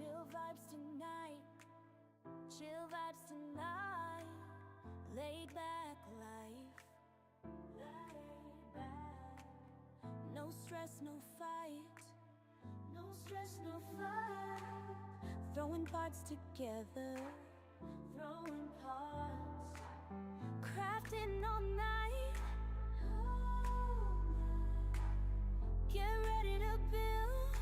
Chill vibes tonight, chill vibes tonight. Laid back life, laid back. No stress, no fight, no stress, no fight. Throwing parts together, throwing parts. Crafting all night, all night. Get ready to build,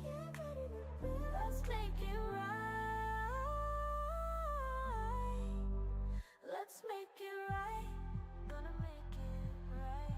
get ready to build. Let's make it right. Let's make it right. Gonna make it right.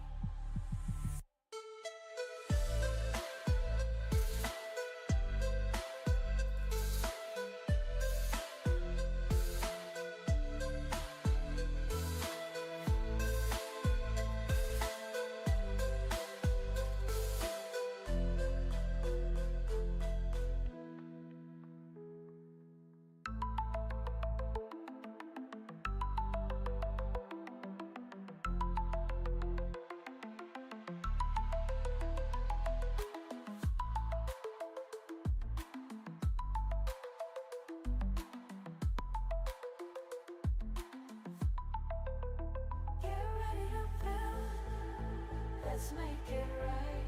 Let's make it right.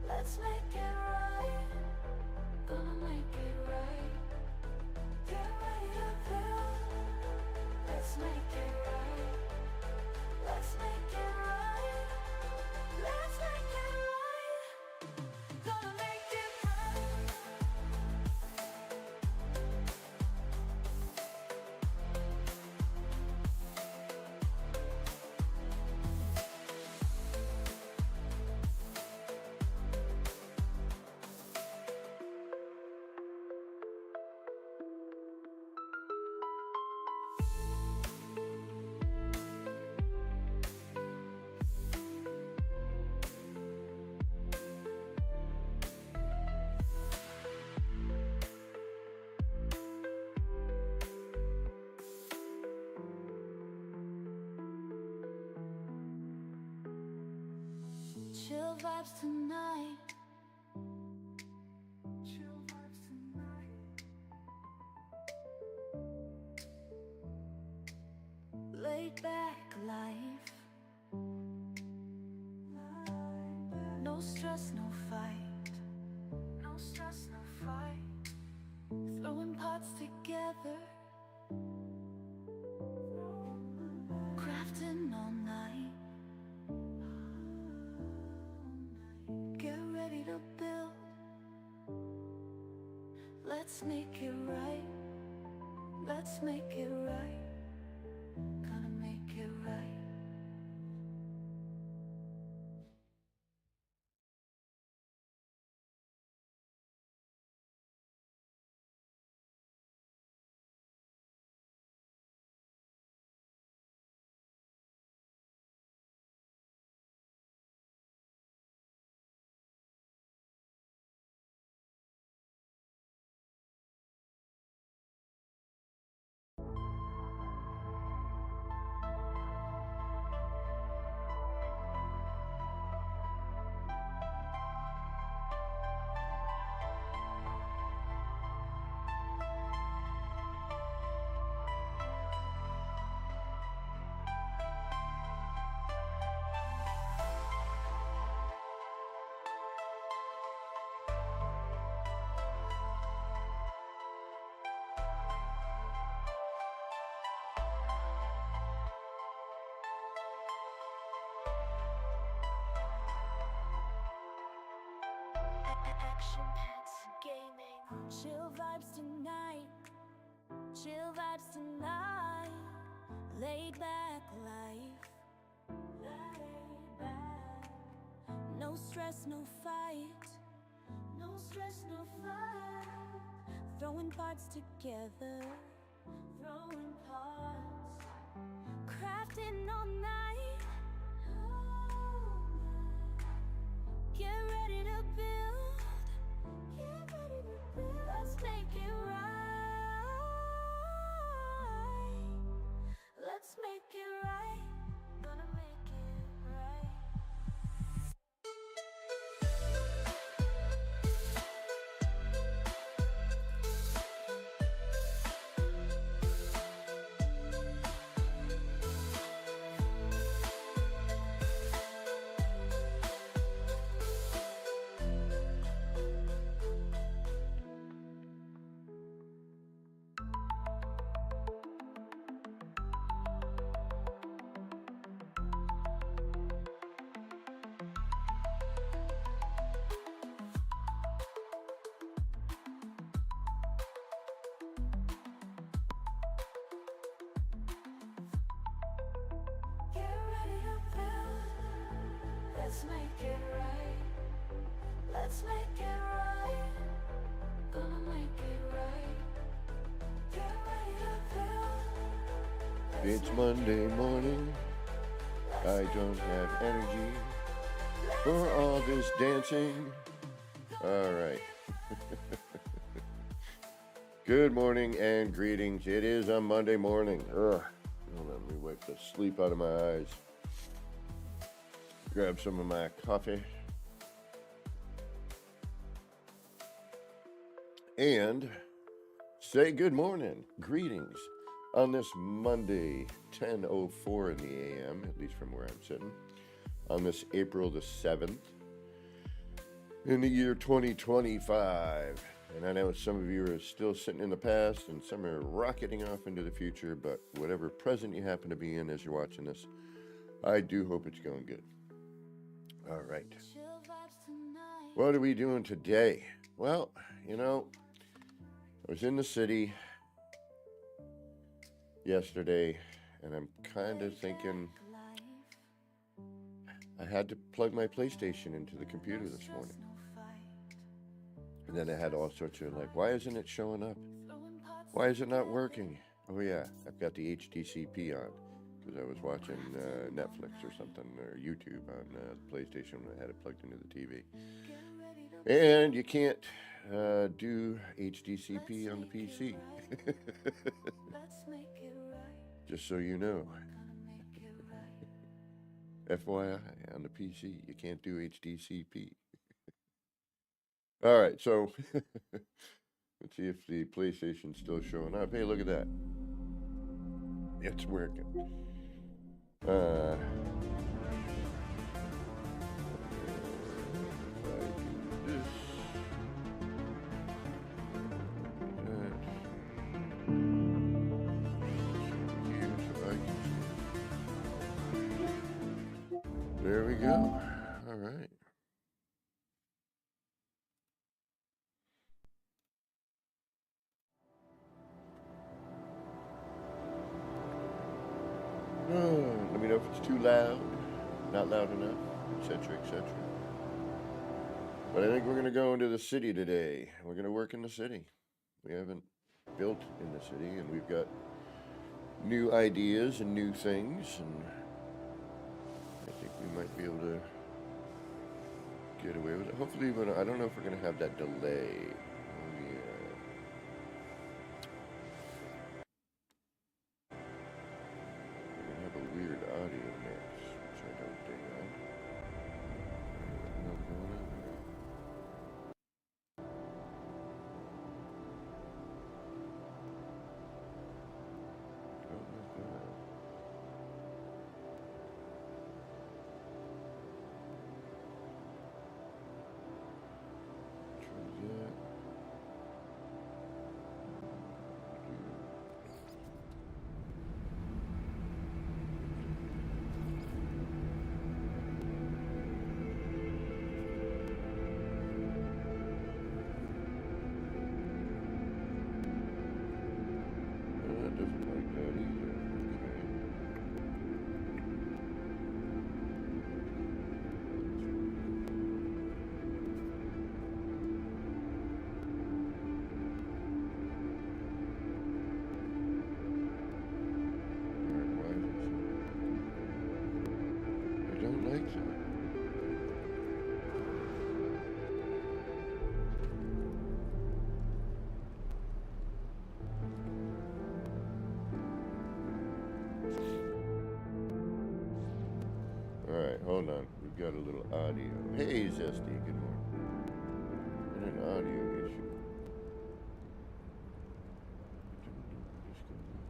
Let's make it right. Gonna make it right. Get ready to build. Let's make it right. Let's make it right. Let's make it right. Gonna make it right. Chill vibes tonight. Chill vibes tonight. Laid back life. No stress, no fight. No stress, no fight. Throwing parts together. Crafting all night. Get ready to build. Let's make it right. Let's make it right. Gonna make it right. Action pets gaming. Chill vibes tonight. Chill vibes tonight. Laid back life. Laid back. No stress, no fight. No stress, no fight. Throwing parts together. Throwing parts. Crafting all night. All night. Get ready to build. Get ready to build. Let's make it right. Let's make it right. Gonna make it right. Let's make it right. Let's make it right. Gonna make it right. Get ready to build. It's Monday morning. I don't have energy for all this dancing. All right. Good morning and greetings. It is a Monday morning. Ugh. Hold on, let me wipe the sleep out of my eyes. Grab some of my coffee. And say good morning. Greetings on this Monday, 10:04 in the a.m., at least from where I'm sitting, on this April the 7th, in the year 2025. And I know some of you are still sitting in the past and some are rocketing off into the future, but whatever present you happen to be in as you're watching this, I do hope it's going good. All right. What are we doing today? Well, you know, I was in the city yesterday, and I'm kind of thinking I had to plug my PlayStation into the computer this morning. And then I had all sorts of like, why isn't it showing up? Why is it not working? Oh yeah, I've got the HDCP on because I was watching Netflix or something, or YouTube on the PlayStation when I had it plugged into the TV. And you can't do HDCP on the PC. Just so you know. FYI, on the PC, you can't do HDCP. All right, so let's see if the PlayStation's still showing up. Hey, look at that. It's working. There we go. All right. Let me know if it's too loud, not loud enough, etc., etc. But I think we're going to go into the city today. We're going to work in the city. We haven't built in the city, and we've got new ideas and new things, and I think we might be able to get away with it. Hopefully, I don't know if we're going to have that delay. Oh, yeah. We're going to have a weird audio mix, which I don't dig on. What's going on here? Don't like that. Try that. That doesn't like that either. Okay. Why is it so? I don't like that. All right, hold on. We've got a little audio. Hey, Zesty, good morning. And an audio issue. I don't know what is going on.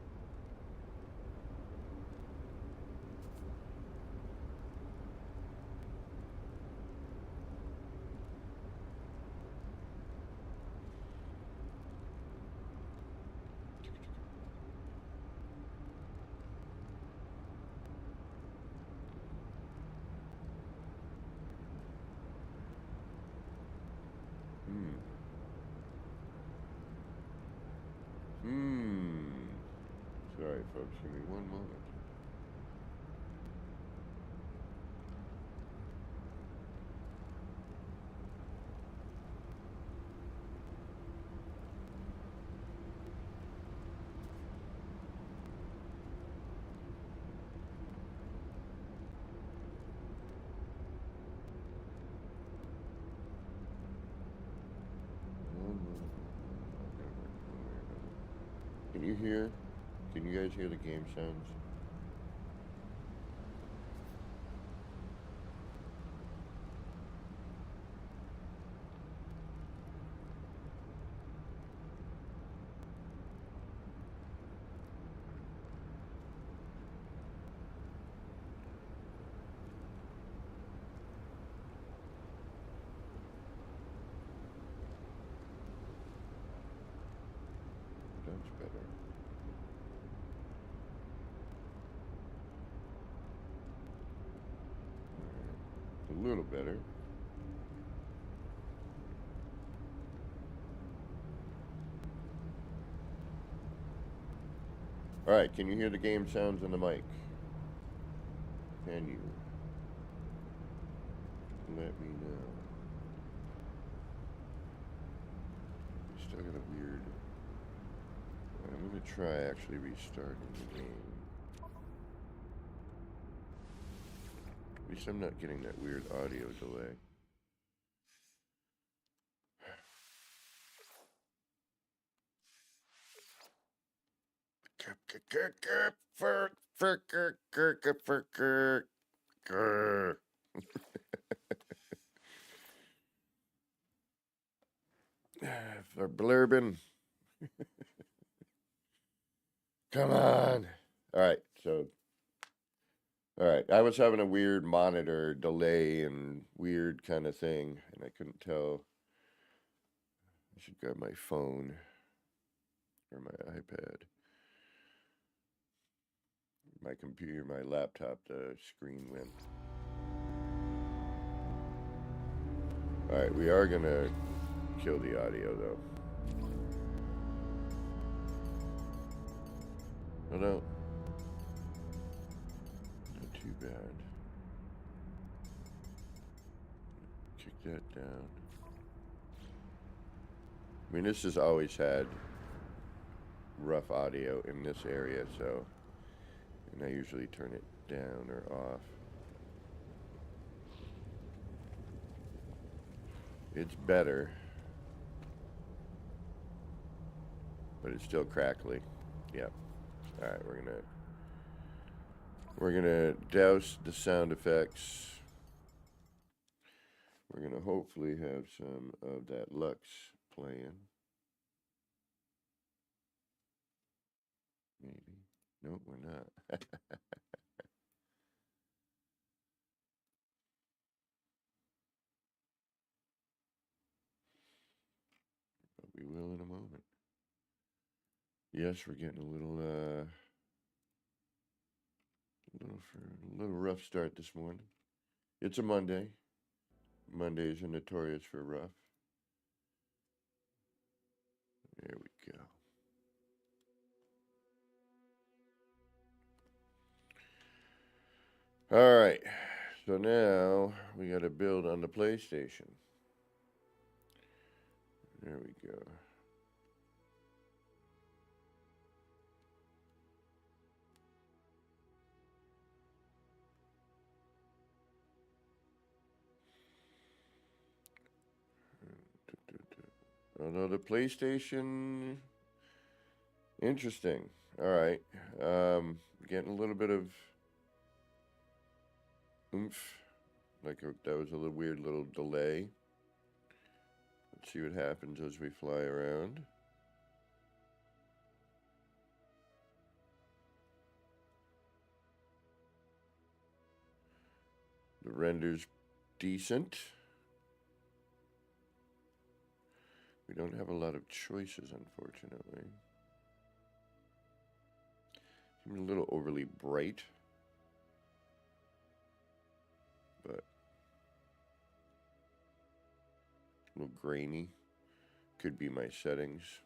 Sorry, folks. Give me one moment. Can you hear? Can you guys hear the game sounds? That's better. All right. A little better. All right, can you hear the game sounds on the mic? Can you? Let me know. We still got a weird... I'm going to try actually restarting the game. At least I'm not getting that weird audio delay. For blurbing. Come on. All right, so. All right, I was having a weird monitor delay and weird kind of thing, and I couldn't tell. I should grab my phone or my iPad. My computer, my laptop, the screen went. All right, we are gonna kill the audio though. Oh no. Not too bad. Kick that down. I mean, this has always had rough audio in this area, so, and I usually turn it down or off. It's better, but it's still crackly. Yep. All right, we're gonna douse the sound effects. We're gonna hopefully have some of that Lux playing. Maybe. Nope, we're not. But we will in a moment. Yes, we're getting a little rough start this morning. It's a Monday. Mondays are notorious for rough. There we go. All right. So now we got to build on the PlayStation. There we go. Although the PlayStation, interesting. All right, getting a little bit of oomph. That was a little weird little delay. Let's see what happens as we fly around. The render's decent. We don't have a lot of choices, unfortunately. Seems a little overly bright, but a little grainy. Could be my settings.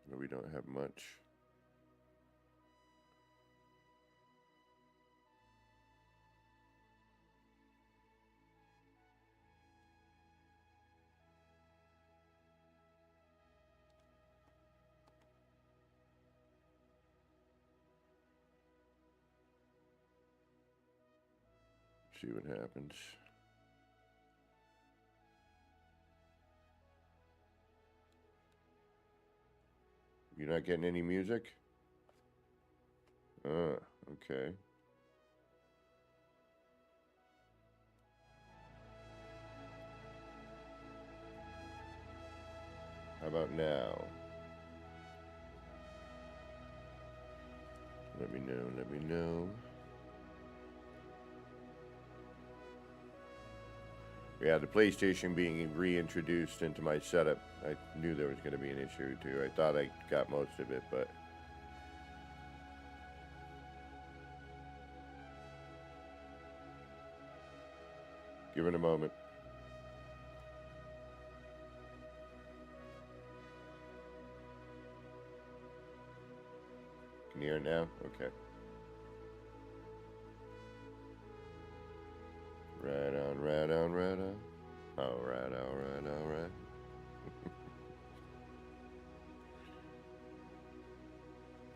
But we don't have much. See what happens. You're not getting any music? Okay. How about now? Let me know, let me know. Yeah, the PlayStation being reintroduced into my setup, I knew there was going to be an issue too. I thought I got most of it, but... Give it a moment. Can you hear it now? Okay. Right on, right on, right on. Alright, alright, alright.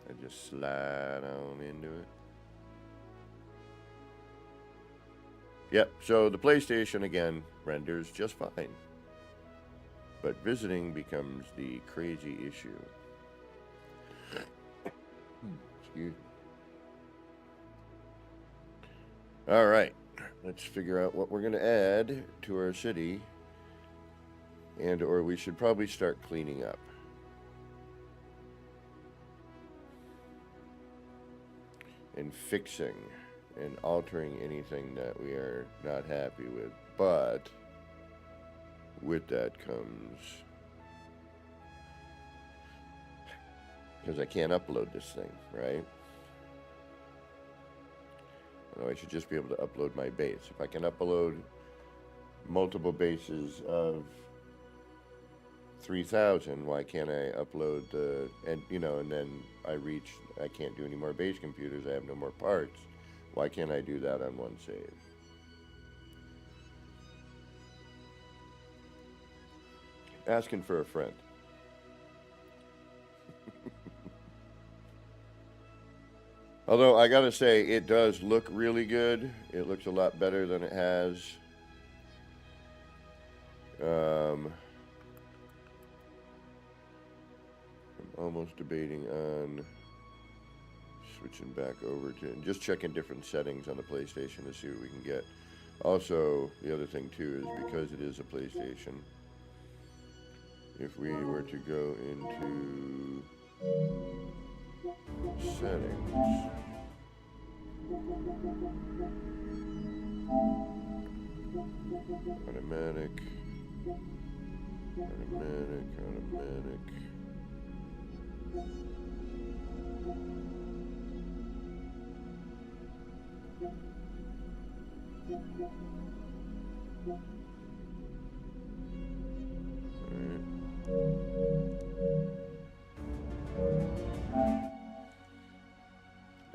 I just slide on into it. Yep, so the PlayStation again renders just fine. But visiting becomes the crazy issue. Excuse me. Alright, let's figure out what we're going to add to our city. And or we should probably start cleaning up. And fixing and altering anything that we are not happy with. But with that comes... Because I can't upload this thing, right? I should just be able to upload my base. If I can upload multiple bases of 3,000, why can't I upload the, and you know, and then I can't do any more base computers, I have no more parts. Why can't I do that on one save? Asking for a friend. Although I gotta say, it does look really good. It looks a lot better than it has. I'm almost debating on switching back over to, and just checking different settings on the PlayStation to see what we can get. Also, the other thing too is because it is a PlayStation, if we were to go into settings, automatic,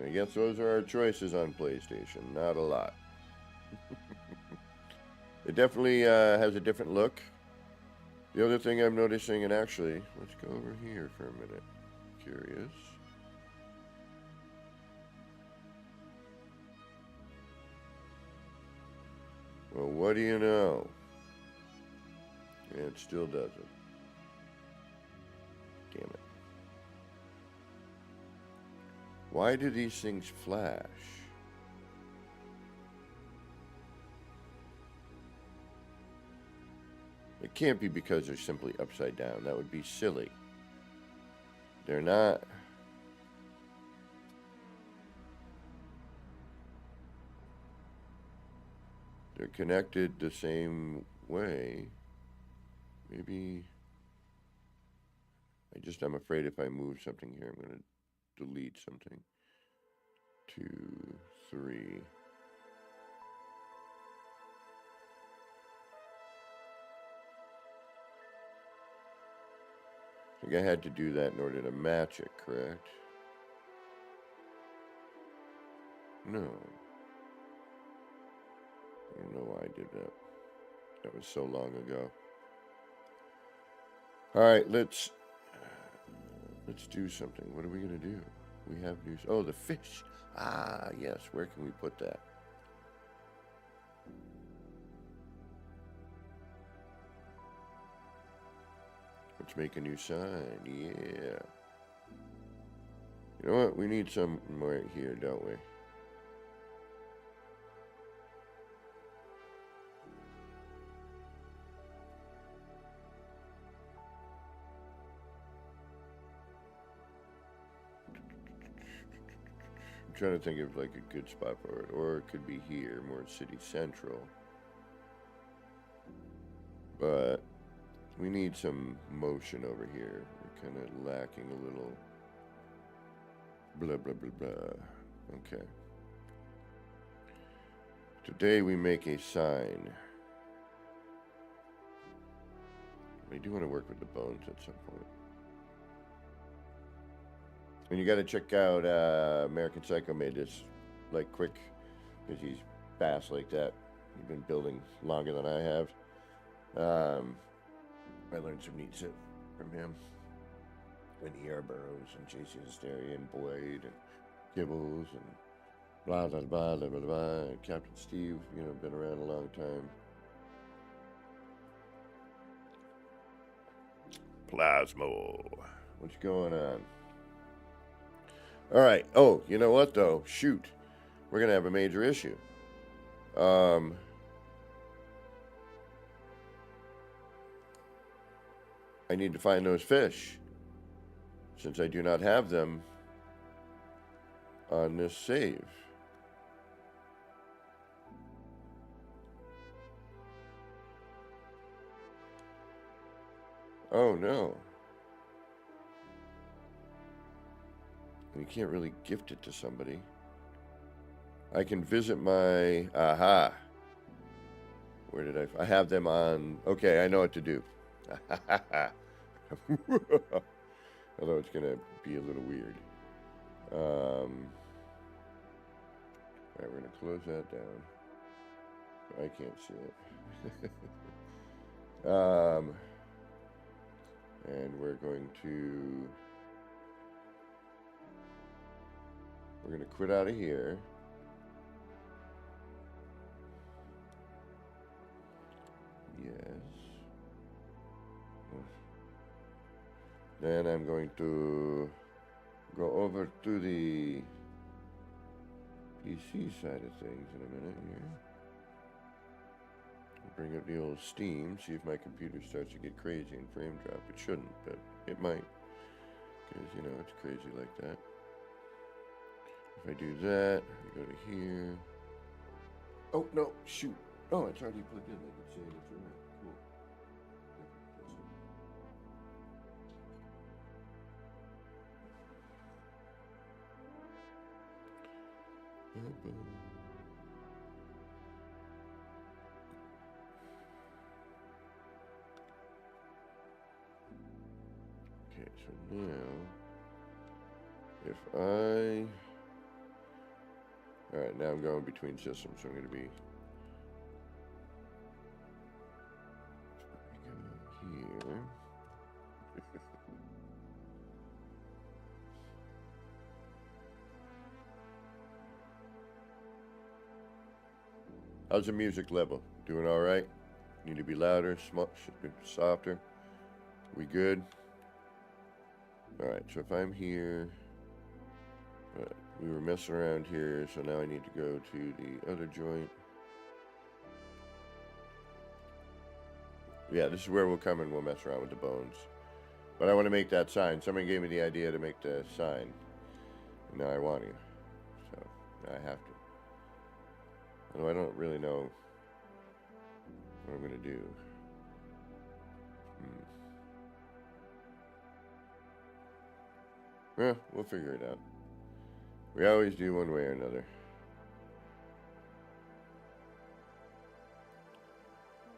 I guess those are our choices on PlayStation. Not a lot. It definitely has a different look. The other thing I'm noticing, and actually, let's go over here for a minute. Curious. Well, what do you know? It still doesn't. Damn it. Why do these things flash? It can't be because they're simply upside down. That would be silly. They're not. They're connected the same way. Maybe. I'm afraid if I move something here, I'm going to delete something. 2, 3. I think I had to do that in order to match it, correct? No. I don't know why I did that. That was so long ago. All right, let's do something. What are we gonna do? We have news. Oh, the fish. Ah, yes. Where can we put that? Let's make a new sign. Yeah. You know what? We need some right here, don't we? I'm trying to think of like a good spot for it, or it could be here, more city central. But we need some motion over here. We're kind of lacking a little blah blah blah blah. Okay. Today we make a sign. I do want to work with the bones at some point. And you got to check out American Psycho made this like quick because he's fast like that. He's been building longer than I have. I learned some neat shit from him. And E.R. Burroughs and J.C. Hysteria and Boyd and Gibbles and blah blah blah blah blah blah. And Captain Steve, you know, been around a long time. Plasmo, what's going on? All right. Oh, you know what though? Shoot, we're gonna have a major issue. I need to find those fish, since I do not have them on this save. Oh no. You can't really gift it to somebody. I can visit my... Aha. Where did I have them on... Okay, I know what to do. Although it's going to be a little weird. Alright, we're going to close that down. I can't see it. And we're going to... We're going to quit out of here. Yes. Then I'm going to go over to the PC side of things in a minute here. Bring up the old Steam, see if my computer starts to get crazy and frame drop. It shouldn't, but it might. Because, you know, it's crazy like that. If I do that, I go to here. Oh, no, shoot. Oh, it's already plugged in. I can say it's right. Cool. Okay, so now, if I... Alright, now I'm going between systems, so I'm going to be... here. How's the music level? Doing all right? Need to be louder, softer? We good? All right, so if I'm here, we were messing around here, so now I need to go to the other joint. Yeah, this is where we'll come and we'll mess around with the bones. But I want to make that sign. Somebody gave me the idea to make the sign. And now I want to. So, now I have to. Although I don't really know what I'm going to do. Well, we'll figure it out. We always do one way or another.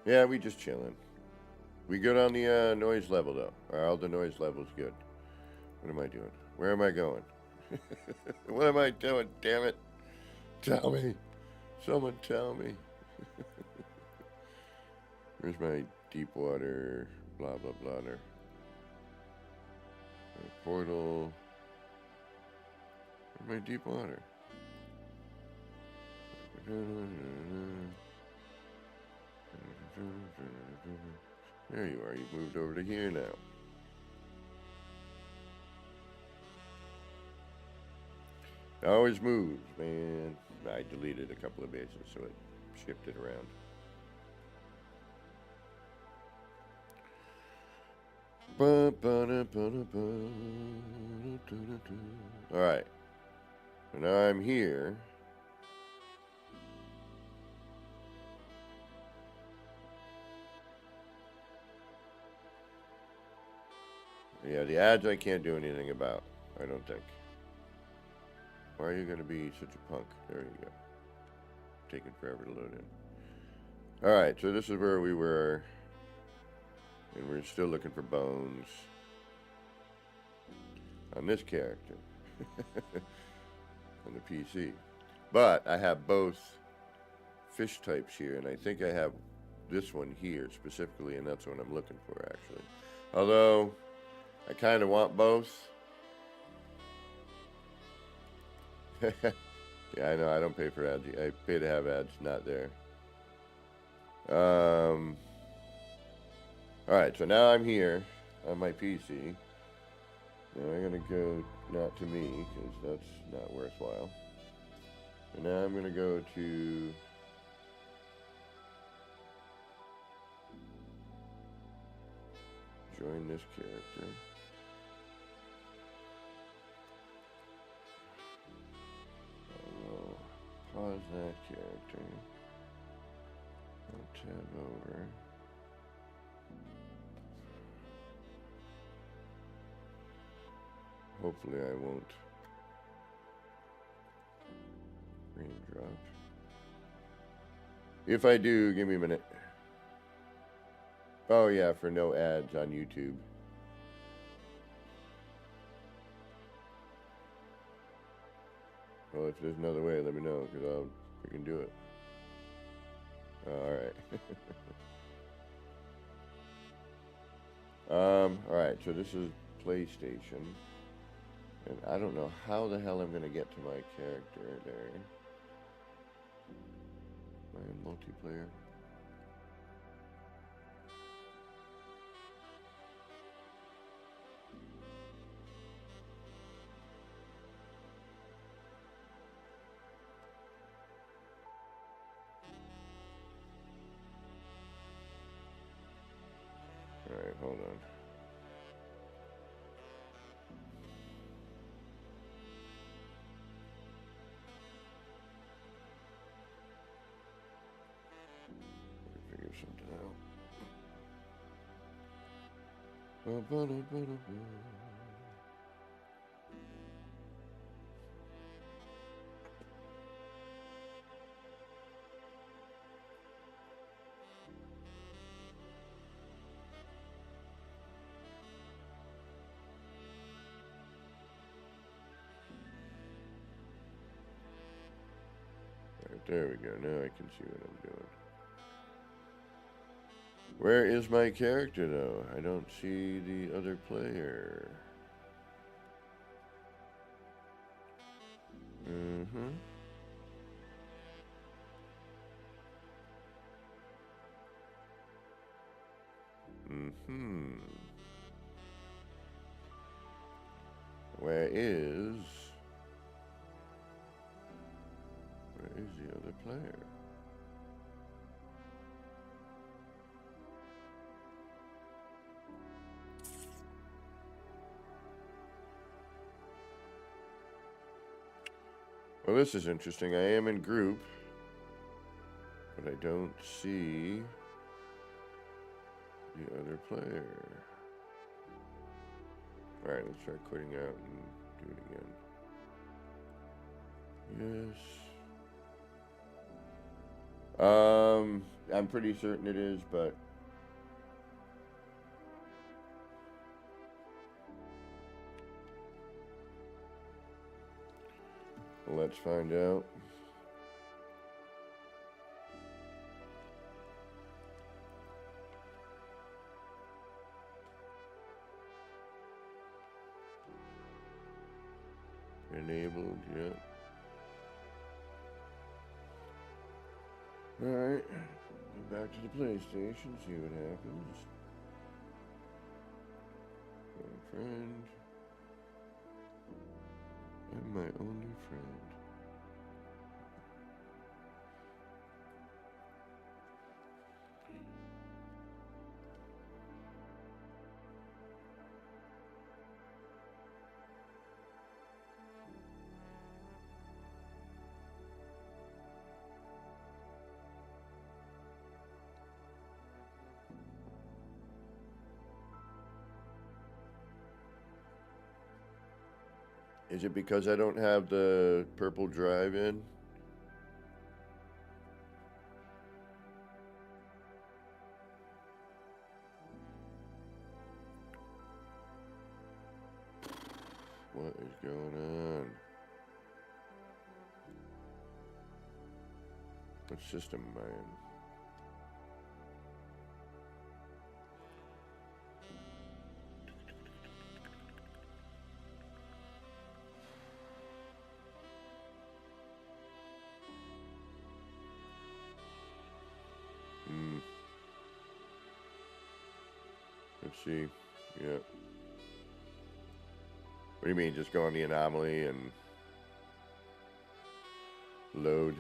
Yeah, we just chilling. We good on the noise level, though. All the noise level's good. What am I doing? Where am I going? What am I doing? Damn it. Tell me. Someone tell me. Where's my deep water, blah, blah, blah. There. My portal. Where's my deep water? There you are. You've moved over to here now. Always moves, man. I deleted a couple of bases, so it shifted around. Alright. So now I'm here. Yeah, the ads I can't do anything about, I don't think. Why are you going to be such a punk? There you go. Taking forever to load in. Alright, so this is where we were. And we're still looking for bones on this character. On the PC. But I have both fish types here, and I think I have this one here specifically, and that's what I'm looking for, actually. Although, I kind of want both. Yeah, I know, I don't pay for ads. I pay to have ads, not there. Alright, so now I'm here on my PC. Now I'm going to go not to me, because that's not worthwhile. And now I'm going to go to join this character. I will pause that character. I'll tab over. Hopefully I won't raindrop. If I do, give me a minute. Oh yeah, for no ads on YouTube. Well, if there's another way, let me know, because I can do it. Alright. Alright, so this is PlayStation. And I don't know how the hell I'm going to get to my character there. Am I in multiplayer? Alright, hold on. Figure something out. Right, there we go. Now I can see what I'm doing. Where is my character, though? I don't see the other player. Where is the other player? Well, this is interesting. I am in group, but I don't see the other player. Alright, let's try quitting out and do it again. Yes. I'm pretty certain it is, but let's find out. Enabled, yep. Alright, back to the PlayStation, see what happens. Friend. my only friend. Is it because I don't have the purple drive in? What is going on? What system am I in? Let's see. Yeah. What do you mean? Just go on the anomaly and load?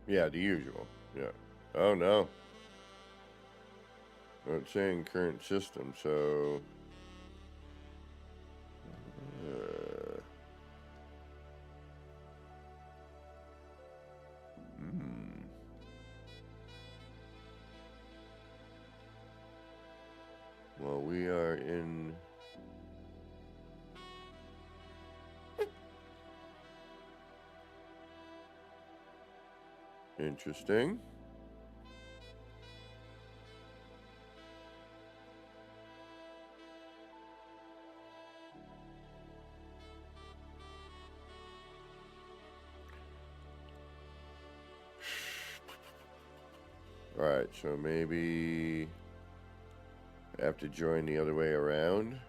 Yeah, the usual. Yeah. Oh no. Well, it's saying current system, so. Uh, hmm. Well, we are in. Interesting. Alright, so maybe I have to join the other way around.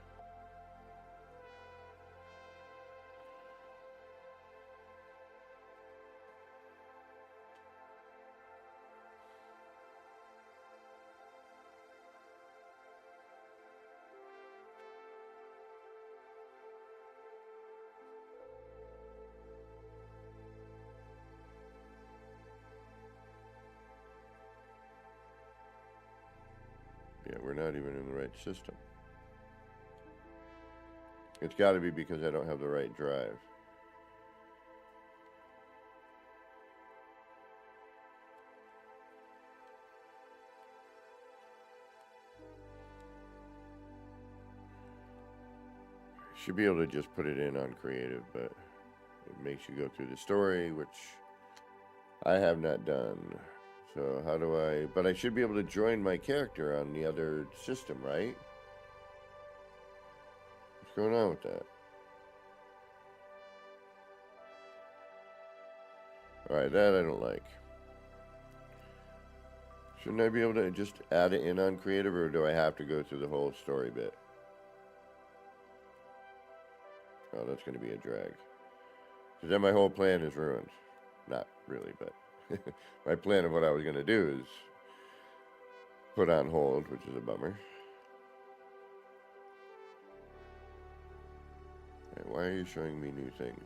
Yeah, we're not even in the right system. It's got to be because I don't have the right drive. Should be able to just put it in on creative, but it makes you go through the story, which I have not done. So how do I... But I should be able to join my character on the other system, right? What's going on with that? Alright, that I don't like. Shouldn't I be able to just add it in on creative, or do I have to go through the whole story bit? Oh, that's going to be a drag. Because then my whole plan is ruined. Not really, but my plan of what I was going to do is put on hold, which is a bummer. Right, why are you showing me new things?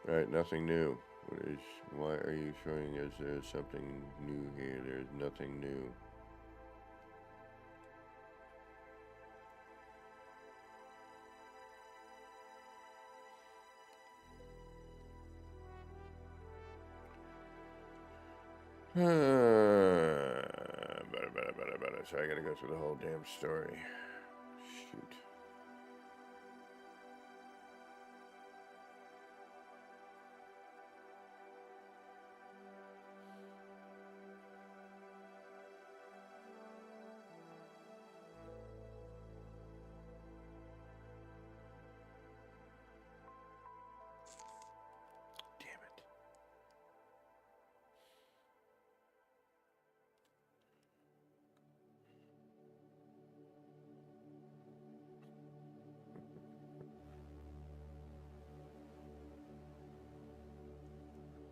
Alright, nothing new. Why are you showing us there's something new here? There's nothing new. So I gotta go through the whole damn story. Shoot. Damn it.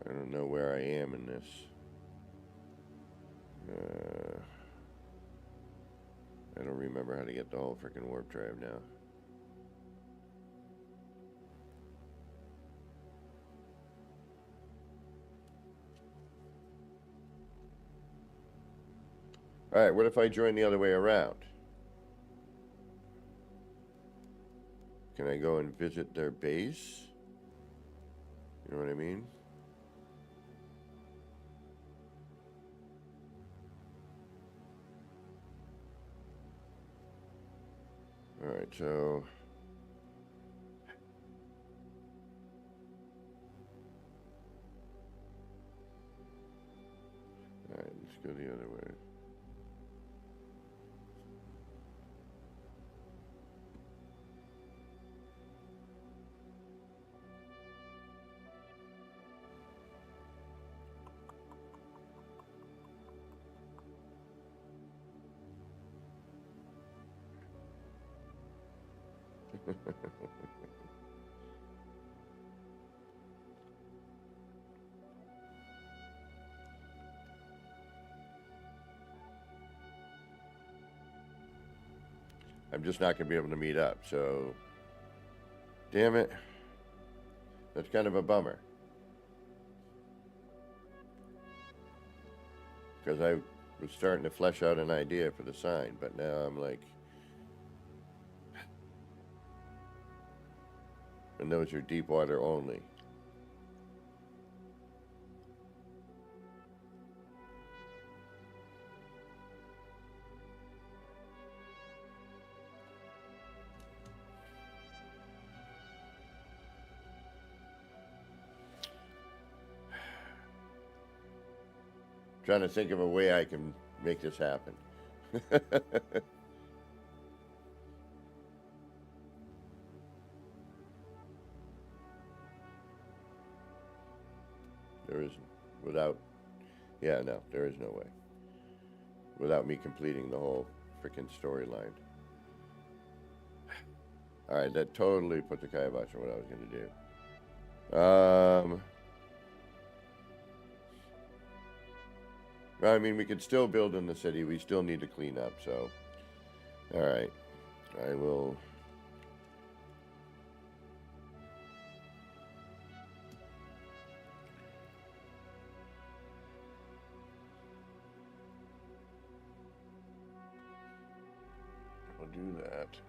I don't know where I am in this. I don't remember how to get the whole freaking warp drive now. Alright, what if I join the other way around? Can I go and visit their base? You know what I mean? Alright, so... Alright, let's go the other way. I'm just not going to be able to meet up, so... Damn it. That's kind of a bummer. Because I was starting to flesh out an idea for the sign, but now I'm like... And those are deep water only. Trying to think of a way I can make this happen. There isn't. Without... Yeah, no, there is no way. Without me completing the whole freaking storyline. Alright, that totally put the kibosh on what I was going to do. I mean, we could still build in the city. We still need to clean up, so... Alright. I will... I'll do that.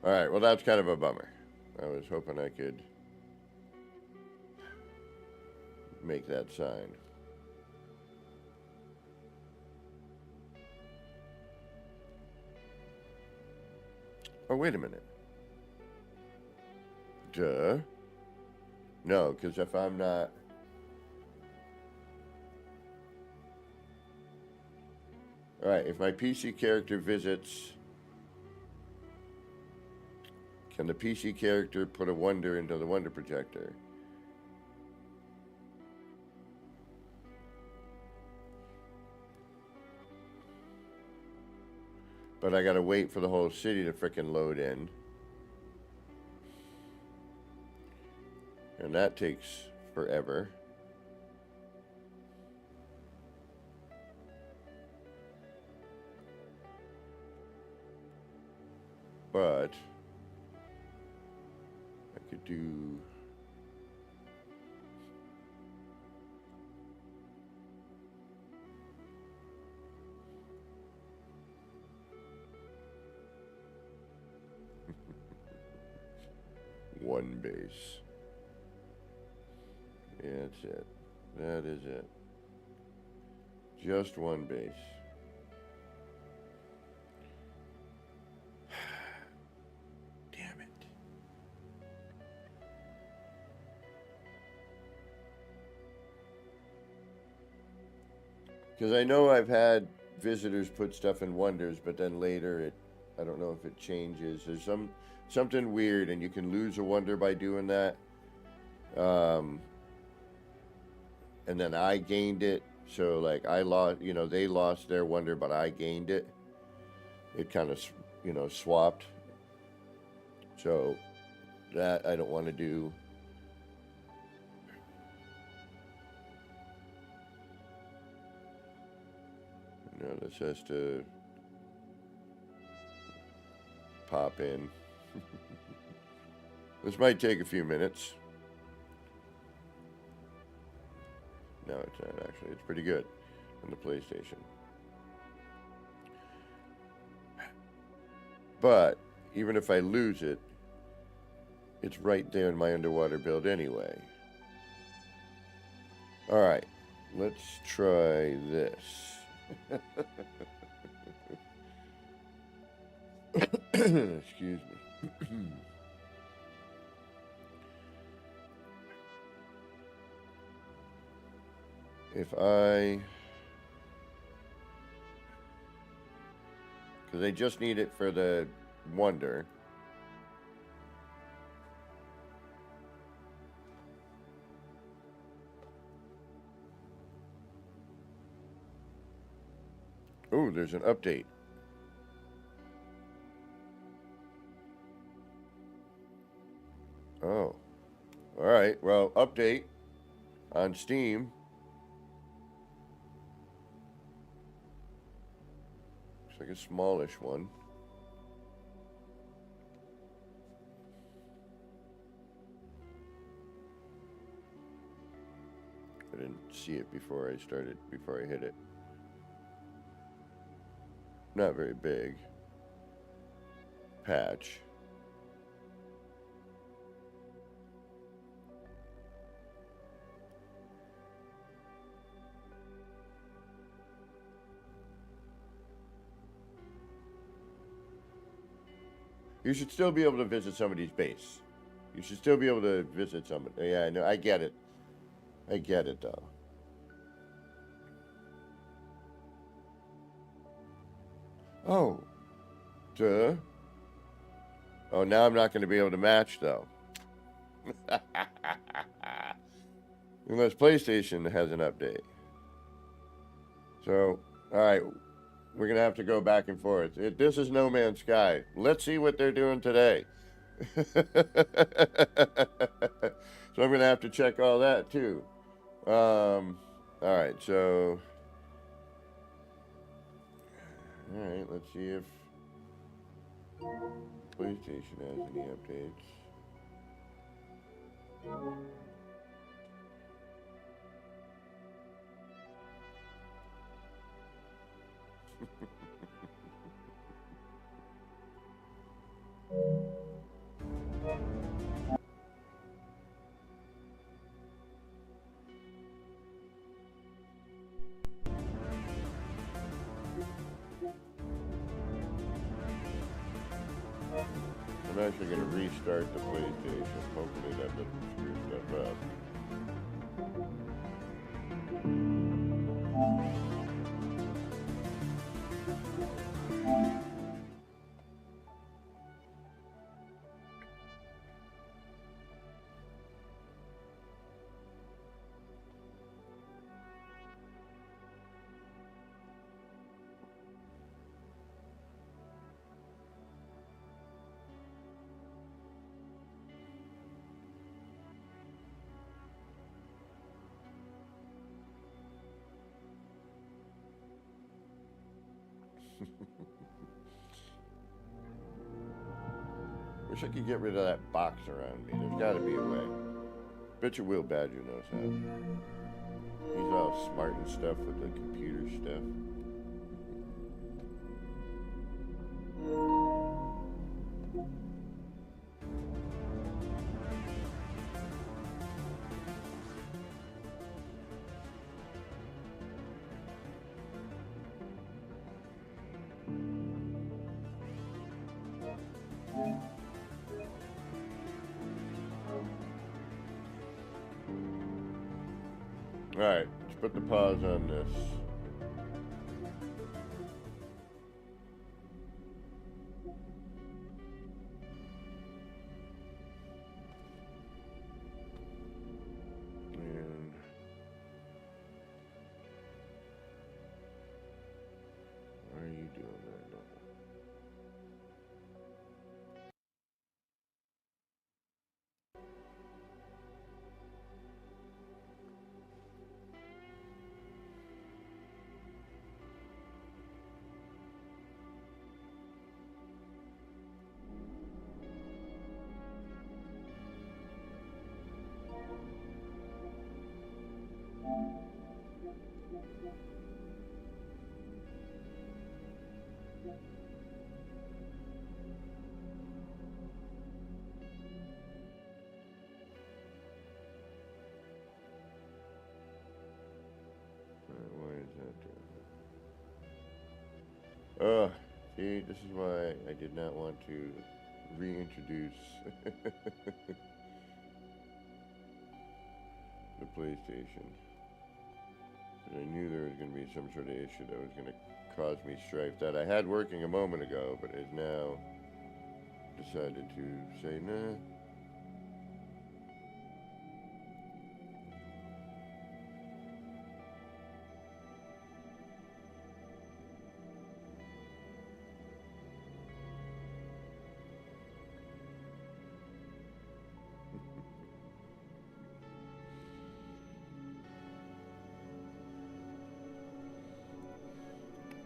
Alright, well that's kind of a bummer. I was hoping I could make that sign. Oh, wait a minute. Duh. No, because if I'm not... Alright, if my PC character visits... Can the PC character put a wonder into the wonder projector? But I gotta wait for the whole city to frickin' load in. And that takes forever. But I could do one base. Yeah, that's it. That is it. Just one base. Damn it. Because I know I've had visitors put stuff in Wonders, but then later I don't know if it changes. There's something weird, and you can lose a Wonder by doing that. And then I gained it, so like I lost, they lost their Wonder, but I gained it. It kind of, swapped. So that I don't want to do. No, this has to pop in. This might take a few minutes. No, it's not actually. It's pretty good on the PlayStation. But even if I lose it, it's right there in my underwater build anyway. All right, let's try this. Excuse me. Because I just need it for the Wonder. Oh, there's an update. Oh. All right. Well, update on Steam. Looks like a smallish one. I didn't see it before I hit it. Not very big. Patch. You should still be able to visit somebody's base. You should still be able to visit somebody. Yeah, I know. I get it. I get it, though. Oh. Duh. Oh, now I'm not going to be able to match, though. Unless PlayStation has an update. So, alright. We're going to have to go back and forth. This is No Man's Sky. Let's see what they're doing today. So I'm going to have to check all that, too. Alright, so... Alright, let's see if PlayStation has any updates. I'm actually going to restart the PlayStation. Hopefully that doesn't screw stuff up. Wish I could get rid of that box around me. There's got to be a way. Bet your Will Badger knows how. He's all smart and stuff with the computer stuff. Alright, let's put the pause on this. And why are you doing that, double? Why is that doing that? See, this is why I did not want to reintroduce the PlayStation. But I knew there was going to be some sort of issue that was going to cause me strife that I had working a moment ago, but has now decided to say, nah.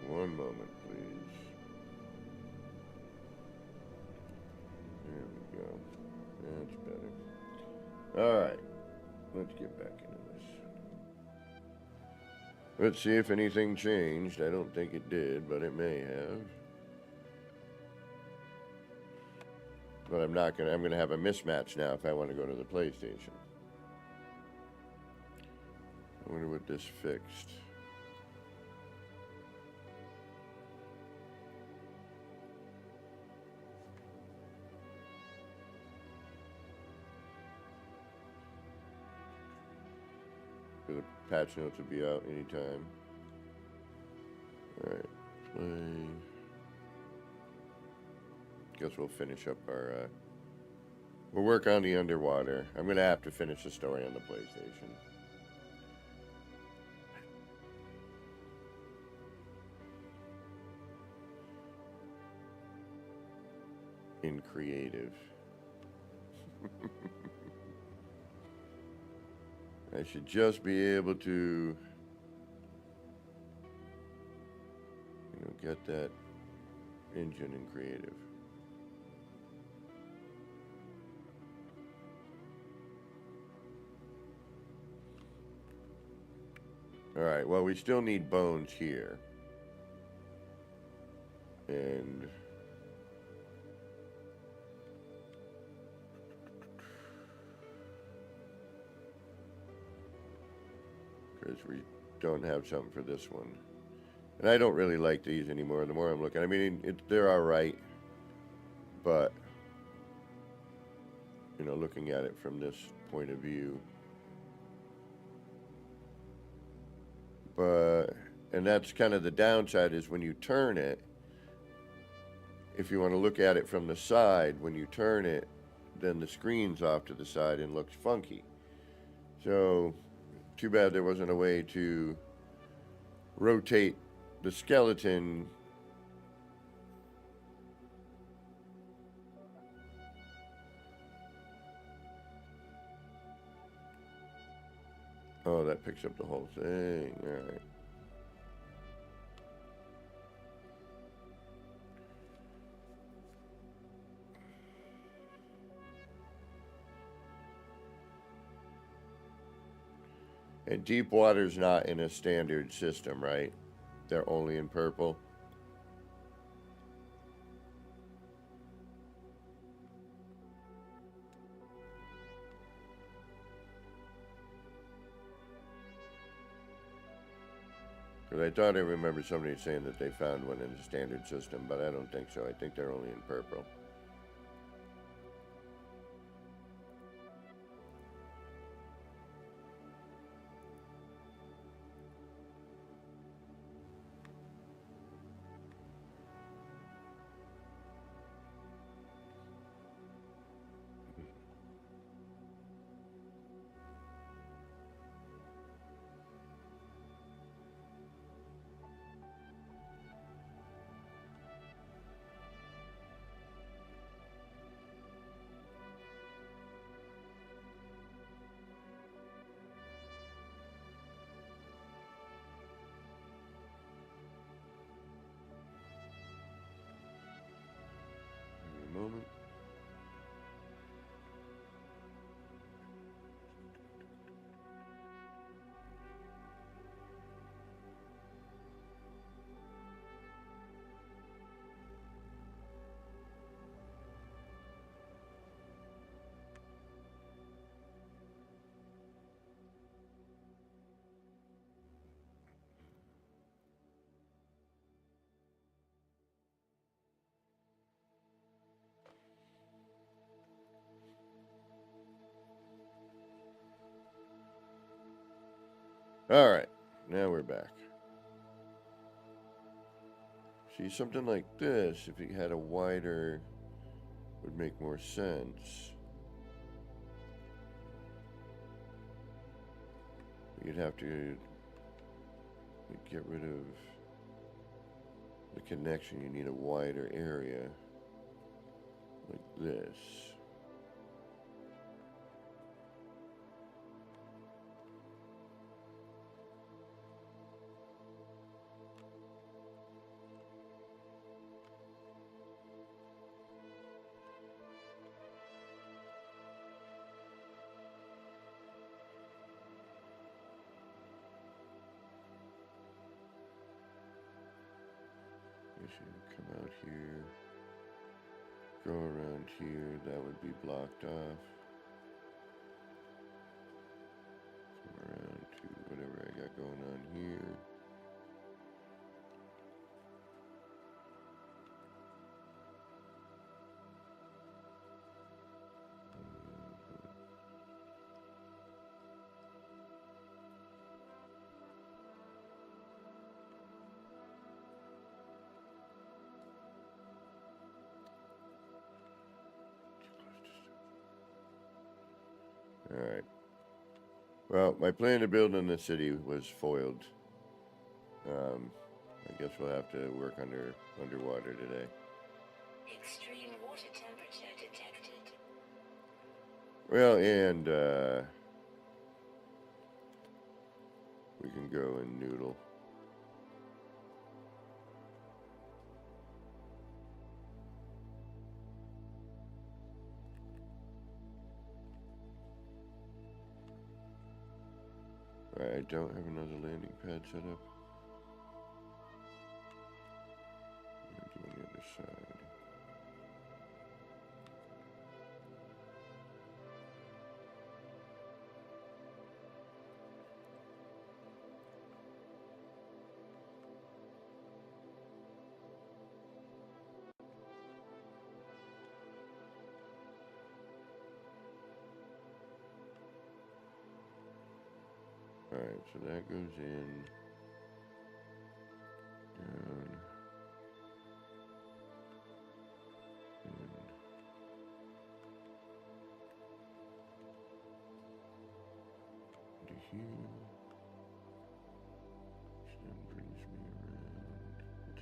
One moment, please. There we go. That's better. Alright. Let's get back into this. Let's see if anything changed. I don't think it did, but it may have. But I'm gonna have a mismatch now if I want to go to the PlayStation. I wonder what this fixed. The patch notes will be out anytime. Alright, play. Guess we'll finish up our, we'll work on the underwater. I'm gonna have to finish the story on the PlayStation. In creative. I should just be able to, get that engine in creative. All right, well, we still need bones here. And because we don't have something for this one. And I don't really like these anymore. The more I'm looking, I mean, they're all right, but looking at it from this point of view. And that's kind of the downside, is when you turn it, if you want to look at it from the side, when you turn it, then the screen's off to the side and looks funky. So, too bad there wasn't a way to rotate the skeleton Oh, that picks up the whole thing. All right. And deep water's not in a standard system, right? They're only in purple. Because I thought I remember somebody saying that they found one in the standard system, but I don't think so. I think they're only in purple. Moment. All right, now we're back. See, something like this, if it had a wider, would make more sense. You'd have to get rid of the connection. You need a wider area like this. Come out here, go around here, that would be blocked off. Come around to whatever I got going on here. Alright. Well, my plan to build in the city was foiled. I guess we'll have to work underwater today. Extreme water temperature detected. Well, and we can go and noodle. Alright, I don't have another landing pad set up. Do on the other side. Alright, so that goes in, down, into here, which then brings me around.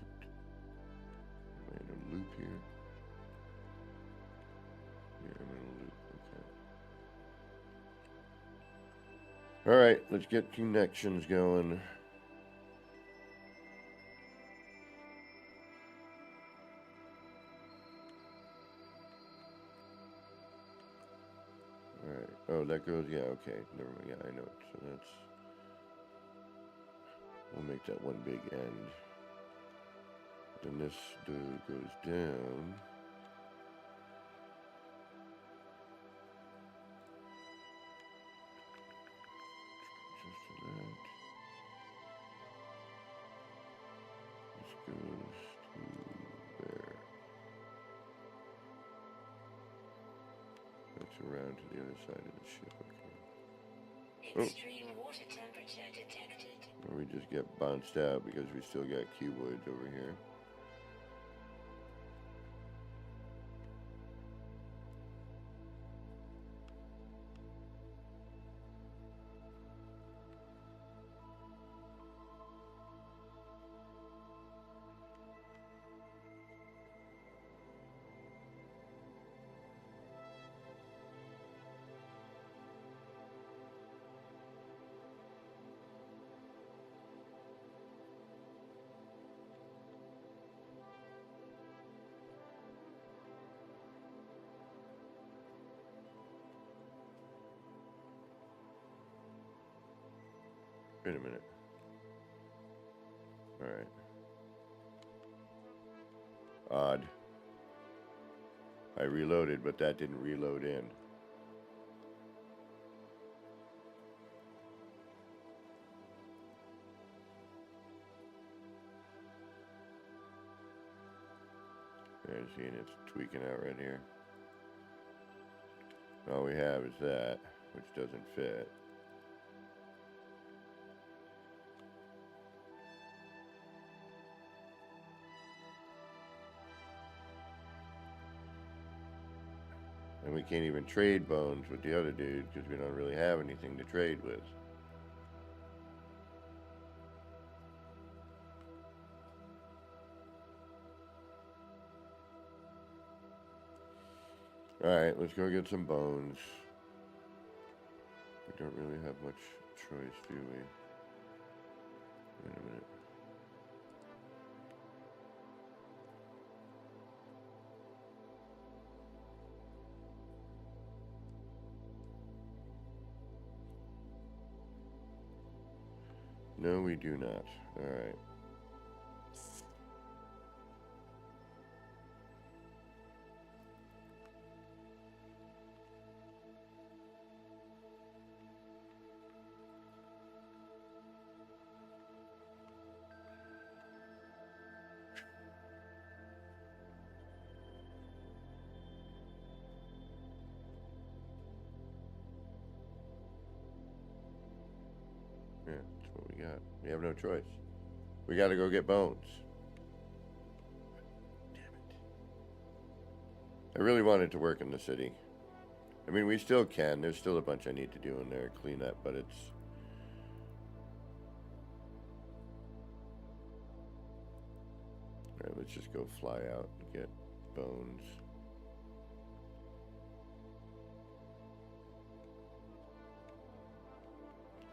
Am I in a loop here? Yeah, I'm in a loop, okay. Alright, let's get connections going. Alright, oh, that goes, yeah, okay, never mind, yeah, I know it, so that's We'll make that one big end. Then this dude goes down. Just to that. This goes to there. That's around to the other side of the ship. Okay. Extreme water temperature detected. Or we just get bounced out because we still got cuboids over here. Wait a minute. All right. Odd. I reloaded, but that didn't reload in. Yeah, seeing it's tweaking out right here. All we have is that, which doesn't fit. And we can't even trade bones with the other dude because we don't really have anything to trade with. Alright, let's go get some bones. We don't really have much choice, do we? Wait a minute. No, we do not. Alright. Yeah, that's what we got. We have no choice. We gotta go get bones. Damn it. I really wanted to work in the city. I mean, we still can. There's still a bunch I need to do in there, clean up, but it's... Alright, let's just go fly out and get bones.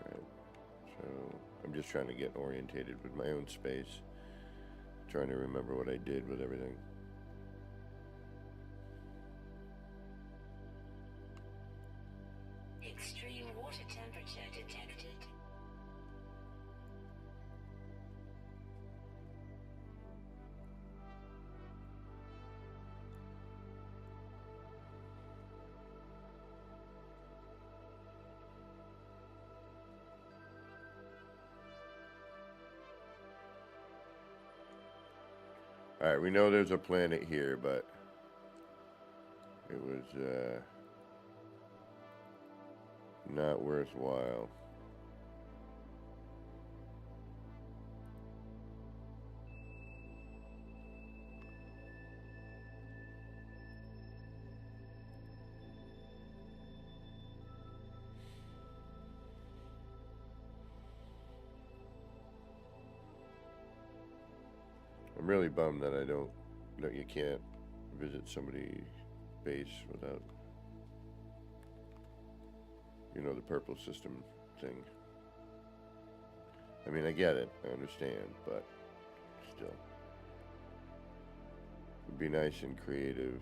Alright, so I'm just trying to get orientated with my own space. Trying to remember what I did with everything. Extreme water temperature detected. Alright, we know there's a planet here, but it was not worthwhile. I'm really bummed that you can't visit somebody's base without, you know, the purple system thing. I mean, I get it, I understand, but still. It'd be nice and creative.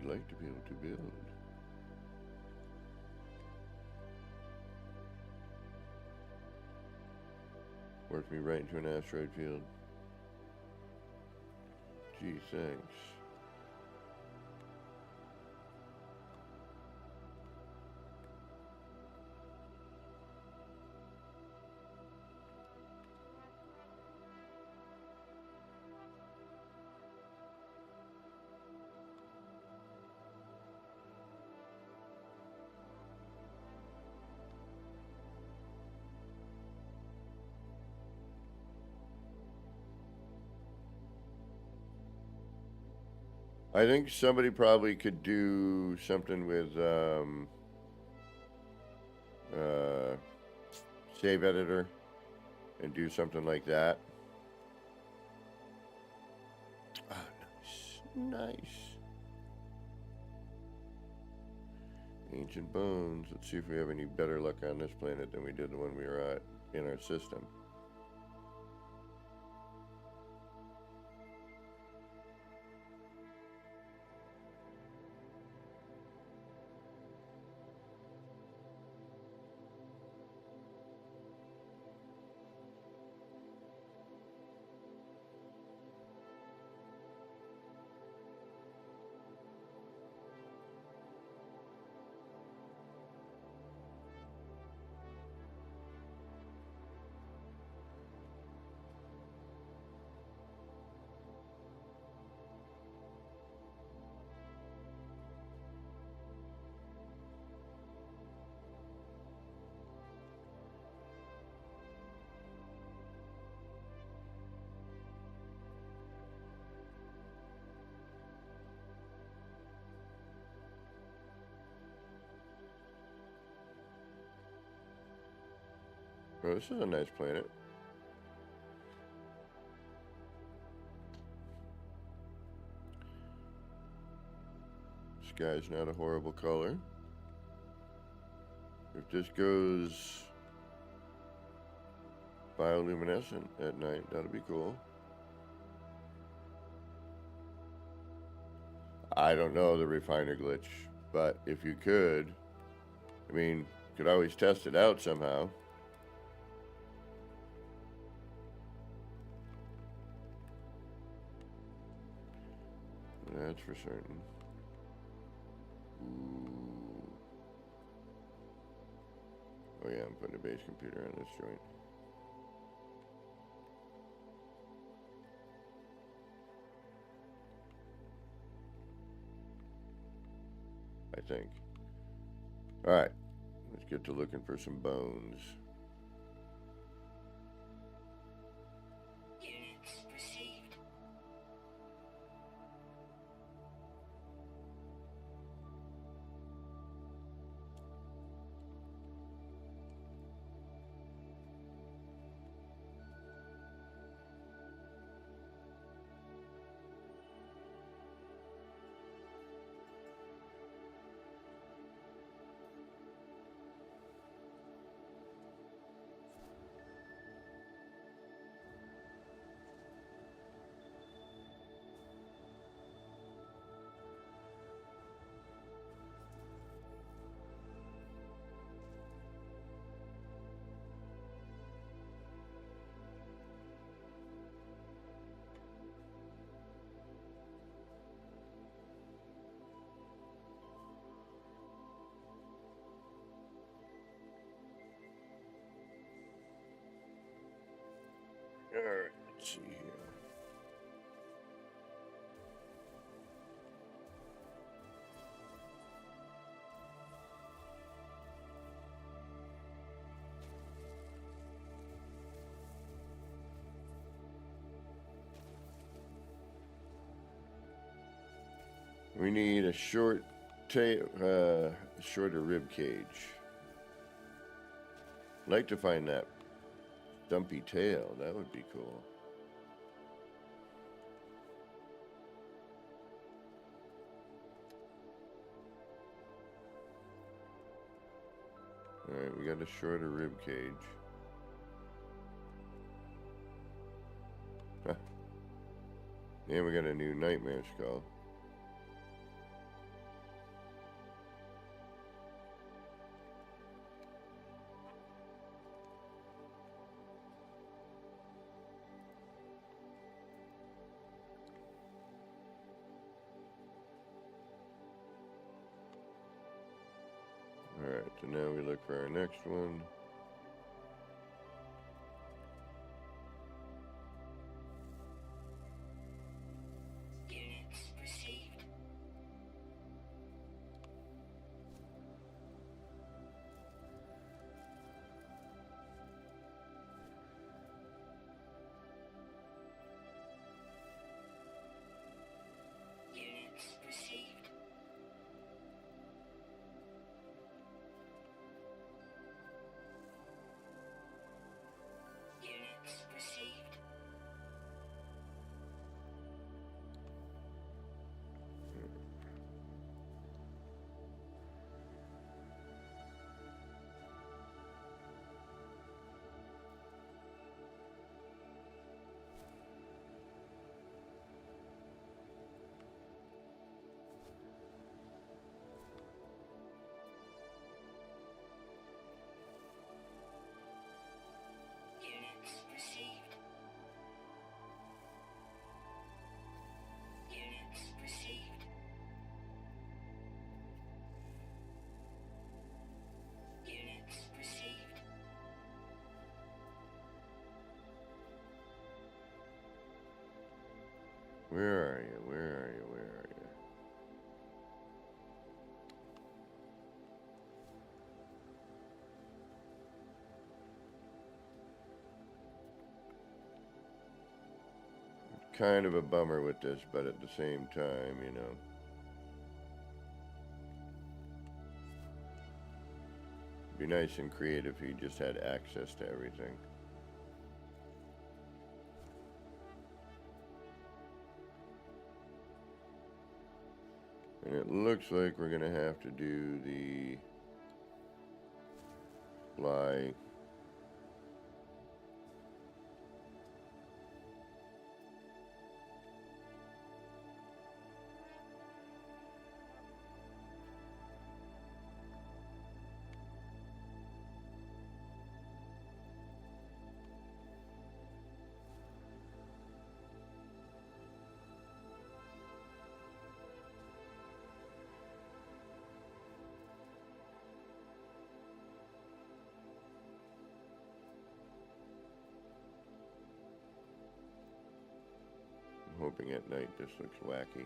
I'd like to be able to build. Work me right into an asteroid field. Gee, thanks. I think somebody probably could do something with save editor and do something like that. Ah, nice. Nice. Ancient bones. Let's see if we have any better luck on this planet than we did the one we were at in our system. Oh, this is a nice planet. Sky's not a horrible color. If this goes bioluminescent at night, that'll be cool. I don't know the refiner glitch, but if you could, I mean, could always test it out somehow. That's for certain. Ooh. Oh yeah, I'm putting a base computer on this joint. I think. Alright, let's get to looking for some bones. Units received. Alright, let's see here. We need a shorter rib cage. I'd like to find that dumpy tail. That would be cool. Alright, we got a shorter rib cage. Huh. And we got a new nightmare skull. So now we look for our next one. Units received. Units received. Units received. Units received. Units received. Units received. Where are you? Where are you? Where are you? Kind of a bummer with this, but at the same time, you know. Be nice and creative if you just had access to everything. And it looks like we're gonna have to do the fly. I'm hoping at night this looks wacky.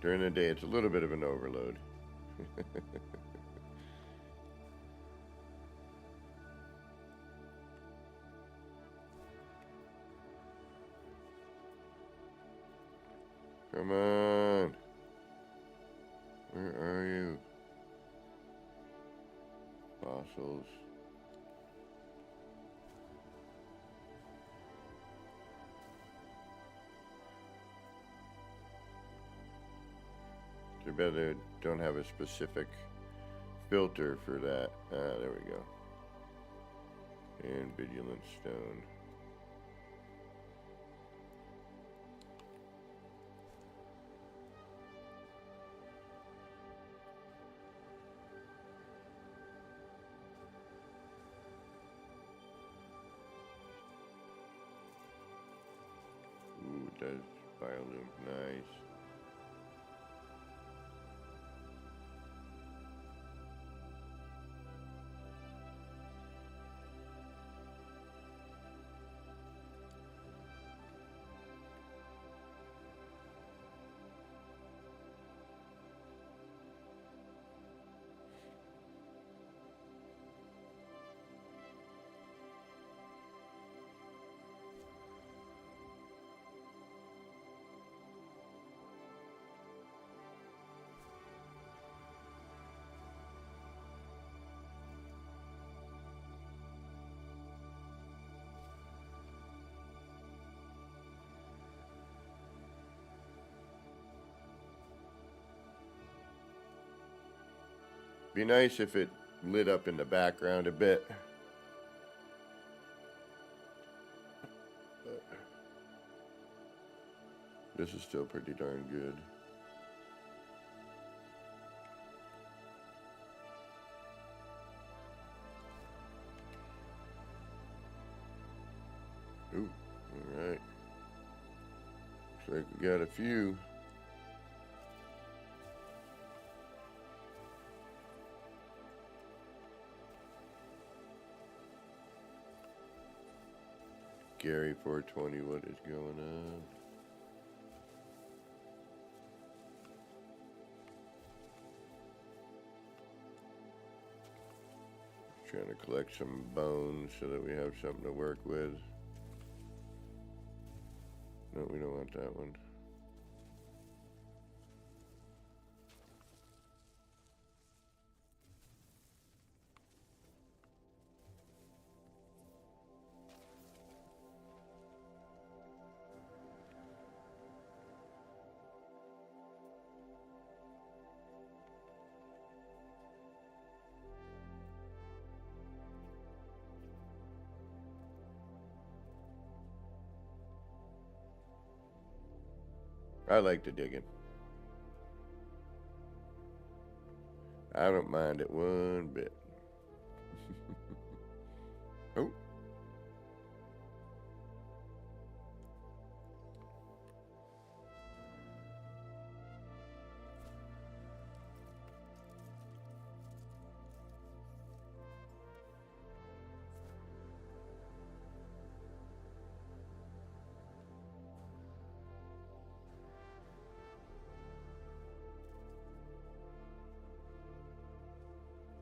During the day, it's a little bit of an overload. Come on. Where are you? Fossils. Too bad they don't have a specific filter for that. Ah, there we go. And vigilant stone. Ooh, it does biolume. Nice. Be nice if it lit up in the background a bit. But this is still pretty darn good. Ooh, all right. Looks like we got a few. Gary 420, what is going on? Trying to collect some bones so that we have something to work with. No, we don't want that one. I like the digging. I don't mind it one bit. Oh.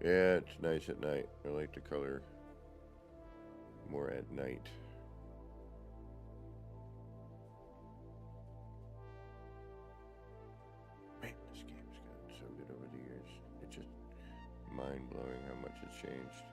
Yeah, it's nice at night. I like the color more at night. Man, this game's gotten so good over the years. It's just mind-blowing how much it's changed.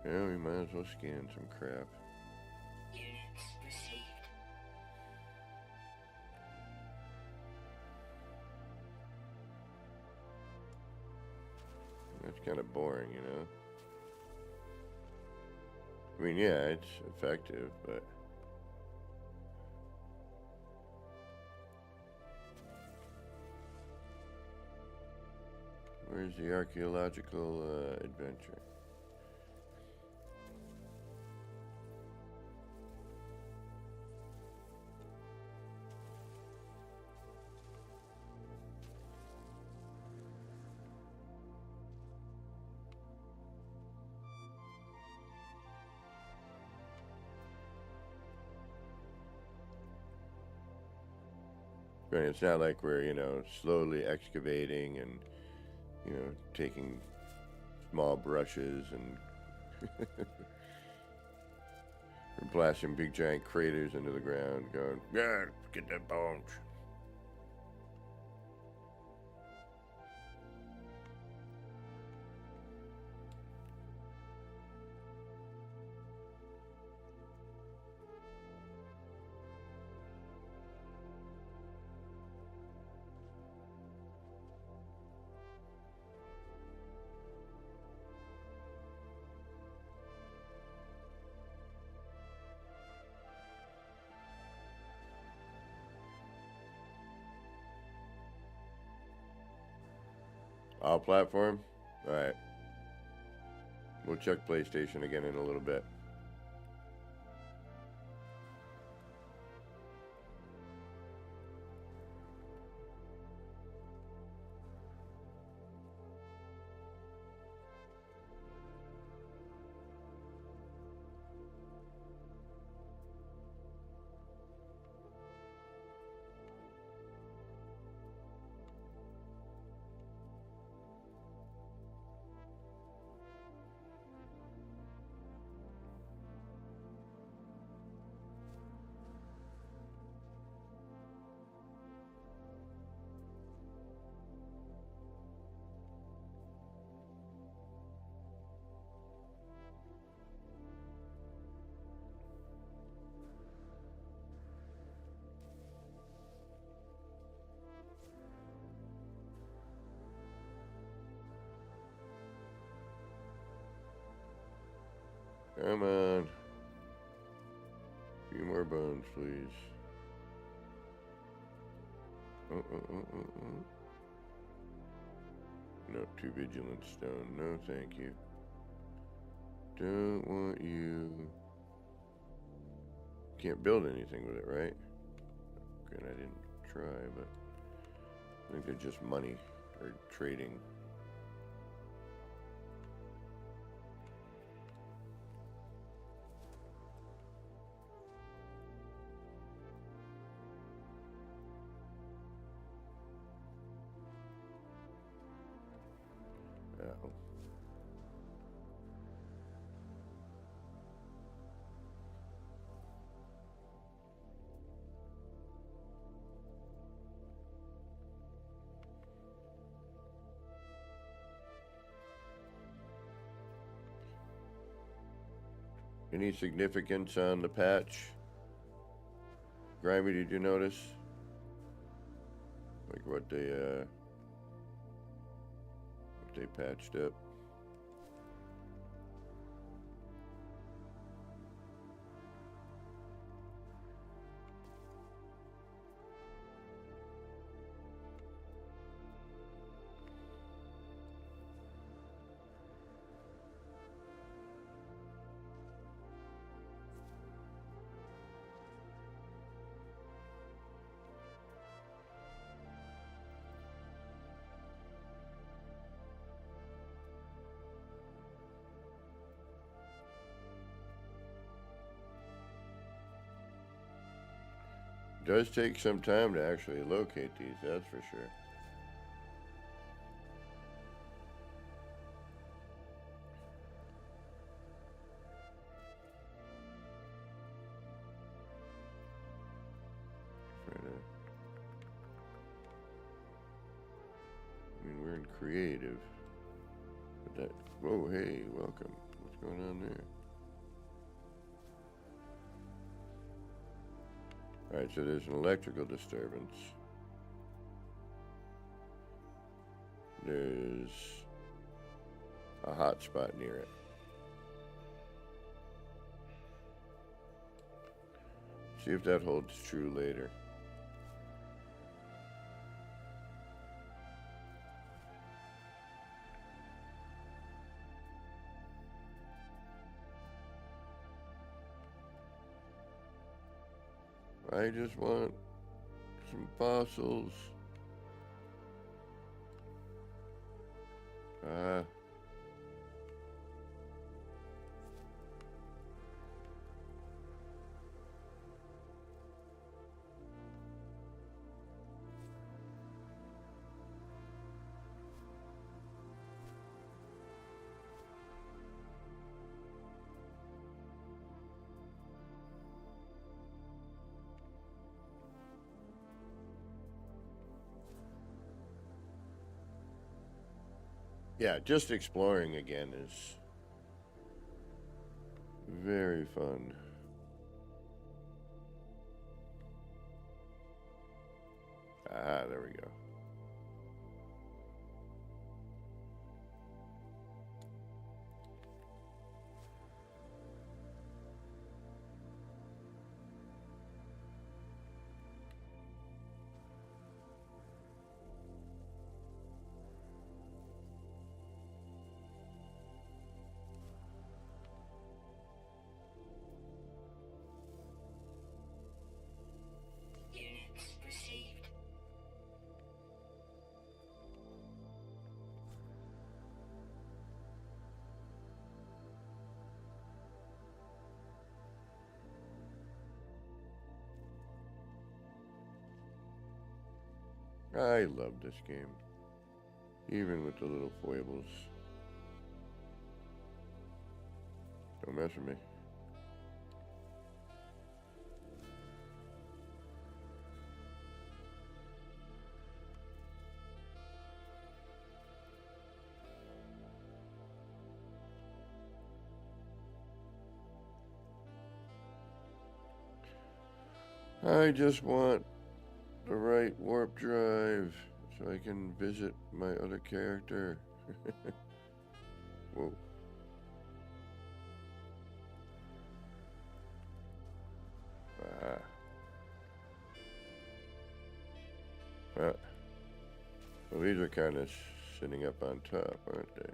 Yeah, we might as well scan some crap. Units received. That's kind of boring, you know? I mean, yeah, it's effective, but... Where's the archaeological adventure? Right, it's not like we're, you know, slowly excavating and, you know, taking small brushes and and blasting big giant craters into the ground going, yeah, get that bones. All platform? Alright. We'll check PlayStation again in a little bit. Come on. bones, please. No, too vigilant stone. No, thank you. Don't want you. Can't build anything with it, right? Good, I didn't try, but I think they're just money or trading. Uh-oh. Any significance on the patch? Grimy, did you notice? Like what they patched up? Does take some time to actually locate these, that's for sure. I mean, we're in creative. But that, whoa, hey, welcome. What's going on there? Alright, so there's an electrical disturbance. There's a hot spot near it. See if that holds true later. I just want some fossils. Yeah, just exploring again is very fun. Ah, there we go. Units received. I love this game, even with the little foibles. Don't mess with me. I just want the right warp drive so I can visit my other character. Whoa. Well, these are kind of sitting up on top, aren't they?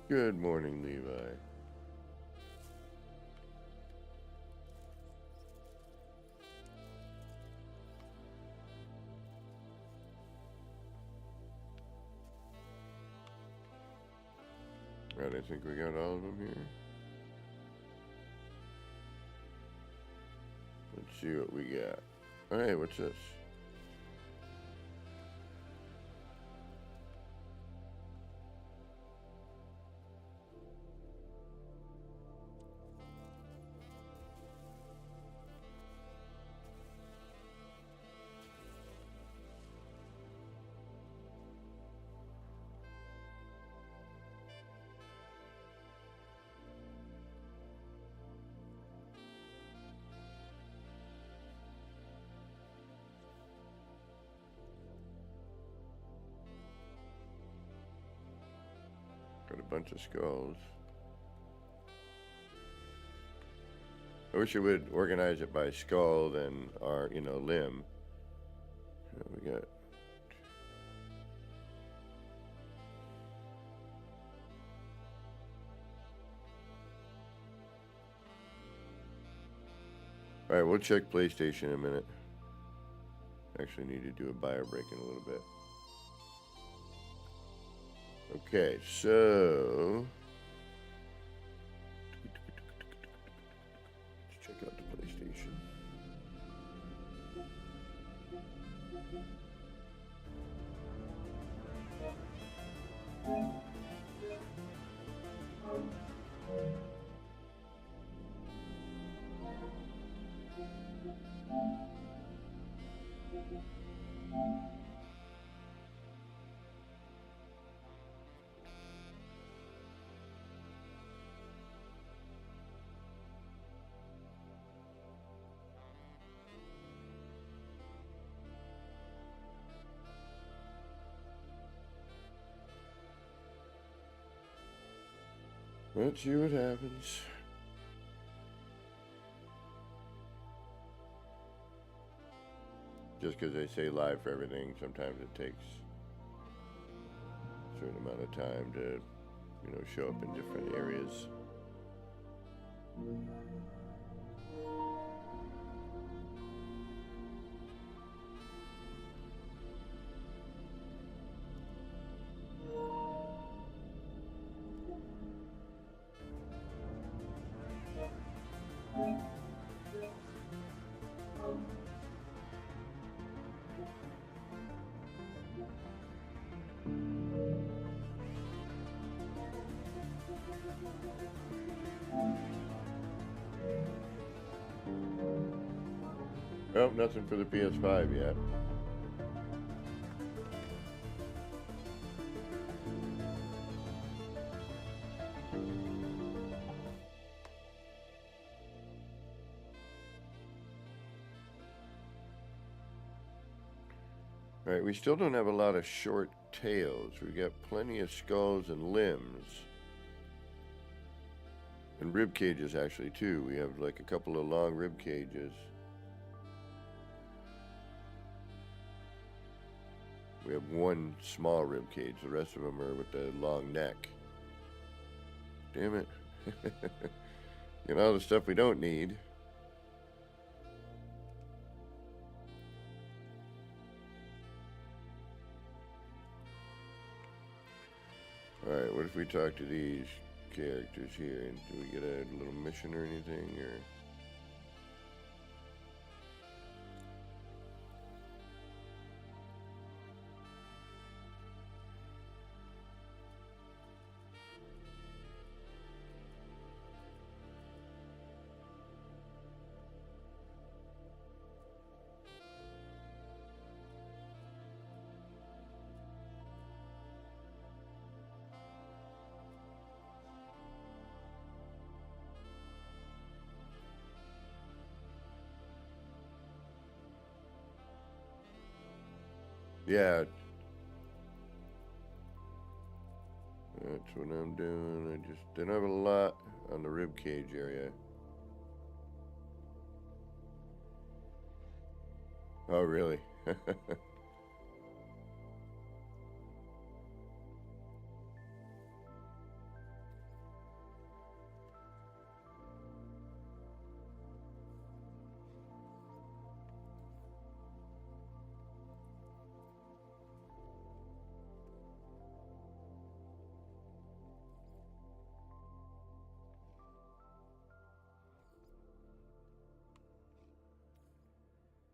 Good morning, Levi. Right, I think we got all of them here. Let's see what we got. Hey, what's this? Got a bunch of skulls. I wish you would organize it by skull then, or, limb. We got... Alright, we'll check PlayStation in a minute. Actually need to do a bio break in a little bit. Okay, so... let's check out the PlayStation. Let's see what happens. Just because they say live for everything, sometimes it takes a certain amount of time to, show up in different areas. Well, nothing for the PS5 yet. All right, we still don't have a lot of short tails. We got plenty of skulls and limbs. And rib cages, actually, too. We have like a couple of long rib cages. We have one small rib cage. The rest of them are with the long neck. Damn it. All the stuff we don't need. if we talk to these characters here? Do we get a little mission or anything, or? Yeah. That's what I'm doing. I just don't have a lot on the rib cage area. Oh, really?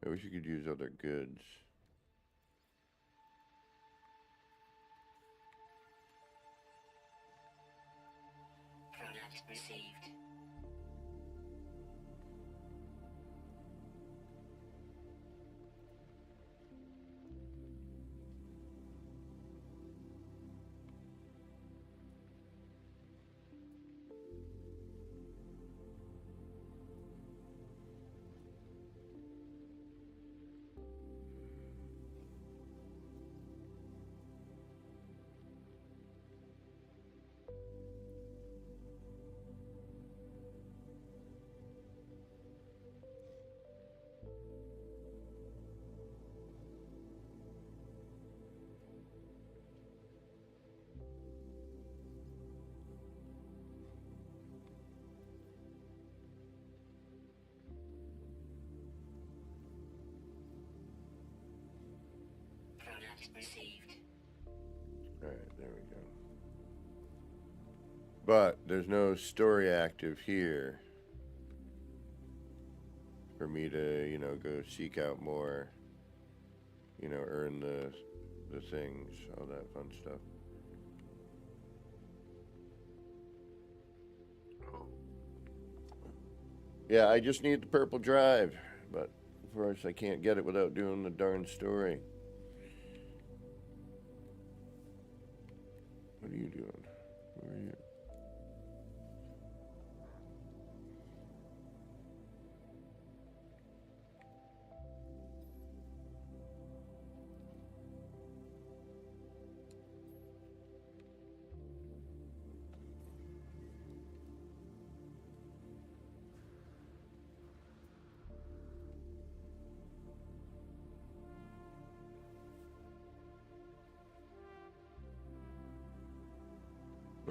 I wish you could use other goods. Product received. Product received. Alright, there we go. But there's no story active here for me to, go seek out more, earn the things, all that fun stuff. Yeah, I just need the purple drive, but of course I can't get it without doing the darn story. What are you doing? Where are you?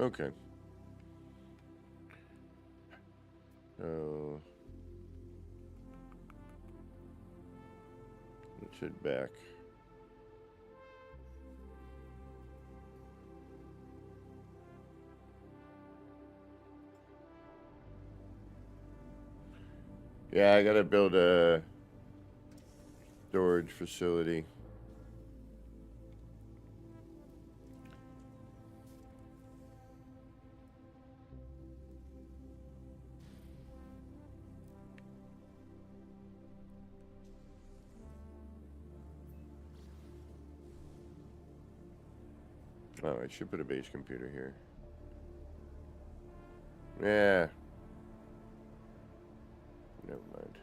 Okay. So let's head back. Yeah, I gotta build a storage facility. Oh, I should put a base computer here. Yeah. Never mind.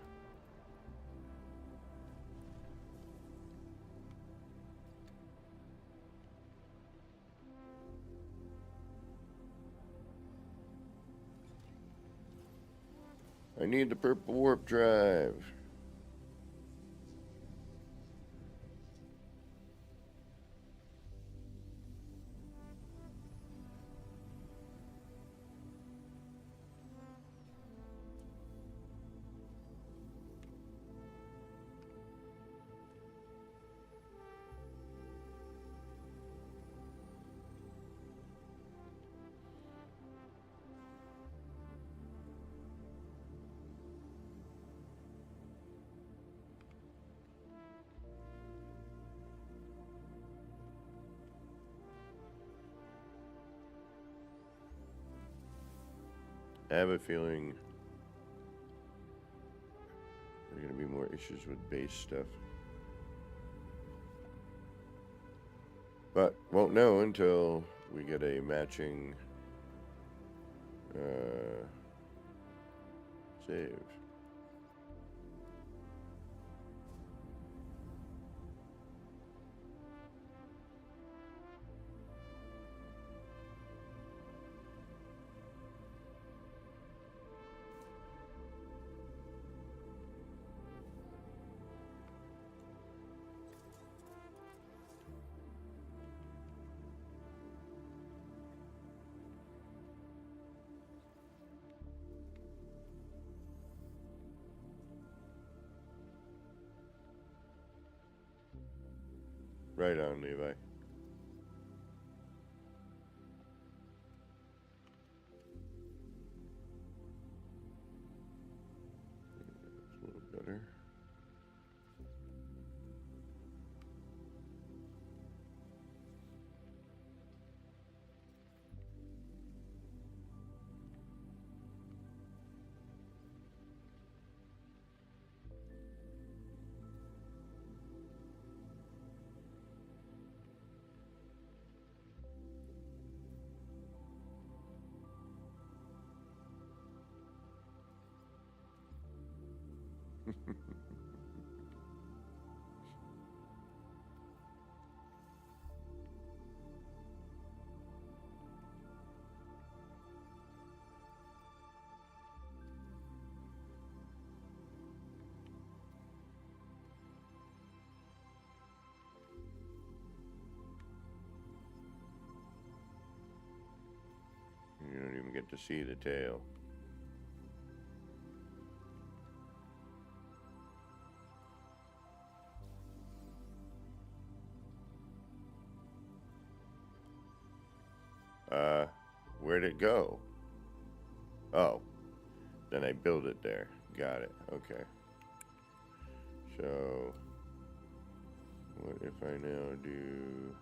I need the purple warp drive. I have a feeling there are going to be more issues with base stuff. But won't know until we get a matching save. Right on, Levi. That's a little better. You don't even get to see the tail. Where'd it go? Oh, then I build it there. Got it. Okay. So, what if I now do...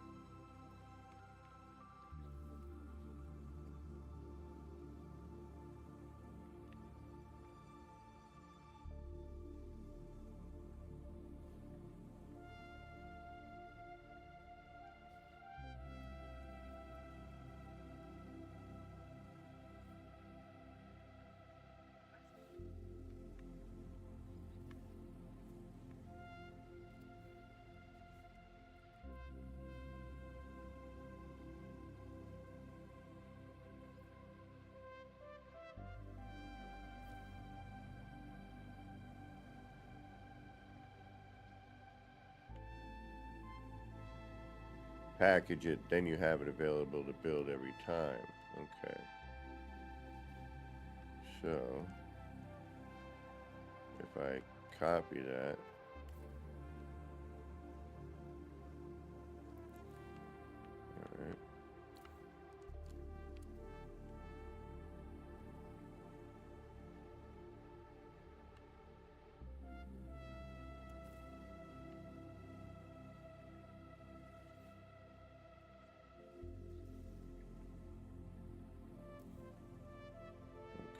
package it, then you have it available to build every time. Okay. So, if I copy that, all right.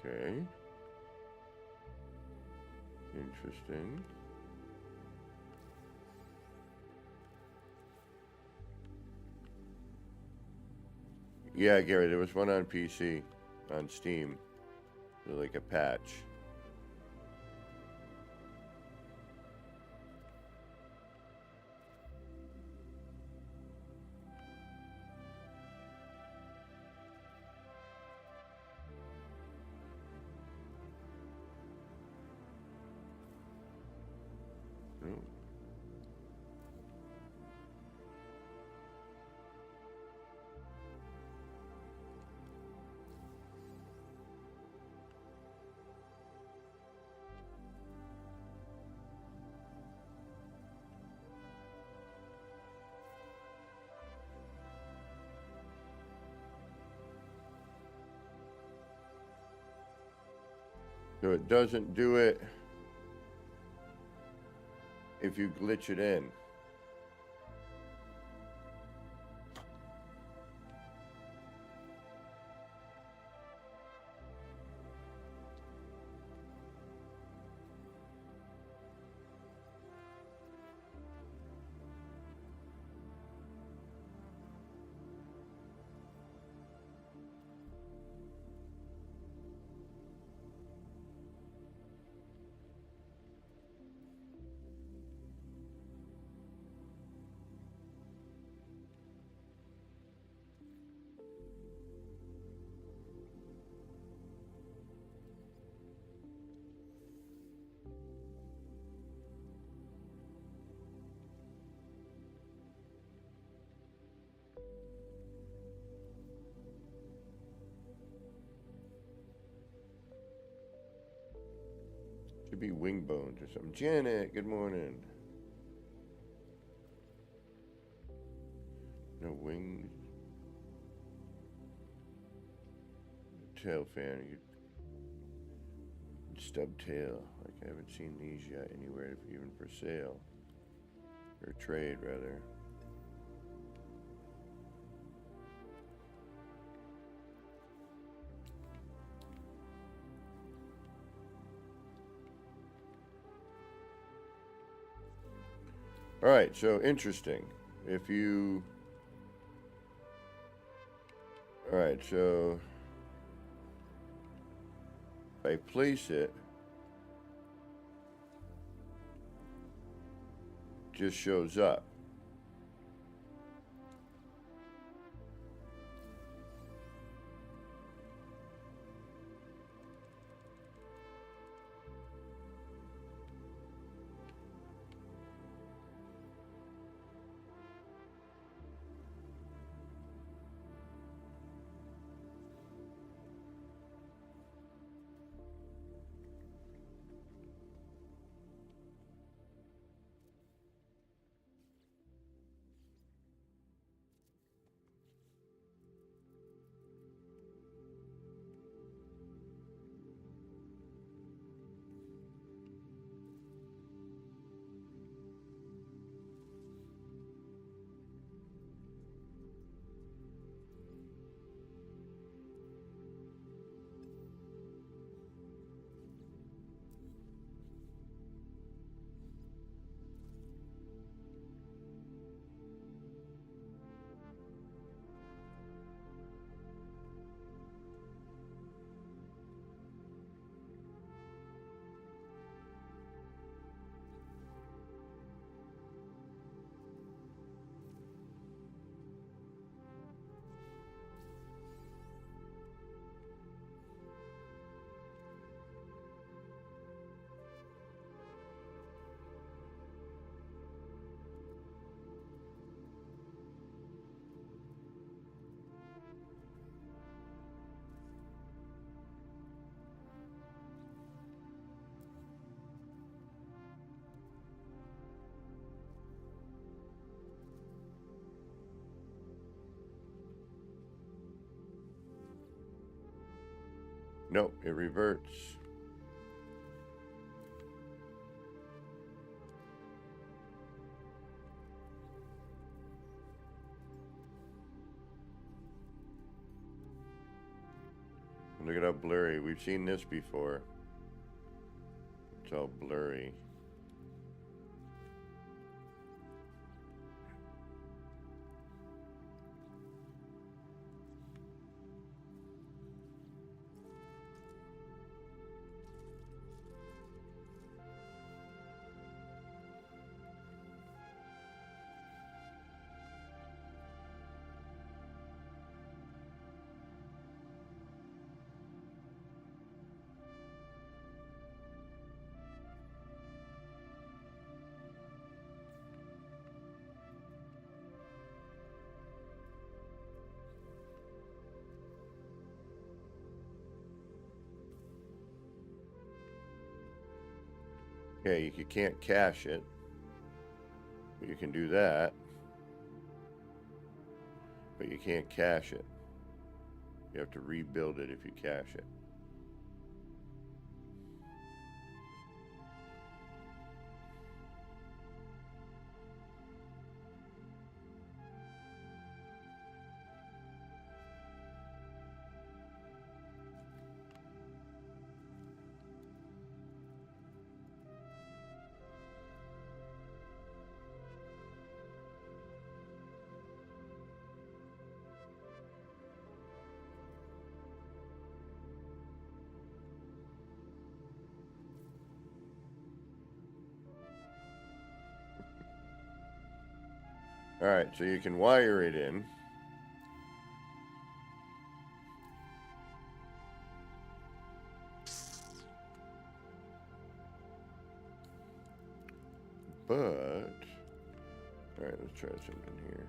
Okay. Interesting. Yeah, Gary, there was one on PC, on Steam, like a patch. Oh. So it doesn't do it if you glitch it in. Could be wing bones or something. Janet, good morning. No wings. Tail fan. Stub tail. Like I haven't seen these yet anywhere, even for sale. Or trade, rather. All right, so interesting. If you... All right, so if I place it, just shows up. Nope, it reverts. Look at how blurry. We've seen this before. It's all blurry. Okay, you can't cache it, but you can do that. But you can't cache it. You have to rebuild it if you cache it. All right, so you can wire it in. But, all right, let's try something here.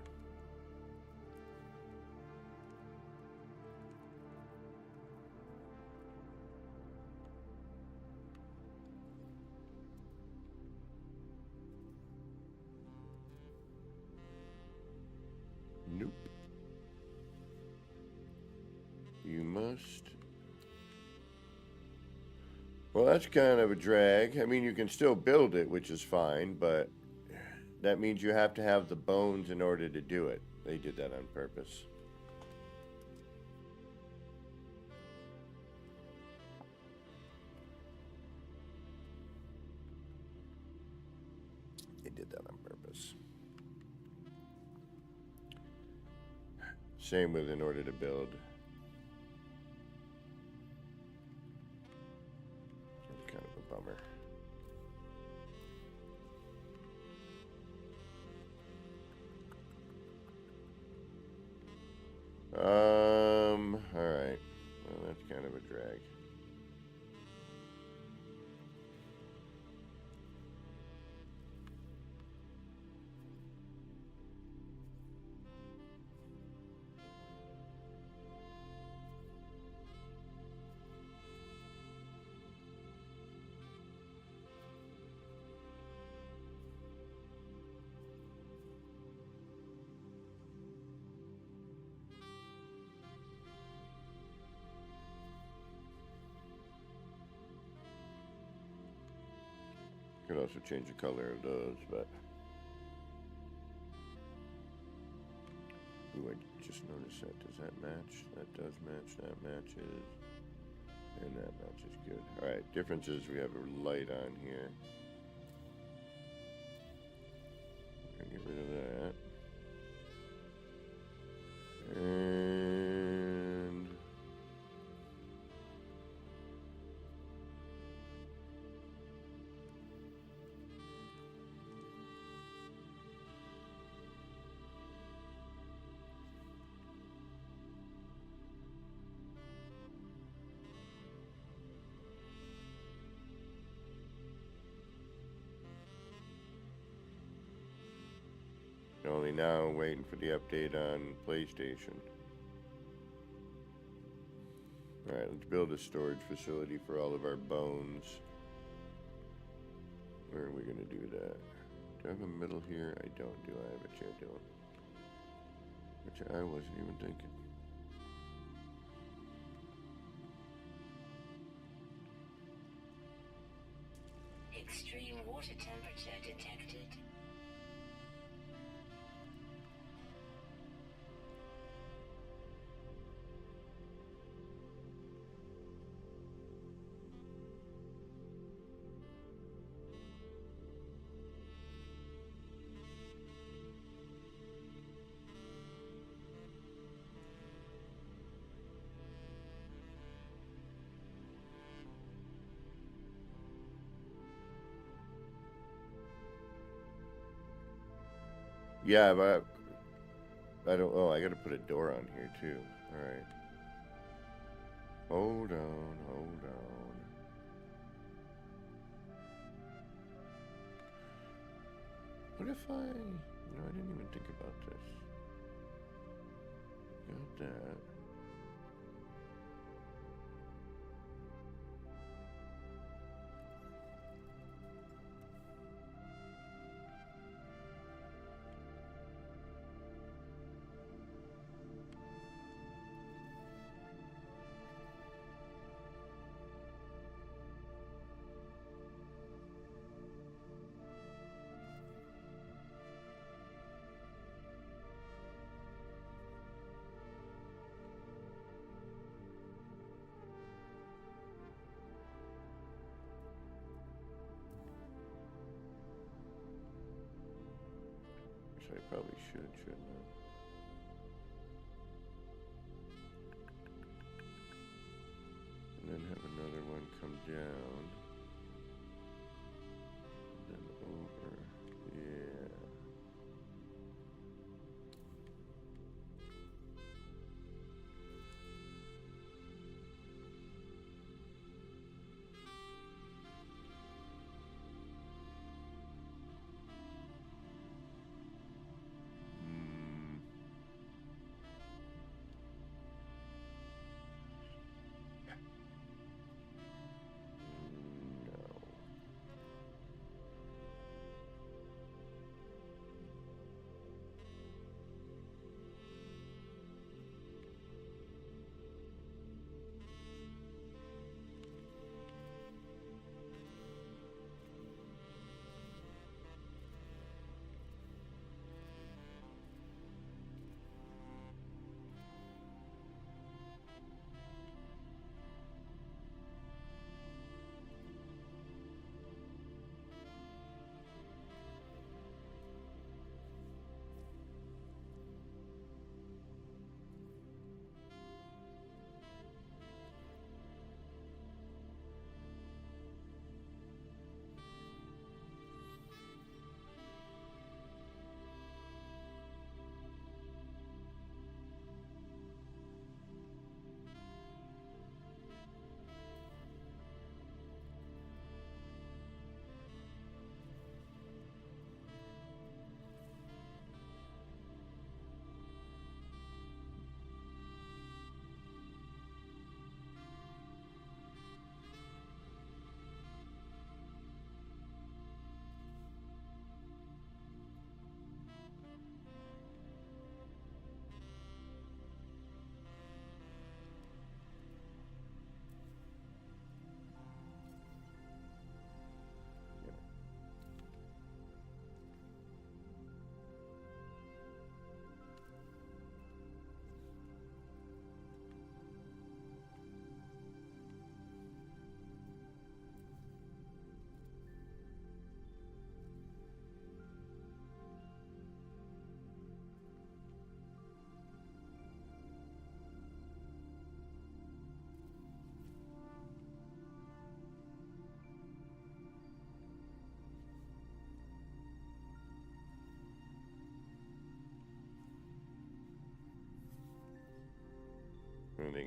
almost. Well, that's kind of a drag. I mean, you can still build it, which is fine, but that means you have to have the bones in order to do it. They did that on purpose. They did that on purpose. Same with in order to build. It's kind of a bummer. Alright. Well, that's kind of a drag. Could also change the color of those, but ooh, I just noticed that. Does that match? That does match. That matches. And that matches good. Alright, difference is we have a light on here. We're gonna get rid of that. And only now waiting for the update on PlayStation. Alright, let's build a storage facility for all of our bones. Where are we going to do that? Do I have a middle here? I don't, do I? I bet you I don't. Which I wasn't even thinking. Extreme water temperature detected. Yeah, but I don't. Oh, I got to put a door on here too. All right. Hold on, hold on. What if I? No, I didn't even think about this. Got that. I probably should, shouldn't I? And then have another one come down. Then over. Yeah.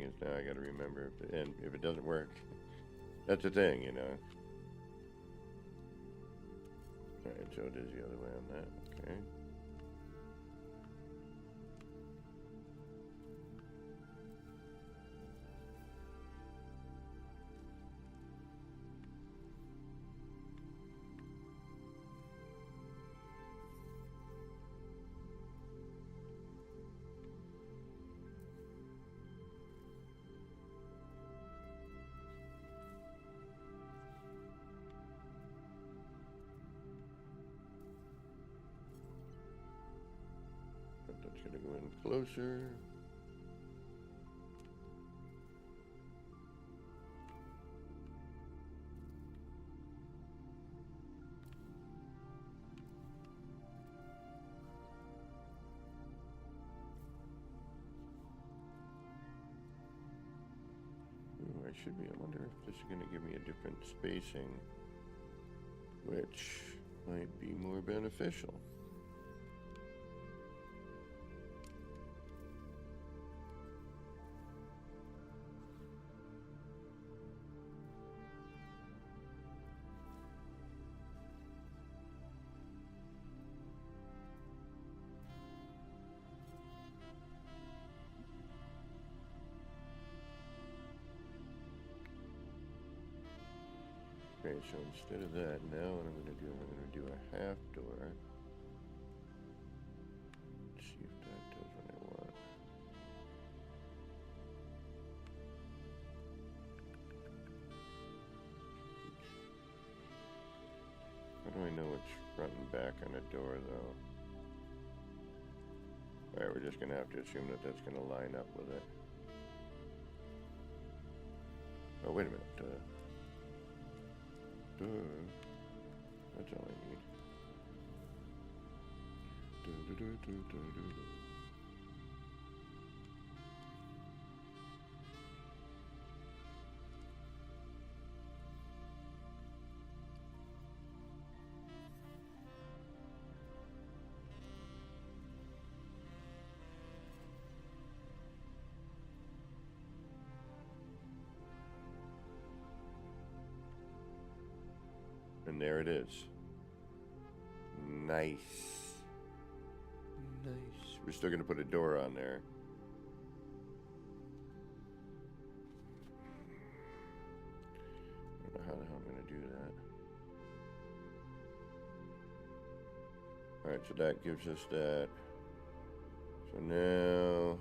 is now I got to remember and if it doesn't work, that's the thing, you know. All right, so it is the other way on that. Okay. But that's going to go in closer. Ooh, I should be. I wonder if this is going to give me a different spacing, which might be more beneficial. Okay, so instead of that, now what I'm going to do a half door. Let's see if that does what I want. How do I know it's front and back on a door, though? Alright, we're just going to have to assume that that's going to line up with it. Oh, wait a minute. That's all I need. And there it is. Nice. Nice. We're still going to put a door on there. I don't know how the hell I'm going to do that. Alright, so that gives us that. So now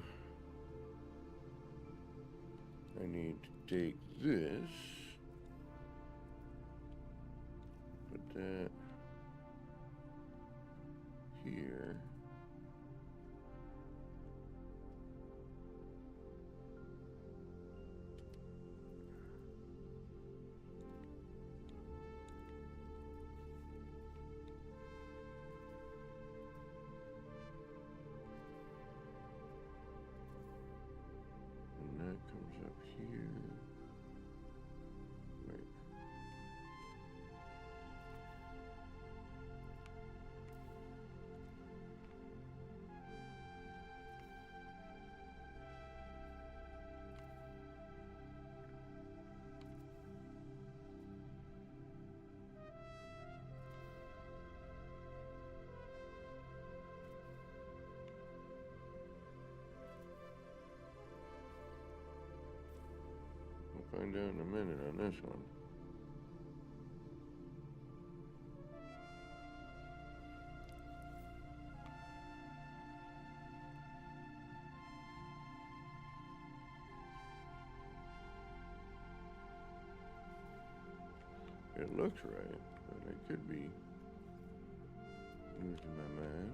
I need to take this. Put that here. And that comes up here. Wait. We'll find out in a minute on this one. It looks right, but I could be losing my mind.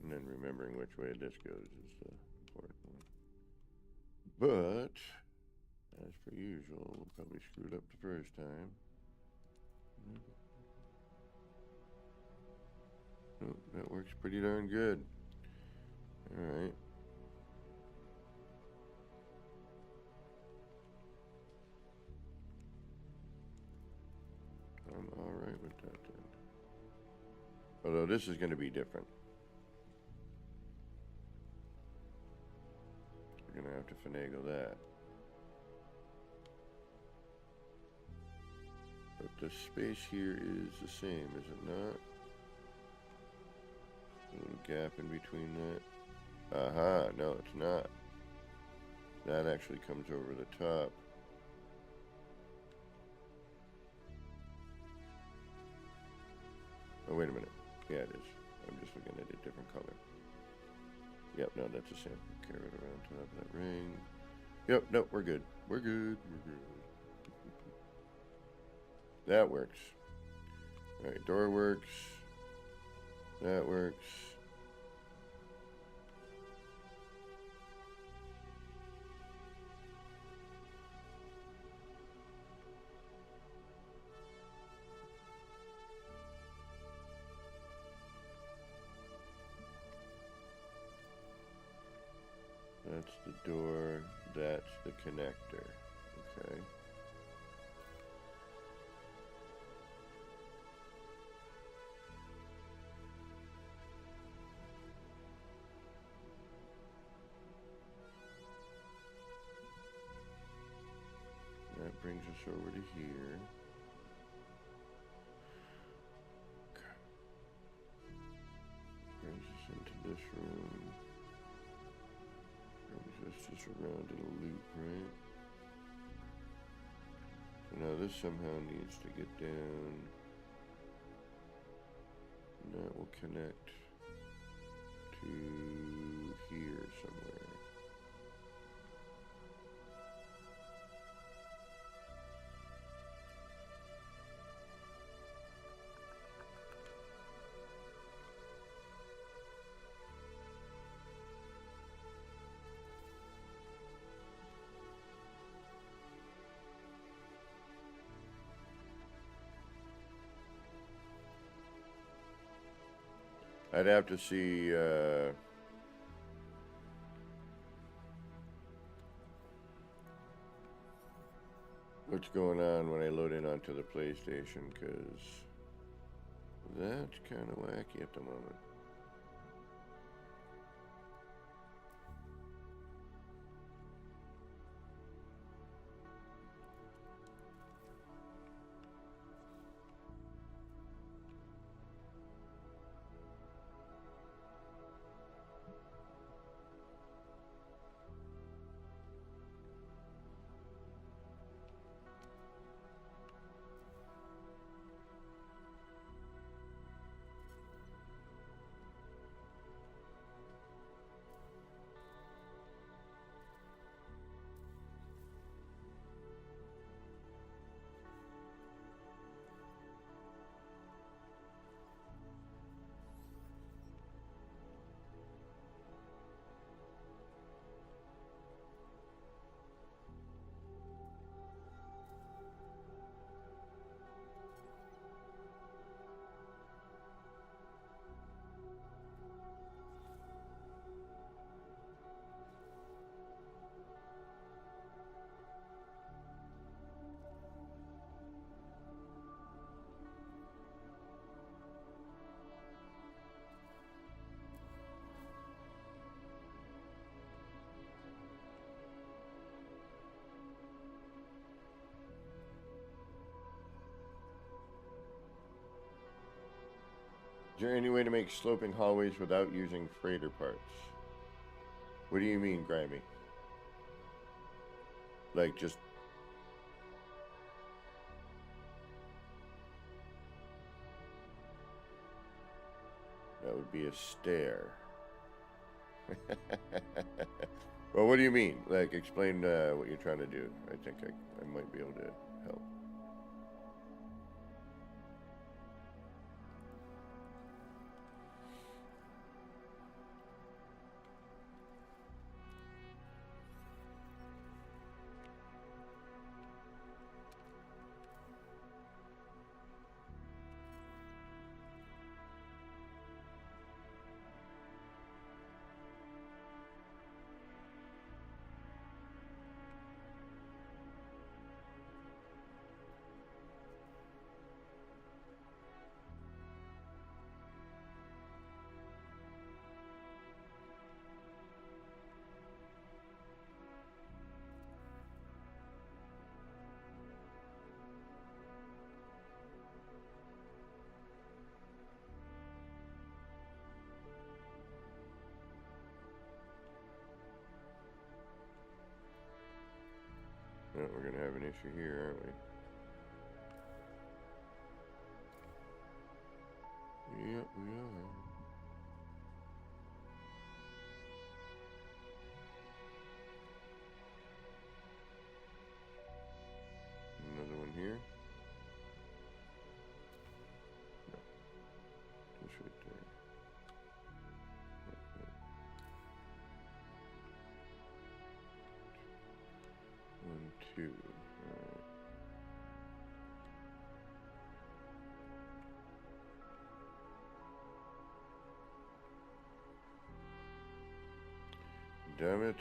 And then remembering which way this goes is the important one. But, as per usual, we'll probably screwed up the first time. Oh, that works pretty darn good. Alright. I'm alright with that then. Although this is going to be different. We're going to have to finagle that. But the space here is the same, is it not? A little gap in between that. Aha, no it's not. That actually comes over the top. Oh, wait a minute. Yeah, it is. I'm just looking at a different color. Yep, no, that's the same. Carry it around top of that ring. Yep, no, we're good. We're good. We're good. That works. Alright, door works. That works. That's the door. That's the connector. Okay. That brings us over to here. Okay. Brings us into this room. Brings us just around in a loop, right? So now this somehow needs to get down. And that will connect to here somewhere. I'd have to see, what's going on when I load in onto the PlayStation, because that's kind of wacky at the moment. Is there any way to make sloping hallways without using freighter parts? What do you mean, Grimy? Like, just... That would be a stair. Well, what do you mean? Like, explain what you're trying to do. I think I might be able to help. Oh, we're gonna have an issue here, aren't we? Yep, we are. Another one here. No, just right there. One, two. Alright. Damn it.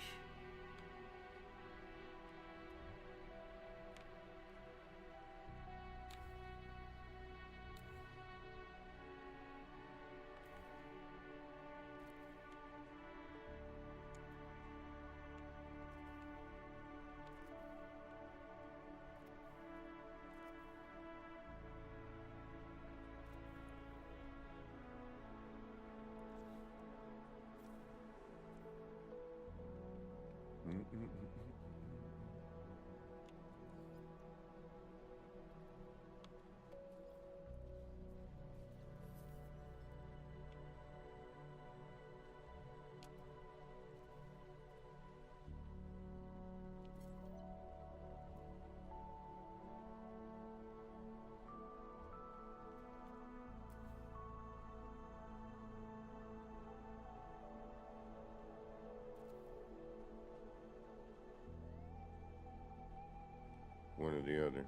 One or the other.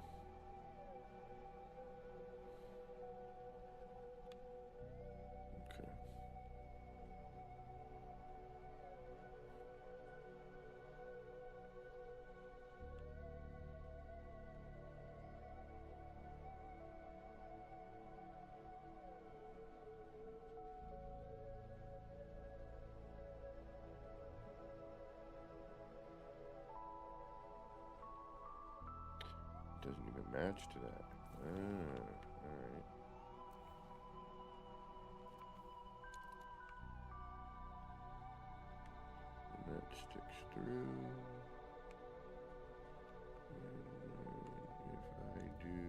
Okay. Doesn't even match to that. Alright. And that sticks through. And if I do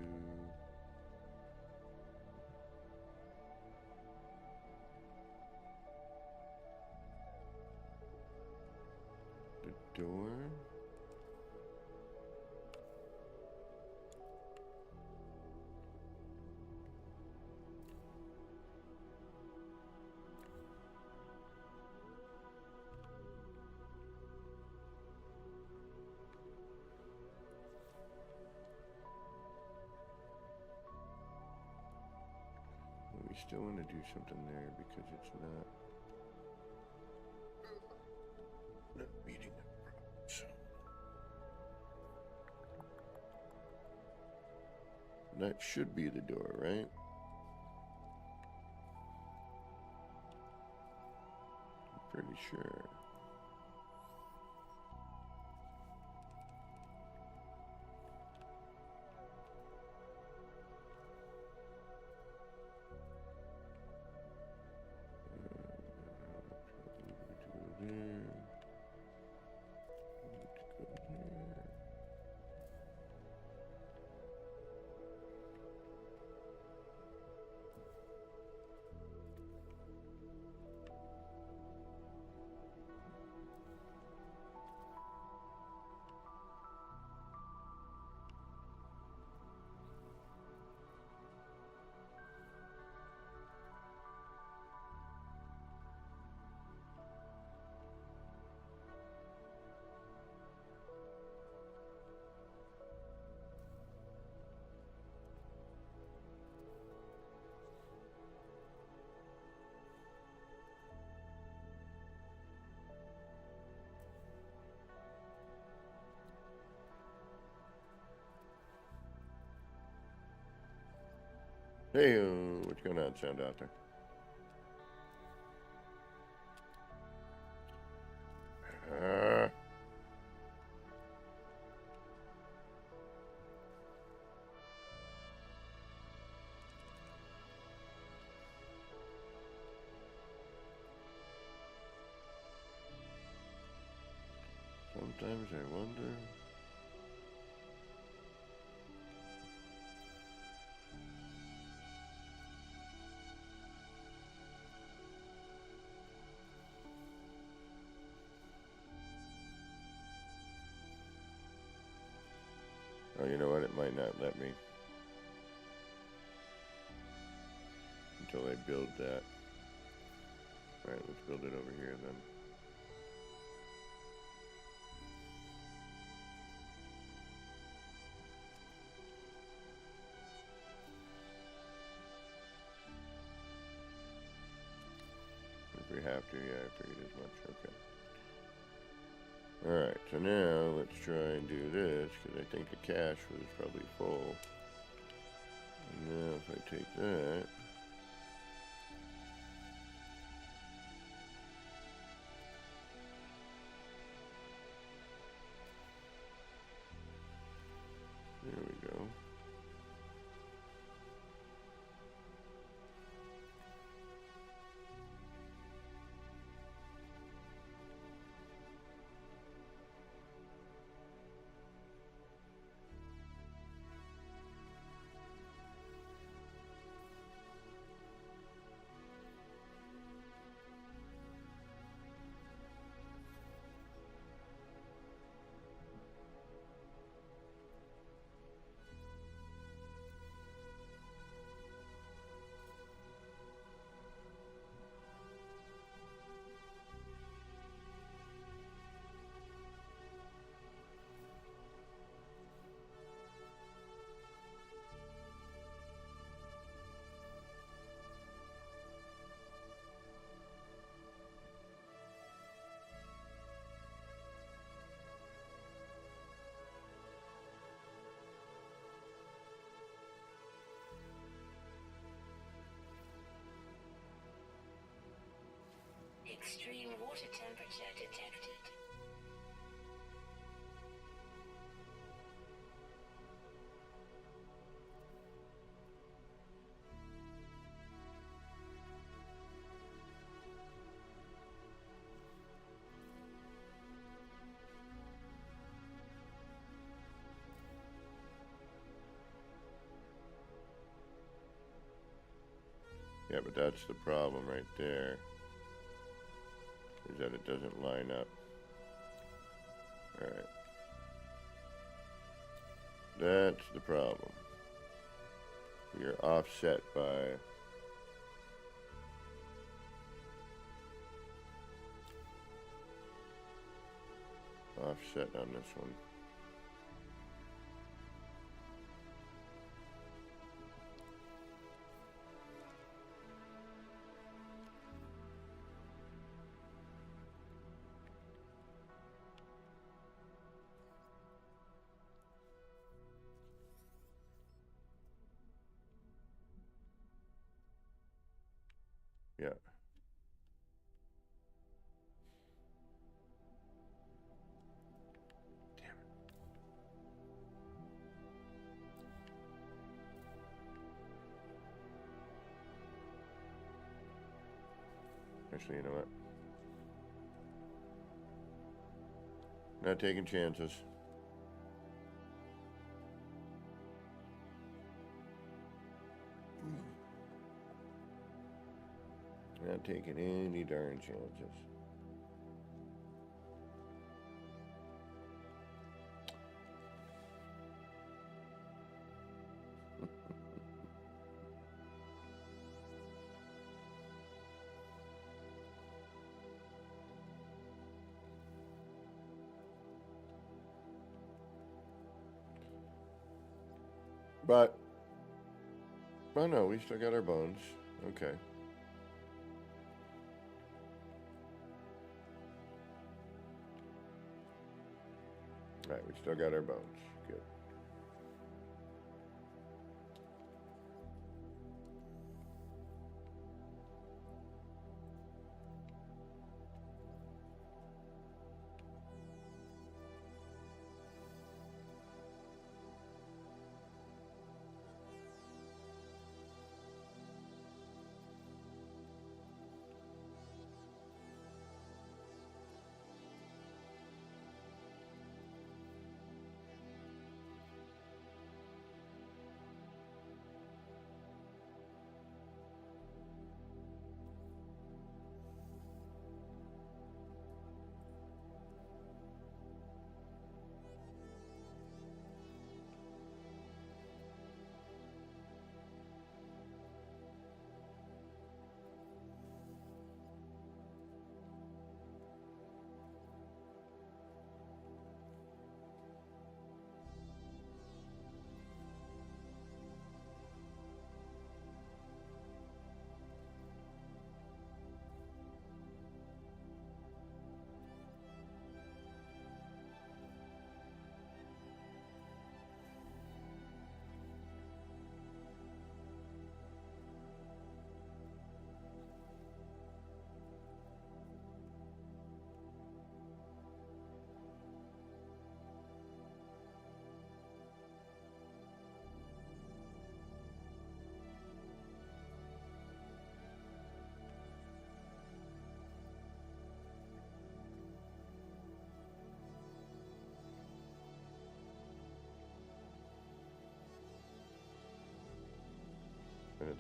the door. We still want to do something there because it's not meeting the props. That should be the door, right? I'm pretty sure. Hey, what's going on, sound out there? Sometimes I wonder until I build that. Alright, let's build it over here then. If we have to, yeah, I figured as much. Okay. Alright, so now let's try and do this, because I think the cache was probably full. And now if I take that, there we go. Extreme water temperature detected. Yeah, but that's the problem right there, is that it doesn't line up. Alright. That's the problem. We are offset by offset on this one. Yeah. Actually, you know what? Not taking chances. Not taking any darn chances. But, oh no, we still got our bones. Okay. Alright, we still got our bones. Good.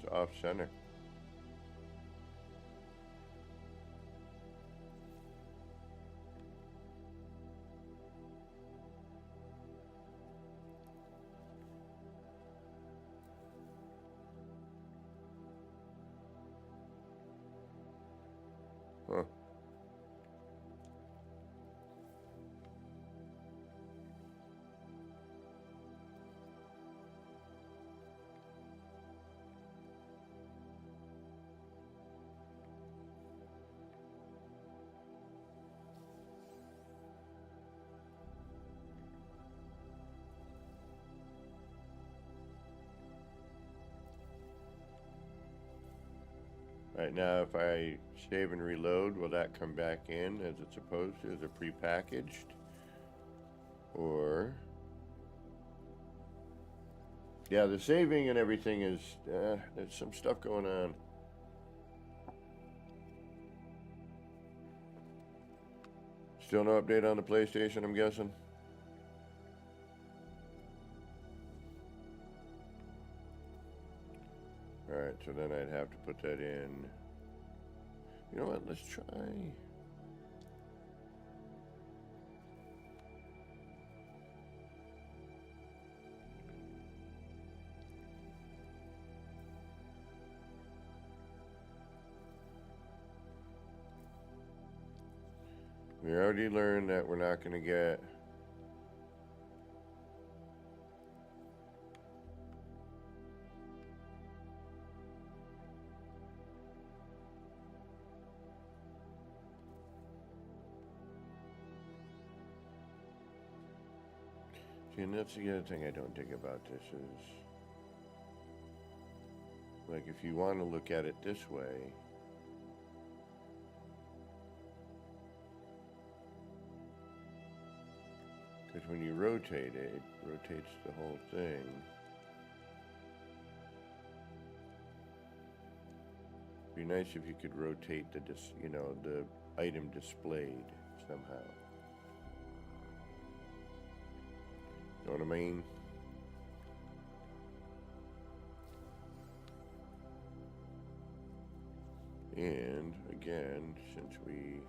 It's off center. Huh. Right now, if I save and reload, will that come back in as it's supposed to, as a prepackaged? Or... yeah, the saving and everything is... there's some stuff going on. Still no update on the PlayStation, I'm guessing? Alright, so then I'd have to put that in. You know what, let's try... we already learned that we're not going to get... see, and that's the other thing I don't dig about this is... like, if you want to look at it this way... because when you rotate it, it rotates the whole thing. Be nice if you could rotate the the item displayed somehow. Know what I mean? And again, since we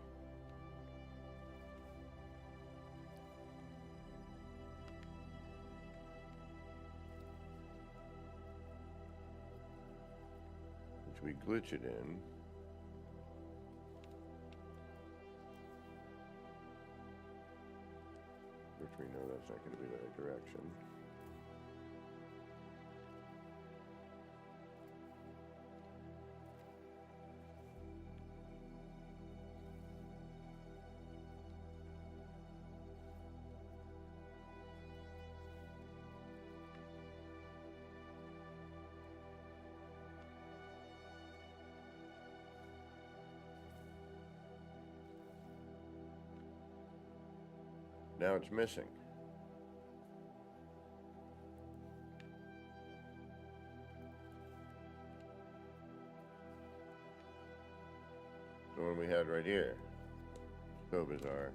glitch it in, which we know that's not going to be the right direction. Now it's missing. The one we had right here. So bizarre.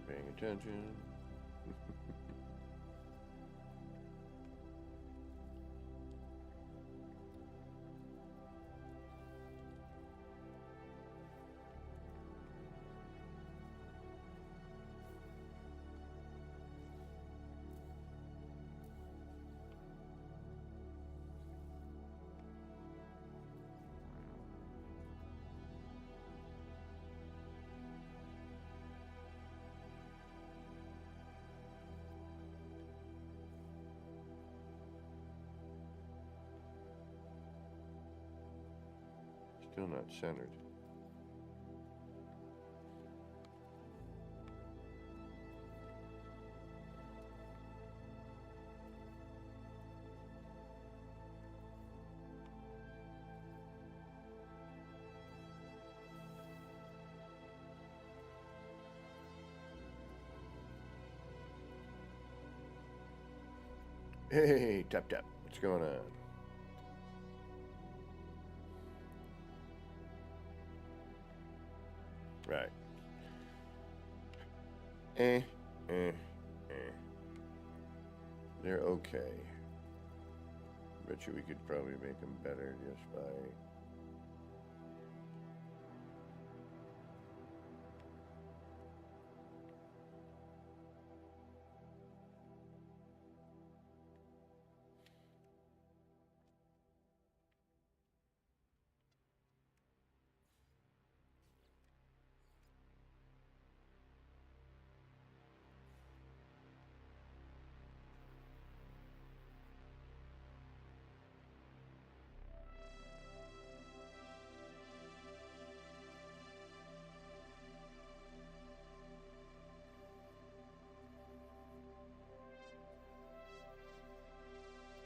Paying attention. Still not centered. Hey, tap tap. What's going on? Right. Eh, eh, eh. They're okay. Bet you we could probably make them better just by...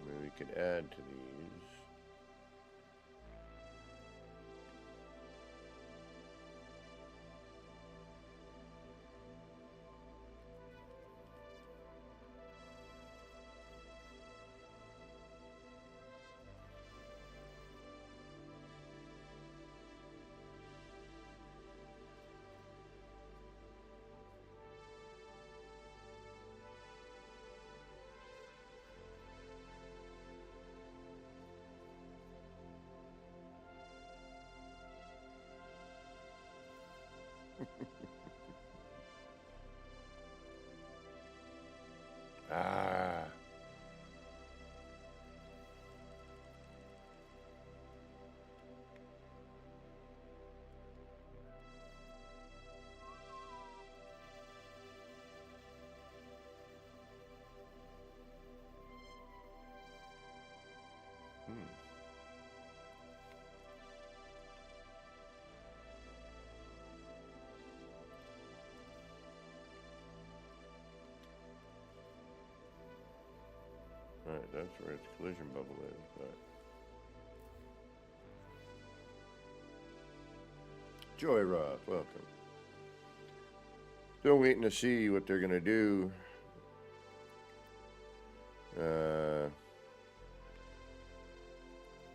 Maybe we could add to these. Ah. Alright, that's where its collision bubble is, but... Joy Roth, welcome. Still waiting to see what they're gonna do.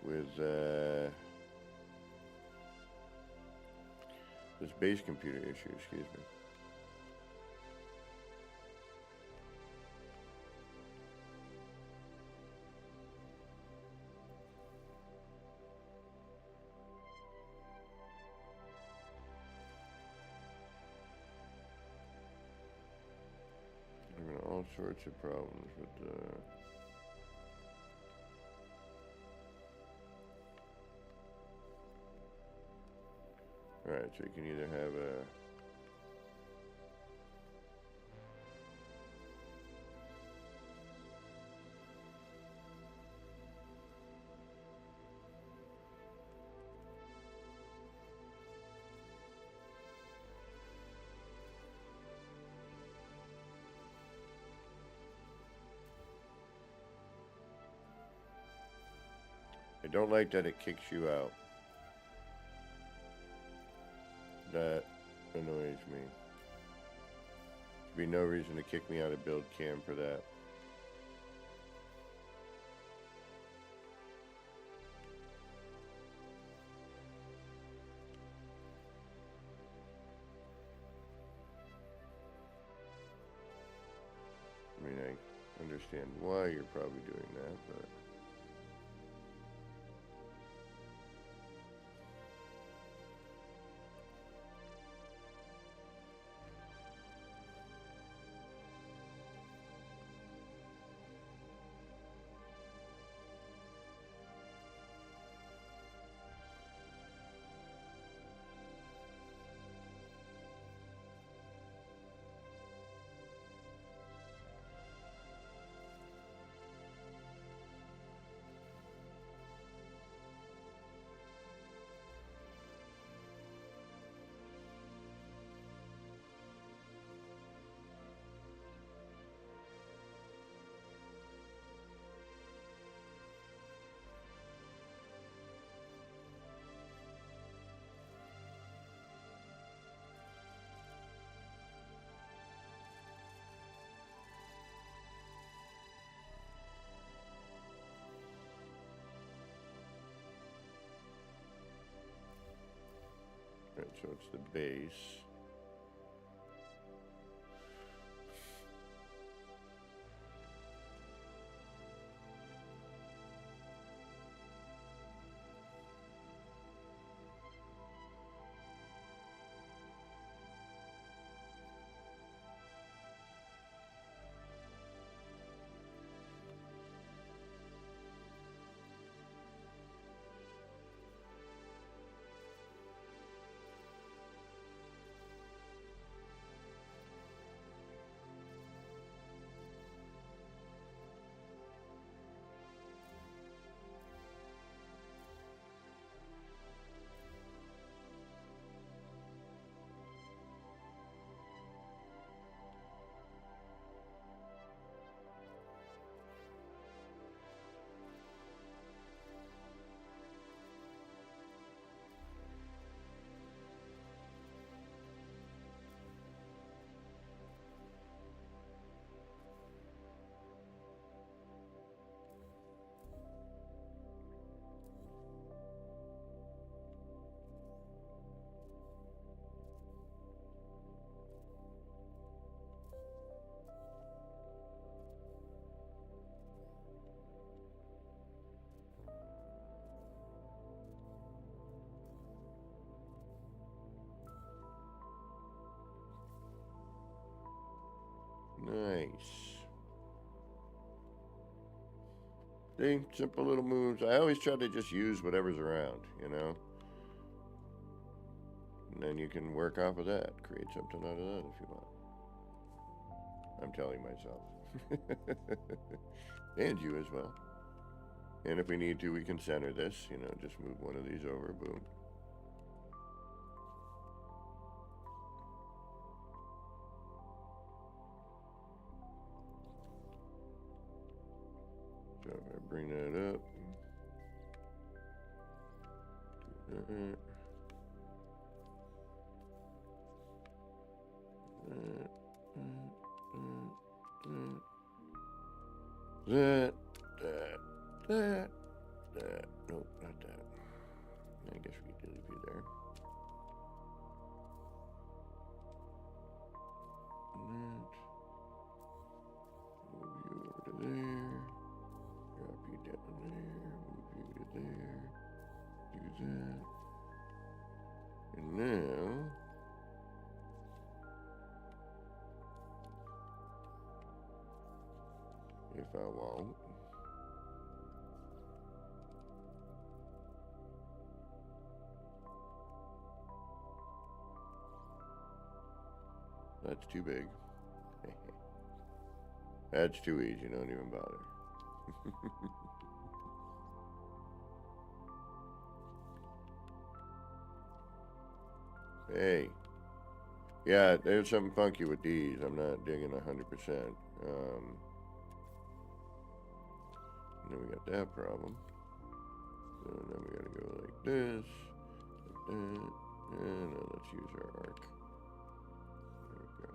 With this base computer issue, excuse me. Having all sorts of problems with Alright, so you can either have a... I don't like that it kicks you out. That annoys me. There'd be no reason to kick me out of build cam for that. I mean, I understand why you're probably doing that, but... so it's the base. Nice. See, simple little moves. I always try to just use whatever's around, you know? And then you can work off of that. Create something out of that if you want. I'm telling myself. And you as well. And if we need to, we can center this, you know, just move one of these over, boom. So if I bring that up, do that, that. Nope, not that. I guess we could leave you there. And that. Move you over to there. Drop you down there. Move you to there. Do that. And now, if I want, that's too big. That's too easy, don't even bother. Hey. Yeah, there's something funky with these. I'm not digging 100%. And then we got that problem. So then we gotta go like this, like that, and now let's use our arc. There we go.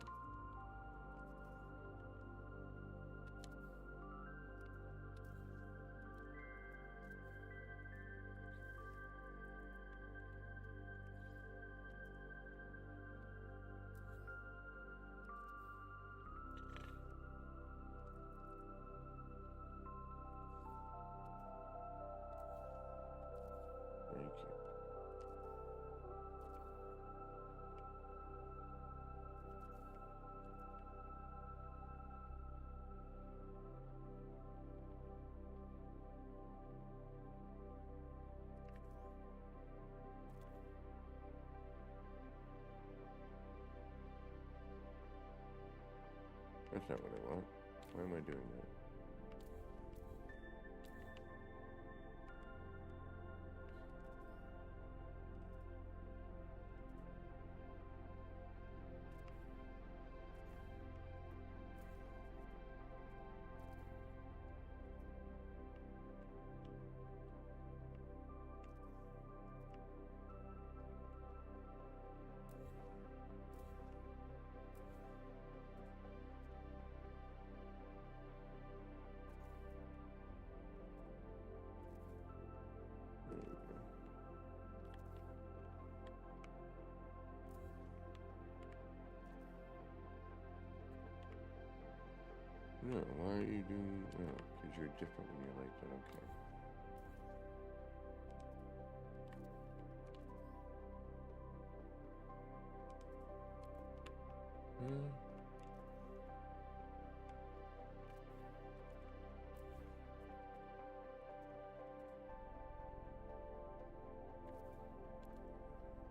Thank you. That's not what I want. Why am I doing that? No, why are you doing... Oh, because you're different when you're like that. Okay.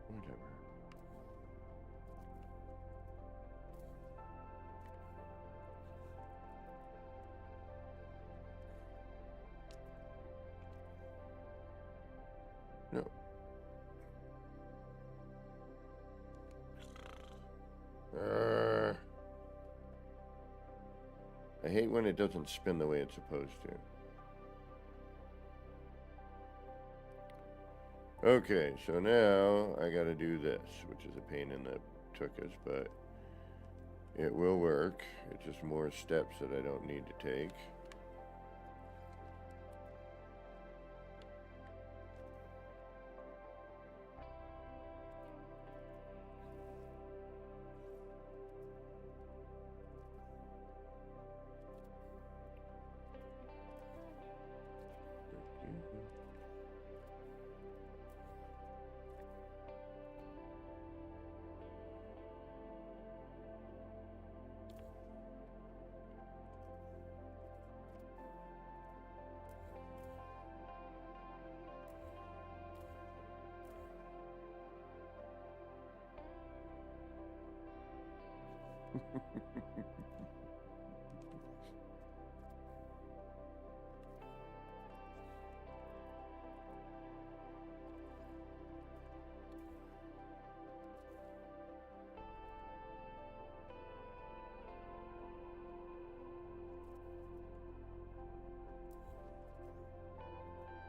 Whatever. No. I hate when it doesn't spin the way it's supposed to. Okay, so now I gotta do this, which is a pain in the tuchus, but it will work. It's just more steps that I don't need to take.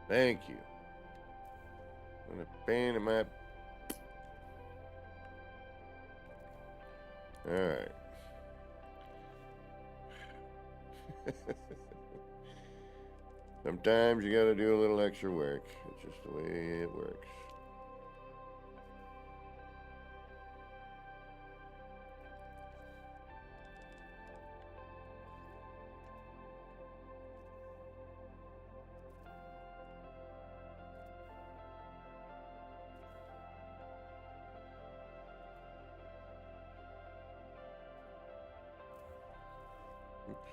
Thank you. What a pain in my... Alright. Sometimes you gotta do a little extra work. It's just the way it works. Oops.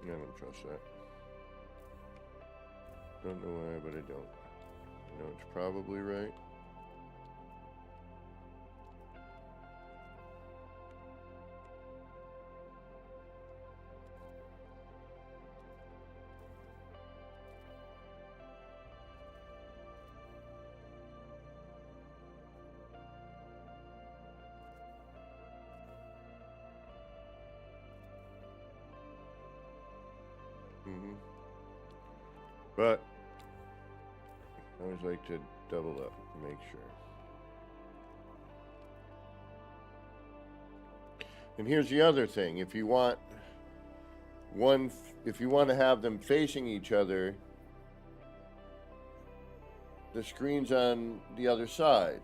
I don't trust that. Don't know why, but I don't. I know it's probably right. But I always like to double up, make sure. And here's the other thing: if you want to have them facing each other, the screen's on the other side.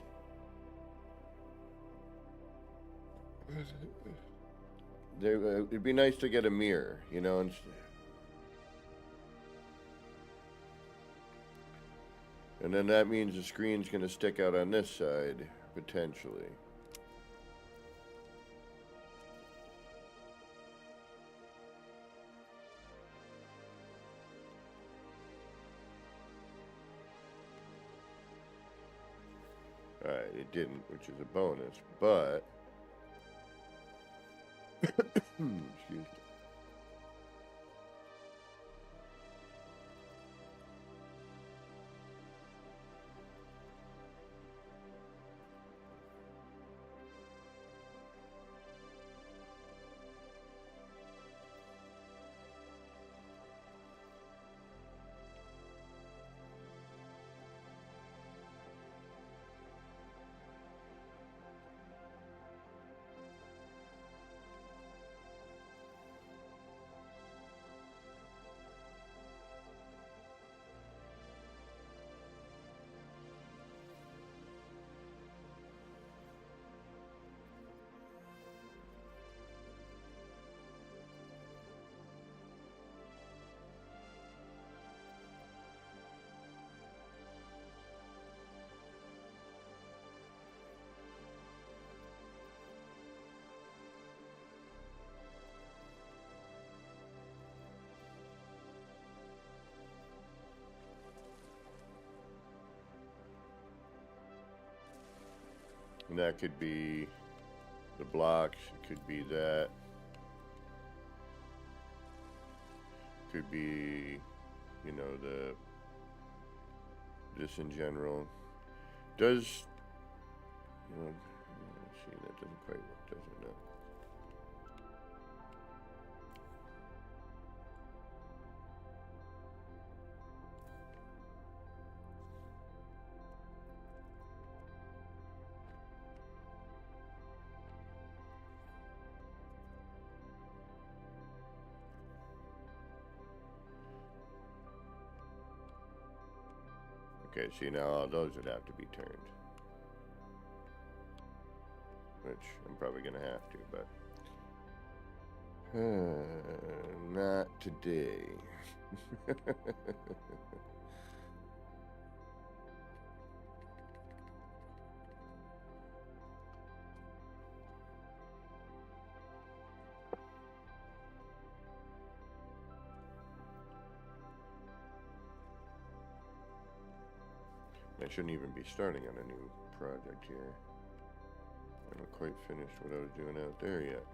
it'd be nice to get a mirror, you know, and then that means the screen's going to stick out on this side, potentially. Alright, it didn't, which is a bonus, but... excuse me. And that could be the blocks, it could be that. Could be, you know, this in general. Does, you know, let's see, that doesn't quite work, does it? No. Okay, see, now all those would have to be turned. Which I'm probably going to have to, but... not today. I shouldn't even be starting on a new project here. I haven't quite finished what I was doing out there yet.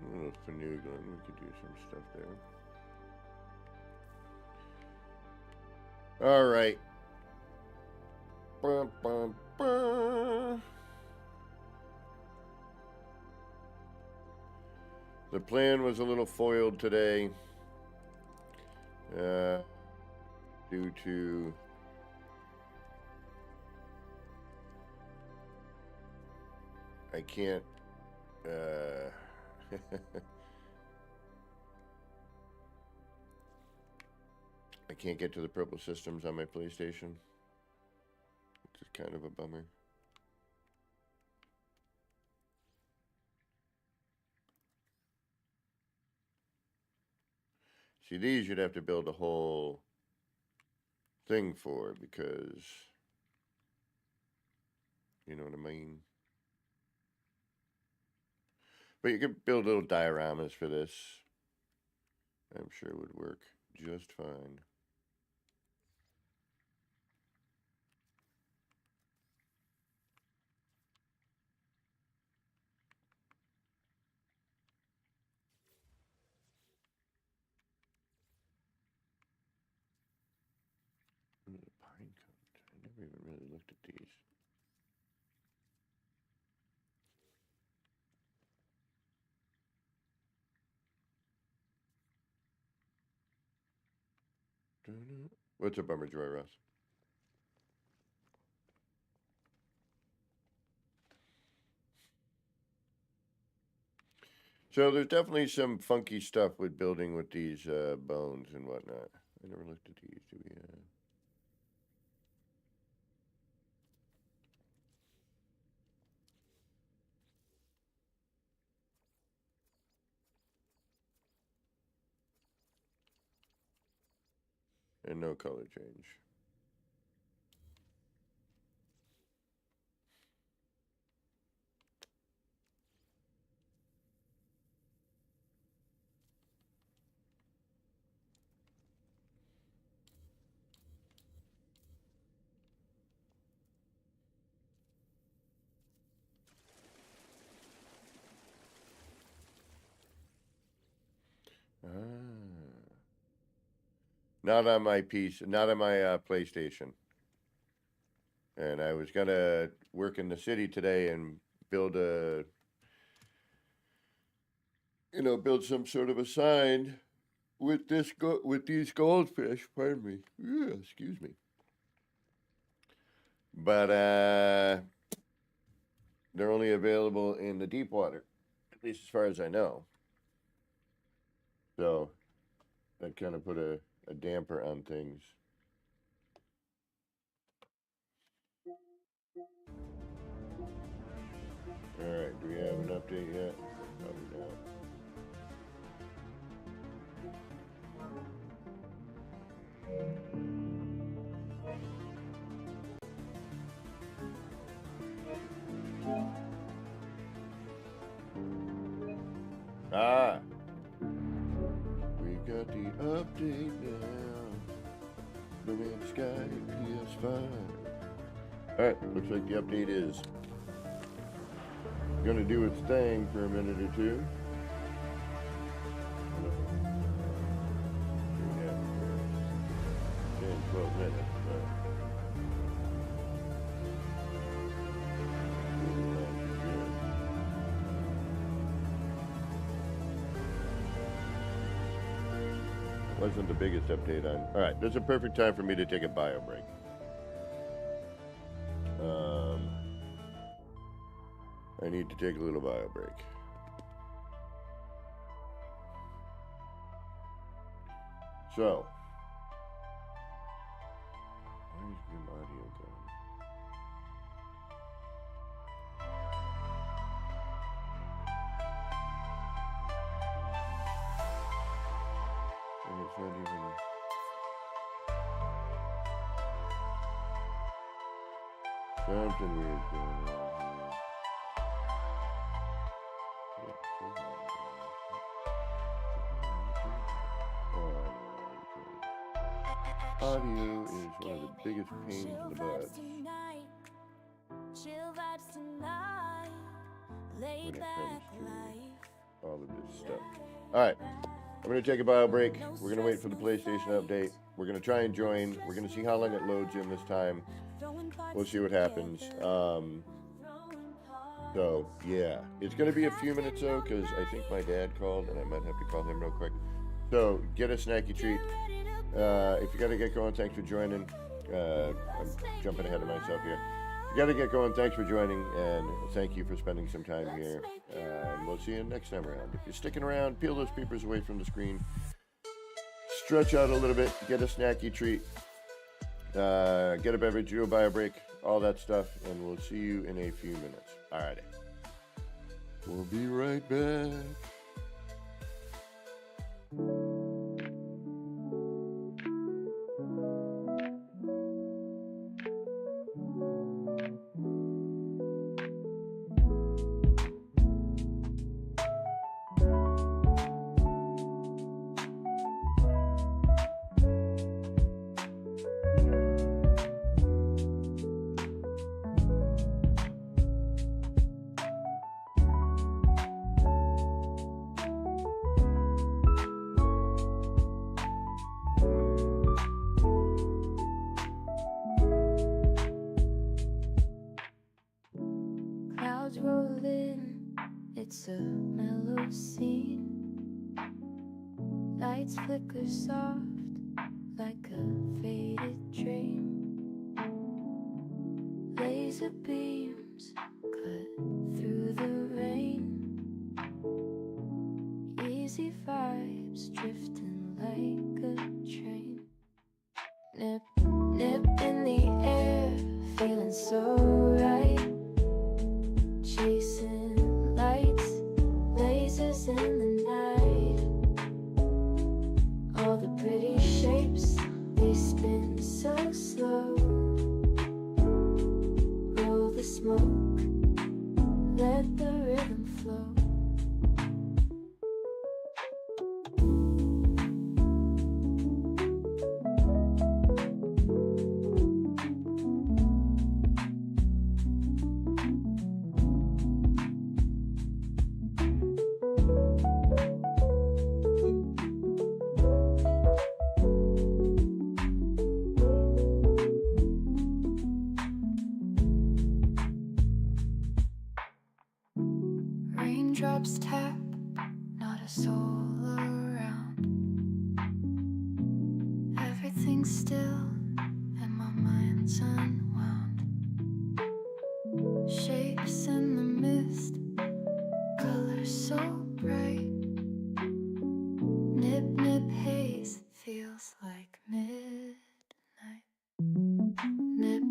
A little finagling, we could do some stuff there. All right. Bum, bum, bum. The plan was a little foiled today due to I can't I can't get to the purple systems on my PlayStation, which is kind of a bummer. See, these you'd have to build a whole thing for, because, you know what I mean? But you could build little dioramas for this. I'm sure it would work just fine. Ooh, the pine cones. I never even really looked at these. What's a bummer joy, Russ? So there's definitely some funky stuff with building with these bones and whatnot. I never looked at these. Do we? And no color change. Ah. Not on my PC, not on my PlayStation. And I was gonna work in the city today and build a, build some sort of a sign with with these goldfish. Pardon me. Yeah, excuse me. But they're only available in the deep water, at least as far as I know. So that kind of put a damper on things. All right, do we have an update yet? Probably not. Ah, we got the update now. No Man's Sky PS5. All right, looks like the update is gonna do its thing for a minute or two. Yeah, 10, 12 minutes. Wasn't the biggest update on. All right, this is a perfect time for me to take a bio break. I need to take a little bio break. So, where's Grim Audio going? And it's not even. Something weird's going on here. Audio is one of the biggest pains in the butt. When it comes to all of this stuff. Alright, I'm going to take a bio break. We're going to wait for the PlayStation update. We're going to try and join. We're going to see how long it loads in this time. We'll see what happens. So, yeah. It's going to be a few minutes, though, because I think my dad called, and I might have to call him real quick. So, get a snacky treat. If you got to get going, thanks for joining. I'm jumping ahead of myself here. You got to get going, thanks for joining, and thank you for spending some time here. And we'll see you next time around. If you're sticking around, peel those papers away from the screen. Stretch out a little bit, get a snacky treat. Get a beverage, do a bio break, all that stuff, and we'll see you in a few minutes. Alrighty. We'll be right back. Clouds roll in, it's a mellow scene. Lights flicker soft like a faded dream. Laser beams cut through the rain. Easy vibes drifting like a train. Nip, nip in the air, feeling so right. Chasing lights, lasers in the night. All the pretty shapes, they spin so slow. Roll the smoke, let the rhythm flow. Raindrops tap, not a soul around. Everything's still and my mind's unwound. Shapes in the mist, colors so bright. Nip, nip haze, feels like midnight. Nip,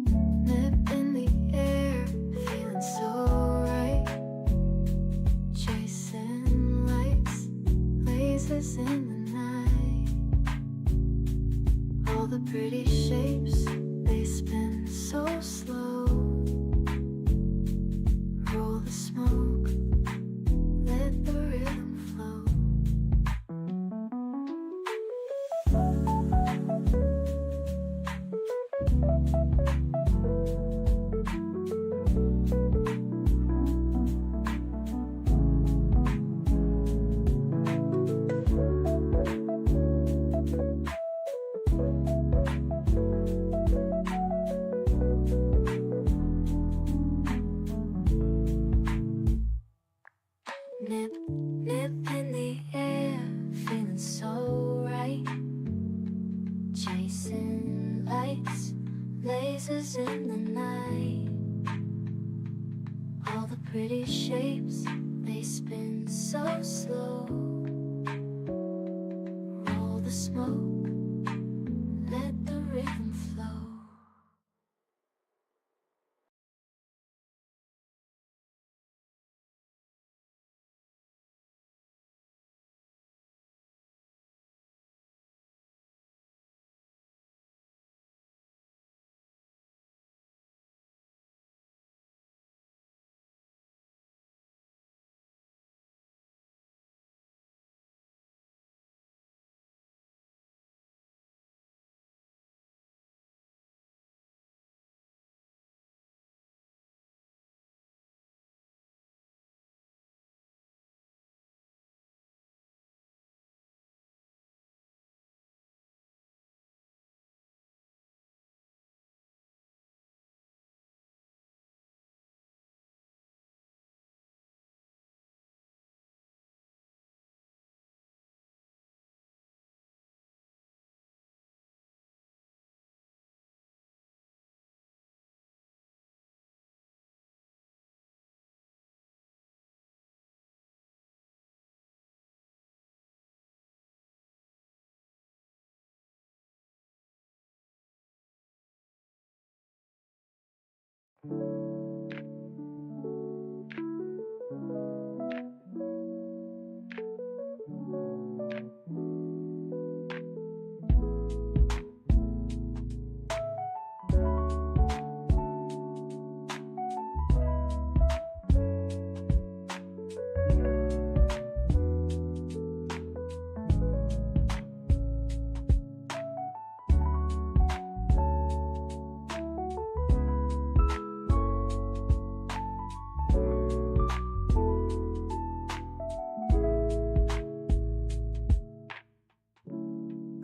nip in the air, feeling so right. Chasing lights, lasers in the night. All the pretty shapes, they spin so slow. Roll the smoke, let the rhythm flow. Nip, nip in the air, feeling so right. Chasing lights, lasers in the night. All the pretty shapes, they spin so slow. Roll the smoke, let the rhythm flow.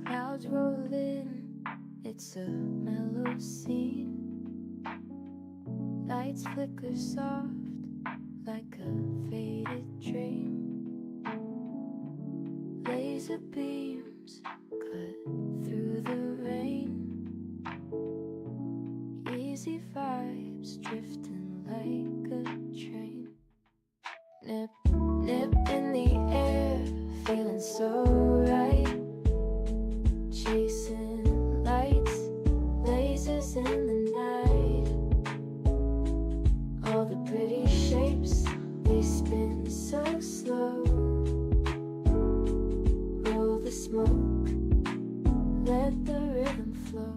Clouds roll in, it's a mellow scene. Lights flicker soft like a faded dream. Laser beams cut through the waves drifting like a train. Nip, nip in the air, feeling so right. Chasing lights, lasers in the night. All the pretty shapes, they spin so slow. Roll the smoke, let the rhythm flow.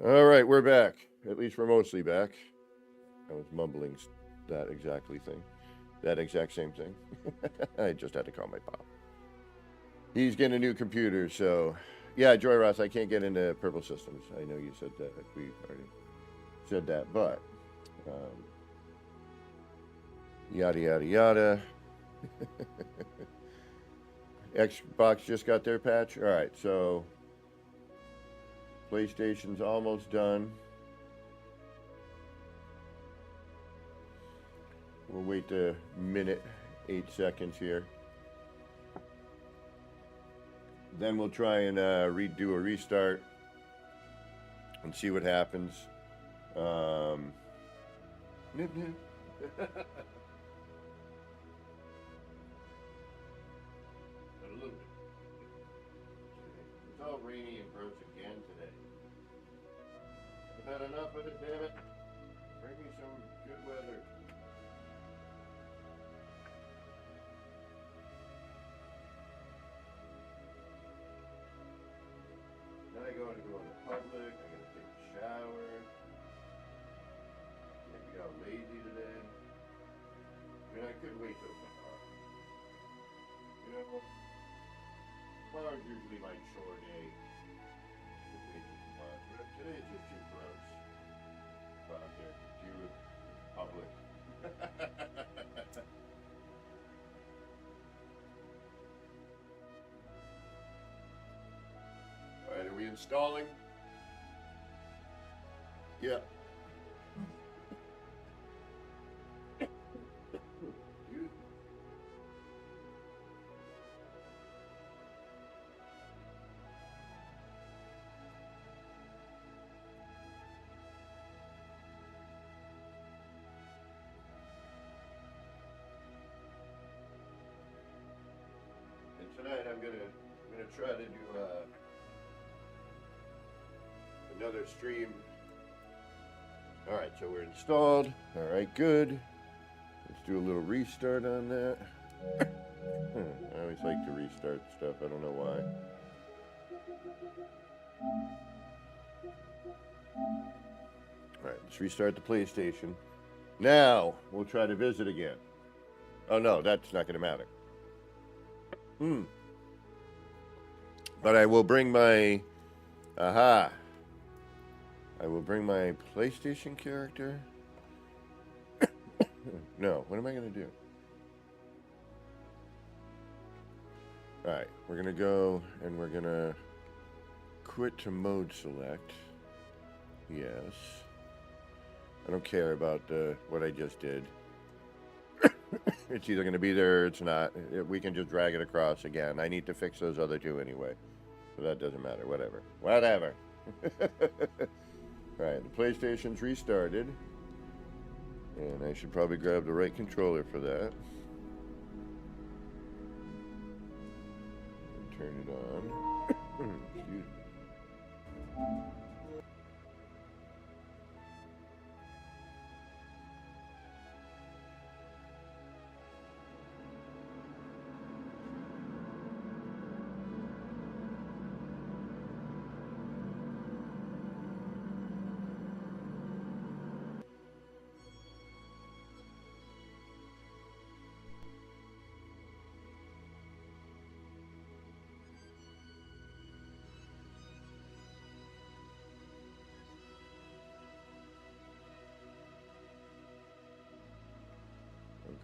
All right, we're back. At least we're mostly back. I was mumbling that exact same thing. I just had to call my pop. He's getting a new computer, so yeah, Joy Ross, I can't get into Purple Systems. I know you said that. We already said that, but yada yada yada. Xbox just got their patch. All right, so PlayStation's almost done. We'll wait a minute, 8 seconds here. Then we'll try and redo a restart and see what happens. Nip, nip. A little bit. It's all rainy and gross again today. I've had enough of it, damn it. Bring me some good weather. Then I go to public, I gotta take a shower. Maybe got lazy today. I mean, I could wait till tomorrow. You know, tomorrow's usually my chore day. Could wait till tomorrow. But today it's just too gross. Go out there, deal with public. Alright, are we installing? Yeah. And tonight I'm gonna try to do another stream. All right, so we're installed. All right, good. Let's do a little restart on that. I always like to restart stuff. I don't know why. All right, let's restart the PlayStation. Now we'll try to visit again. Oh no, that's not going to matter. But I will bring my I will bring my PlayStation character. No, what am I going to do? Alright, we're going to go and we're going to quit to mode select. Yes. I don't care about what I just did. It's either going to be there or it's not. We can just drag it across again. I need to fix those other two anyway. So that doesn't matter. Whatever. Whatever. Alright, the PlayStation's restarted. And I should probably grab the right controller for that. And turn it on. Excuse me.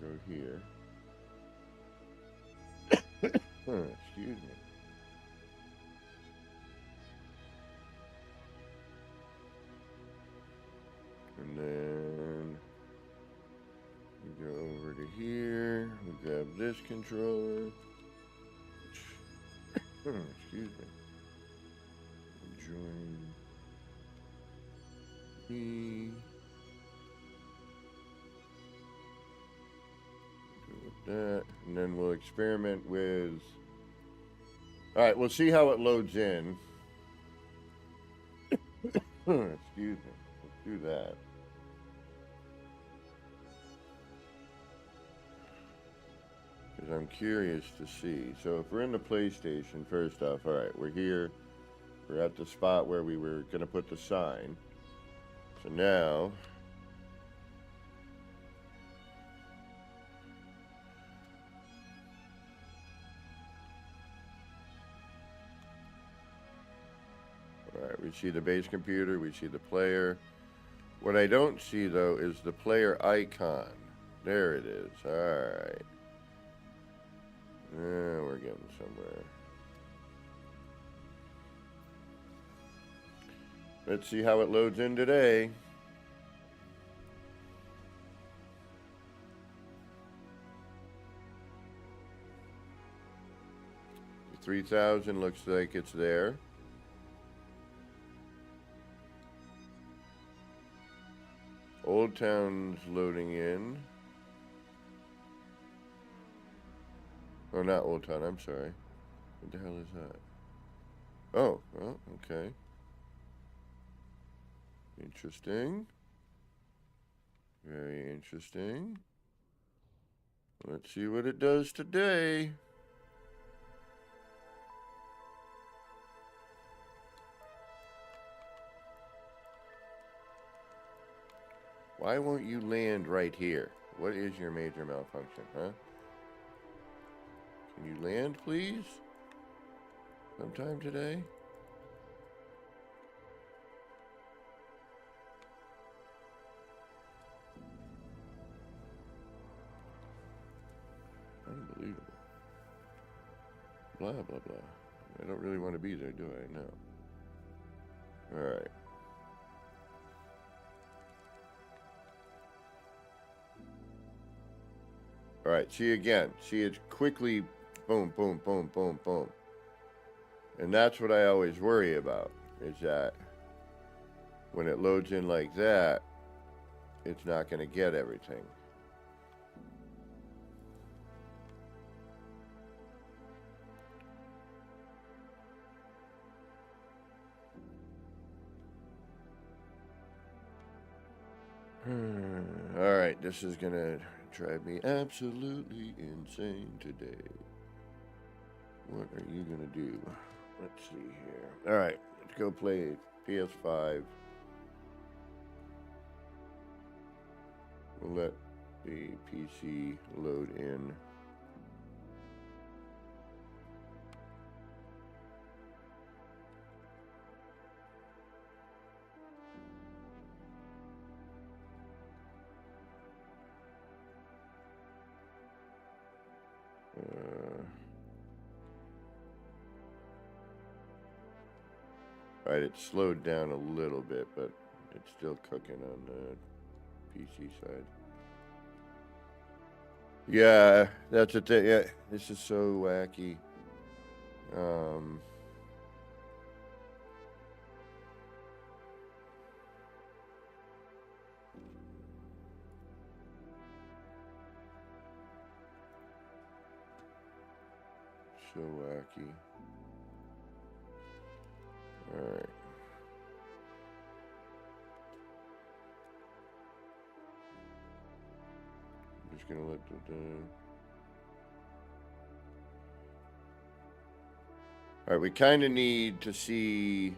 Go here. Excuse me. And then we go over to here. We grab this controller. Excuse me. Join me. Go with that. And then we'll experiment with. Alright, we'll see how it loads in. Excuse me. Let's do that. Because I'm curious to see. So if we're in the PlayStation, first off, alright, we're here. We're at the spot where we were going to put the sign. So now... Alright, we see the base computer, we see the player. What I don't see, though, is the player icon. There it is. Alright. We're getting somewhere. Let's see how it loads in today. The 3000 looks like it's there. Old Town's loading in. Oh, not Old Town, I'm sorry. What the hell is that? Oh, well, okay. Interesting. Very interesting. Let's see what it does today. Why won't you land right here? What is your major malfunction, huh? Can you land, please? Sometime today? Unbelievable. Blah, blah, blah. I don't really want to be there, do I? No. Alright. Alright, see again. See, it's quickly boom, boom, boom, boom, boom. And that's what I always worry about, is that when it loads in like that, it's not going to get everything. Alright, this is going to drive me absolutely insane today. What are you going to do? Let's see here. Alright, let's go play PS5. We'll let the PC load in. Alright, it slowed down a little bit, but it's still cooking on the PC side. Yeah, that's the thing. Yeah, this is so wacky. So wacky. Alright. I'm just gonna let the Alright, we kind of need to see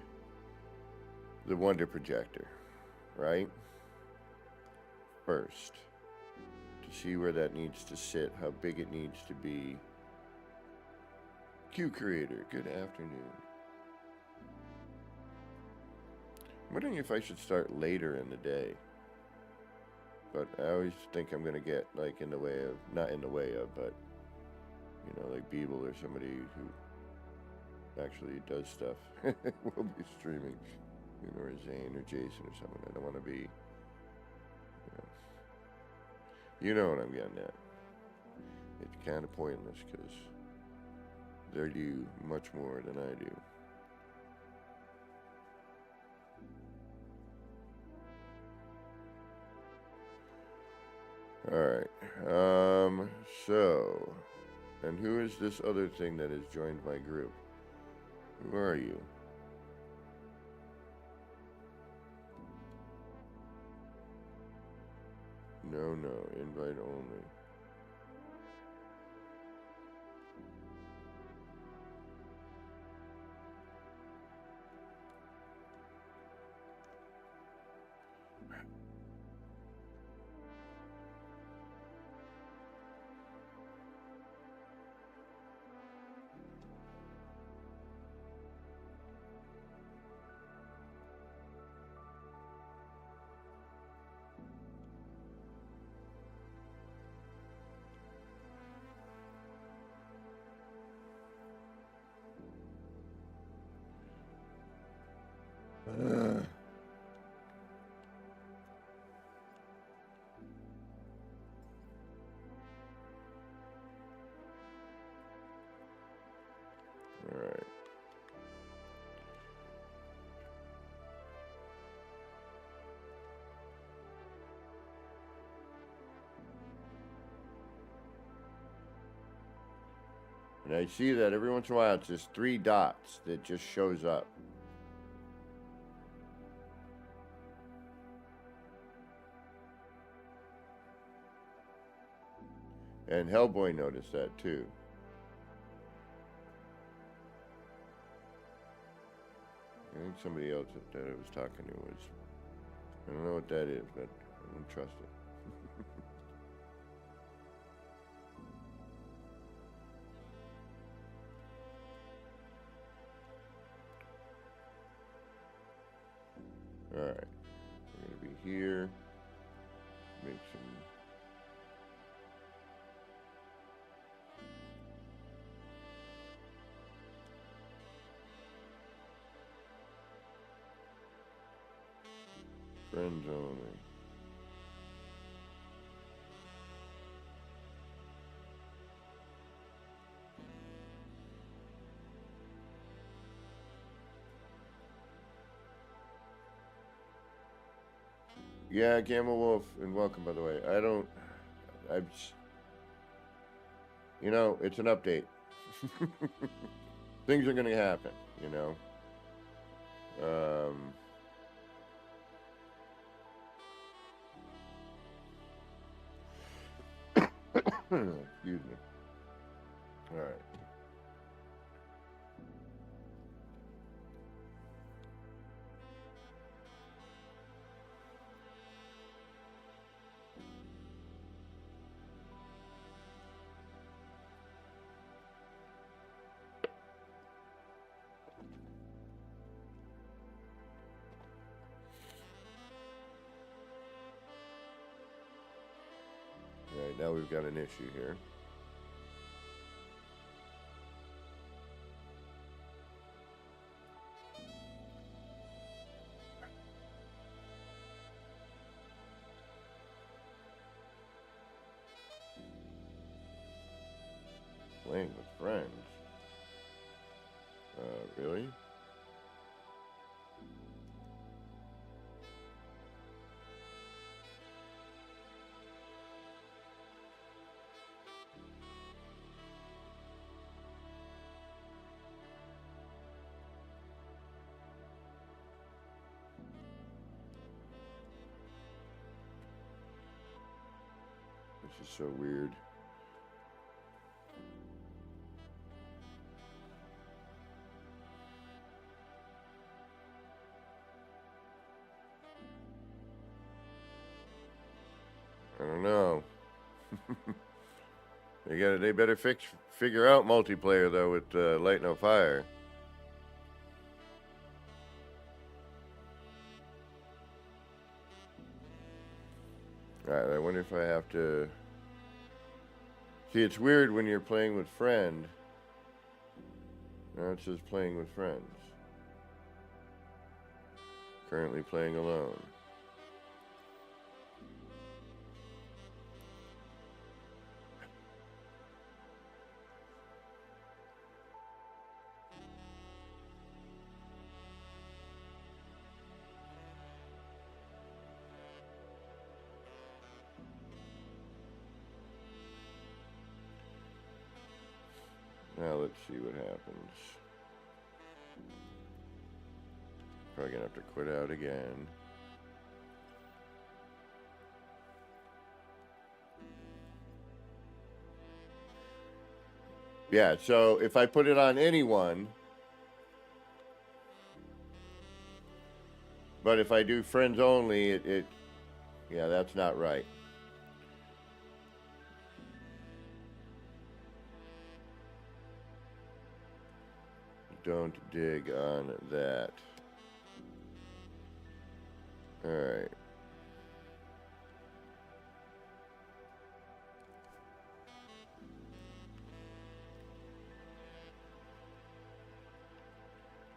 the Wonder Projector, right? First. To see where that needs to sit, how big it needs to be. Q Creator, good afternoon. I'm wondering if I should start later in the day. But I always think I'm going to get, like, in the way of, not in the way of, but, you know, like Beeble or somebody who actually does stuff will be streaming, you know, or Zane or Jason or someone. I don't want to be, you know what I'm getting at. It's kind of pointless because they do much more than I do. Alright, so, and who is this other thing that has joined my group? Who are you? No, invite only. Alright. And I see that every once in a while it's just 3 dots that just shows up. And Hellboy noticed that too. I think somebody else that I was talking to was, I don't know what that is, but I don't trust it. Alright, we're going to be here, make some friends only. Yeah, Gamma Wolf, and welcome, by the way. You know, it's an update. Things are going to happen, you know. Excuse me. All right. All right, now we've got an issue here. Playing with friends. Really? This is so weird. I don't know. They better figure out multiplayer though with Light No Fire. Alright, I wonder if I have to See, it's weird when you're playing with friend. Now it says playing with friends. Currently playing alone. Now let's see what happens. Probably gonna have to quit out again. Yeah, so if I put it on anyone, but if I do friends only, yeah, that's not right. Don't dig on that. All right.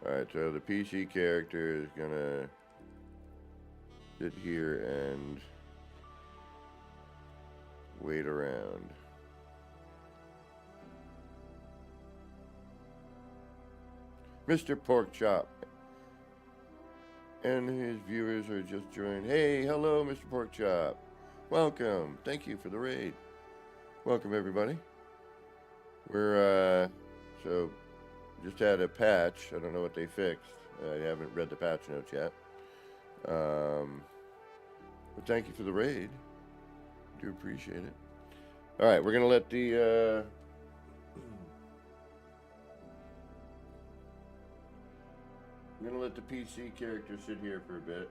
Alright, so the PC character is gonna sit here and wait around. Mr. Porkchop and his viewers are just joined. Hey, hello, Mr. Porkchop. Welcome. Thank you for the raid. Welcome, everybody. We're, so just had a patch. I don't know what they fixed. I haven't read the patch notes yet. But thank you for the raid. Do appreciate it. All right, we're gonna let the PC character sit here for a bit.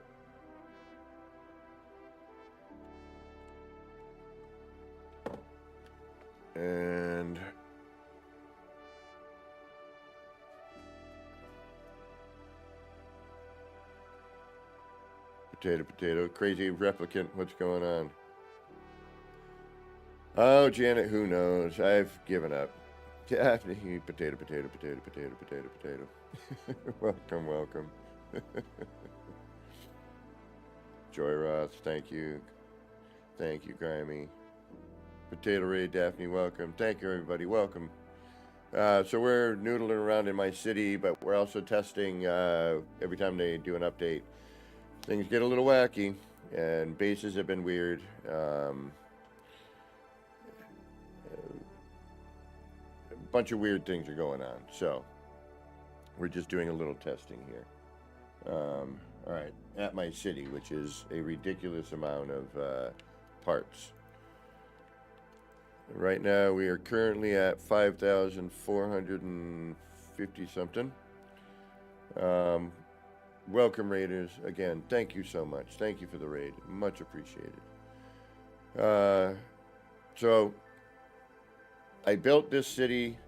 And potato, crazy replicant, what's going on? Oh, Janet, who knows? I've given up. Daphne, potato. welcome. Joy Roth, thank you. Thank you, Grimy. Potato Ray, Daphne, welcome. Thank you, everybody, welcome. So we're noodling around in my city, but we're also testing every time they do an update. Things get a little wacky, and bases have been weird. A bunch of weird things are going on, so we're just doing a little testing here. All right, at my city, which is a ridiculous amount of parts. Right now, we are currently at 5,450 something. Welcome, Raiders. Again, thank you so much. Thank you for the raid. Much appreciated. So, I built this city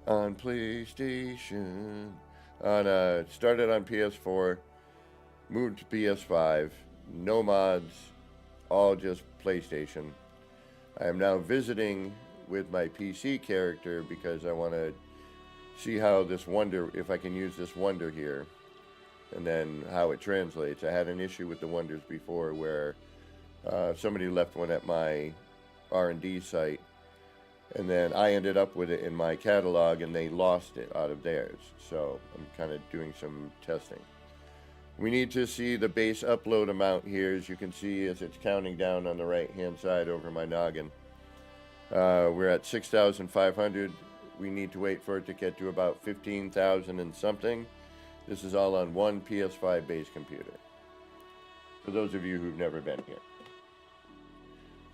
on PlayStation. Started on PS4, moved to PS5. No mods, all just PlayStation. I am now visiting with my PC character because I want to see how this wonder, if I can use this wonder here, and then how it translates. I had an issue with the wonders before where somebody left one at my R&D site, and then I ended up with it in my catalog and they lost it out of theirs. So I'm kind of doing some testing. We need to see the base upload amount here, as you can see as it's counting down on the right hand side over my noggin. We're at 6,500. We need to wait for it to get to about 15,000 and something. This is all on one PS5 base computer, for those of you who've never been here.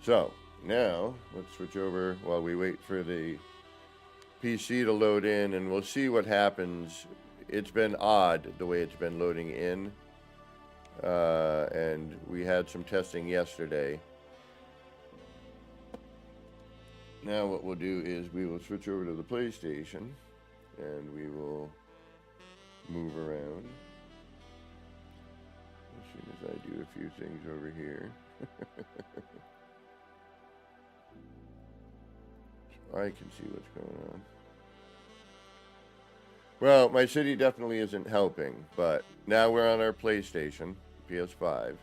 So now let's switch over while we wait for the PC to load in, and we'll see what happens. It's been odd the way it's been loading in, and we had some testing yesterday. Now what we'll do is we will switch over to the PlayStation and we will move around as soon as I do a few things over here. I can see what's going on. Well, my city definitely isn't helping, but now we're on our PlayStation, PS5.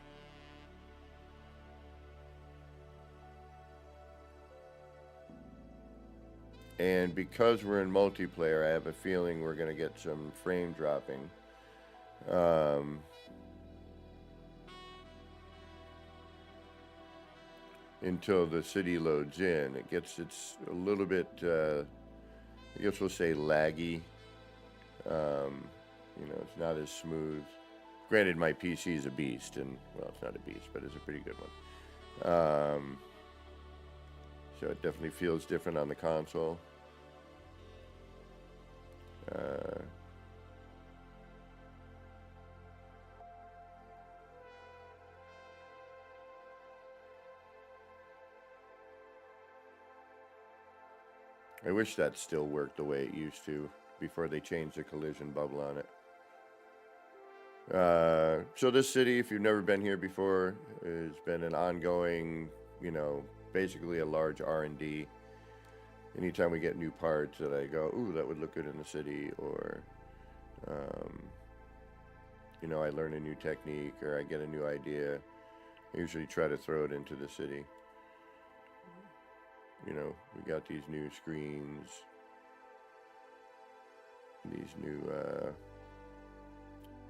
And because we're in multiplayer, I have a feeling we're going to get some frame dropping. Until the city loads in. It's a little bit, I guess we'll say laggy. It's not as smooth. Granted, my PC is a beast, and, well, it's not a beast, but it's a pretty good one. So it definitely feels different on the console. I wish that still worked the way it used to before they changed the collision bubble on it. So this city, if you've never been here before, has been an ongoing, basically a large R&D. Anytime we get new parts that I go, ooh, that would look good in the city, or, I learn a new technique, or I get a new idea, I usually try to throw it into the city. We got these new screens, these new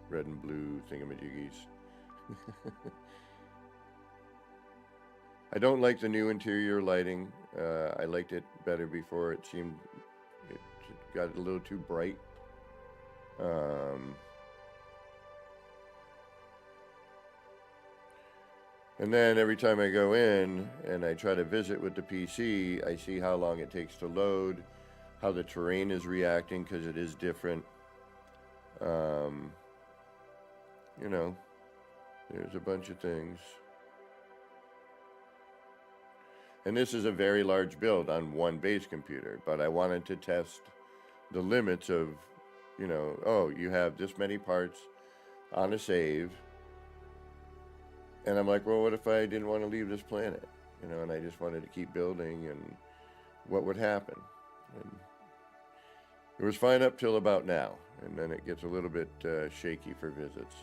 red and blue thingamajiggies. I don't like the new interior lighting. I liked it better before. It got a little too bright. And then every time I go in and I try to visit with the PC, I see how long it takes to load, how the terrain is reacting, because it is different. There's a bunch of things. And this is a very large build on one base computer, but I wanted to test the limits of, you have this many parts on a save. And I'm like, well, what if I didn't want to leave this planet? And I just wanted to keep building, and what would happen? And it was fine up till about now, and then it gets a little bit shaky for visits.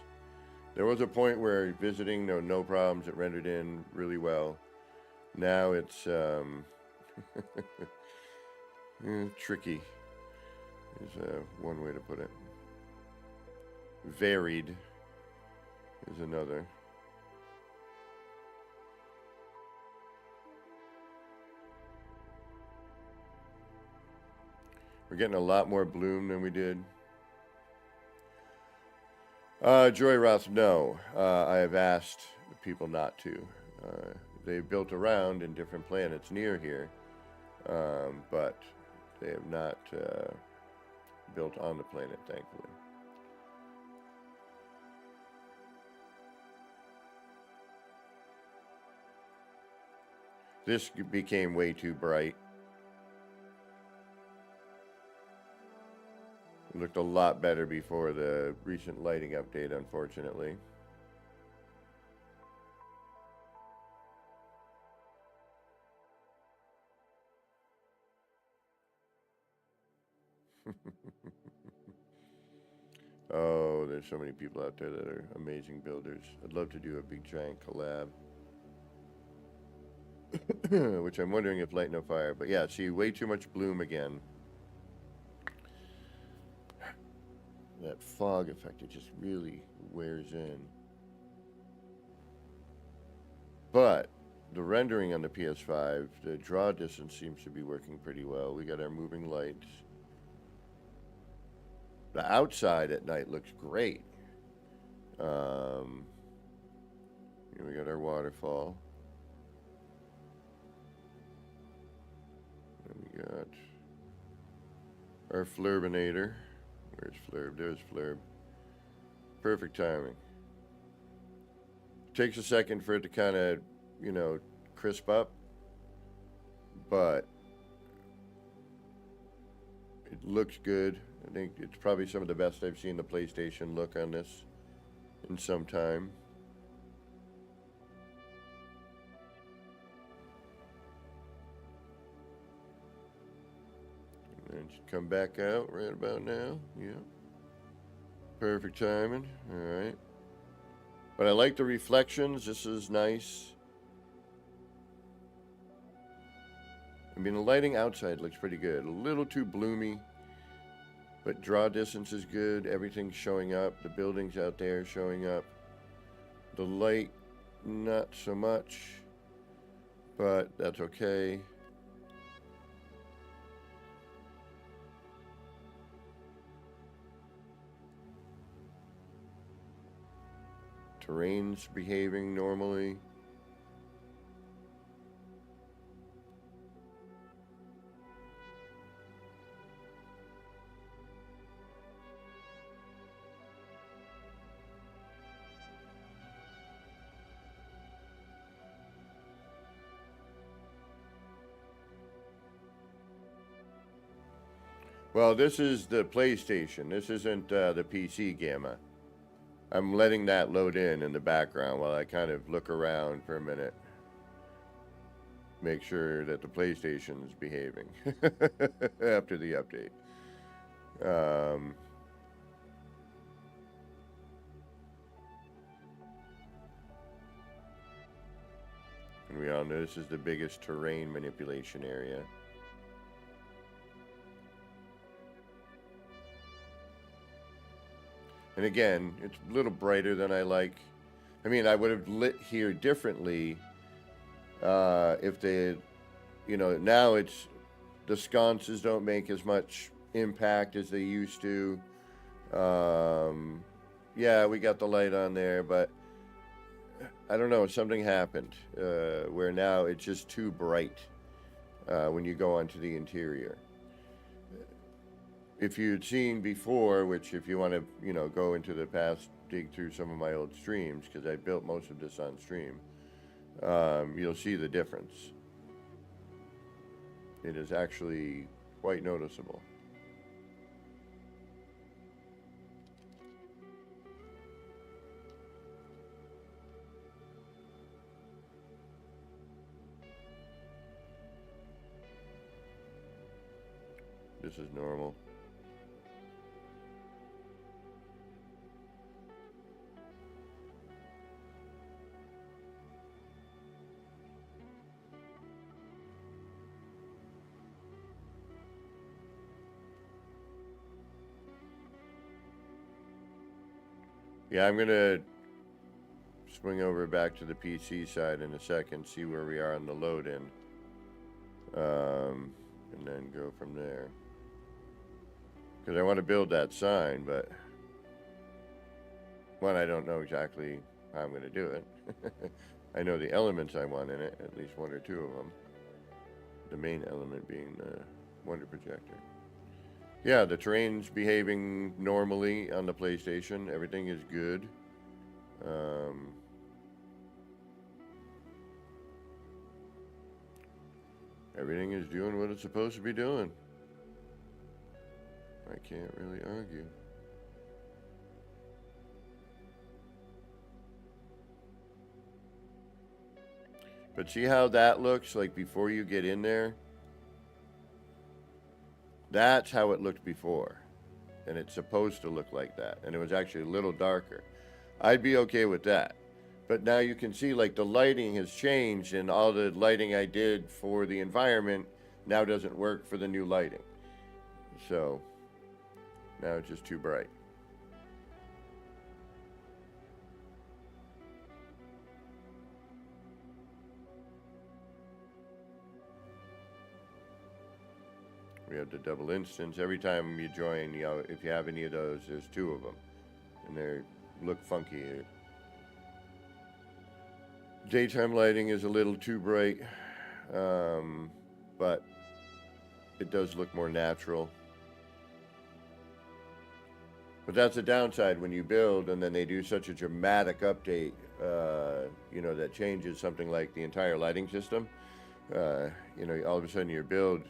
There was a point where visiting, no problems, it rendered in really well. Now it's tricky is one way to put it. Varied is another. We're getting a lot more bloom than we did. Joy Roth, no. I have asked people not to. They've built around in different planets near here, but they have not built on the planet, thankfully. This became way too bright. It looked a lot better before the recent lighting update, unfortunately. Oh, there's so many people out there that are amazing builders. I'd love to do a big giant collab. Which I'm wondering if light no fire. But yeah, see, way too much bloom again. That fog effect, it just really wears in. But the rendering on the PS5, the draw distance seems to be working pretty well. We got our moving lights. The outside at night looks great. Here we got our waterfall. And we got our Flurbinator. Where's Flurb? There's Flurb. Perfect timing. Takes a second for it to kind of, crisp up. But it looks good. I think it's probably some of the best I've seen the PlayStation look on this in some time. And should come back out right about now. Yeah. Perfect timing. Alright. But I like the reflections. This is nice. I mean, the lighting outside looks pretty good. A little too bloomy. But draw distance is good. Everything's showing up. The buildings out there showing up. The light, not so much. But that's okay. Terrain's behaving normally. Well, this is the PlayStation. This isn't the PC Gamma. I'm letting that load in the background while I kind of look around for a minute. Make sure that the PlayStation is behaving after the update. And we all know this is the biggest terrain manipulation area. And again, it's a little brighter than I like. I mean, I would have lit here differently if they, you know, now it's, the sconces don't make as much impact as they used to. Yeah, we got the light on there, but I don't know, something happened where now it's just too bright when you go onto the interior. If you'd seen before, which if you want to, you know, go into the past, dig through some of my old streams, because I built most of this on stream, you'll see the difference. It is actually quite noticeable. This is normal. Yeah, I'm going to swing over back to the PC side in a second, see where we are on the load in, and then go from there. Because I want to build that sign, but one, I don't know exactly how I'm going to do it. I know the elements I want in it, at least one or two of them. The main element being the Wonder Projector. Yeah, the terrain's behaving normally on the PlayStation. Everything is good. Everything is doing what it's supposed to be doing. I can't really argue. But see how that looks like before you get in there? That's how it looked before. And it's supposed to look like that. And it was actually a little darker. I'd be okay with that. But now you can see like the lighting has changed, and all the lighting I did for the environment now doesn't work for the new lighting. So now it's just too bright. We have the double instance. Every time you join, you know, if you have any of those, there's two of them. And they look funky. Daytime lighting is a little too bright, but it does look more natural. But that's a downside when you build and then they do such a dramatic update, you know, that changes something like the entire lighting system. You know, all of a sudden your build,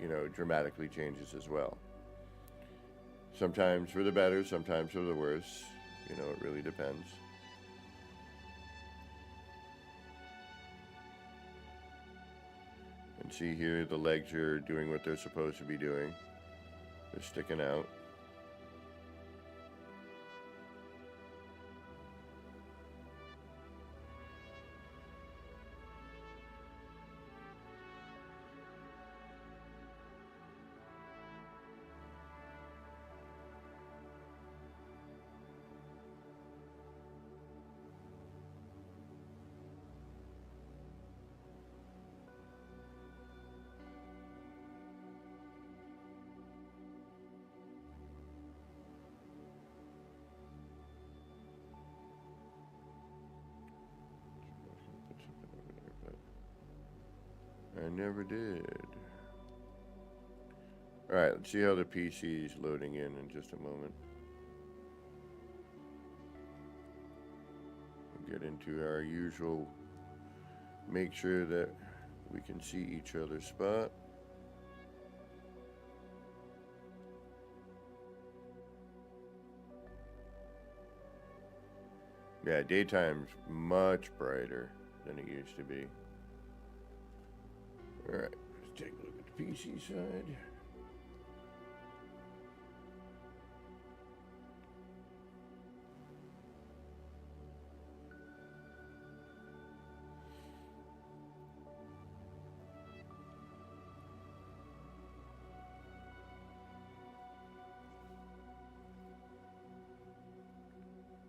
you know, dramatically changes as well. Sometimes for the better, sometimes for the worse. You know, it really depends. And see here the legs are doing what they're supposed to be doing. They're sticking out. I never did. Alright, let's see how the PC is loading in just a moment. We'll get into our usual, make sure that we can see each other's spot. Yeah, daytime's much brighter than it used to be. Alright, let's take a look at the PC side.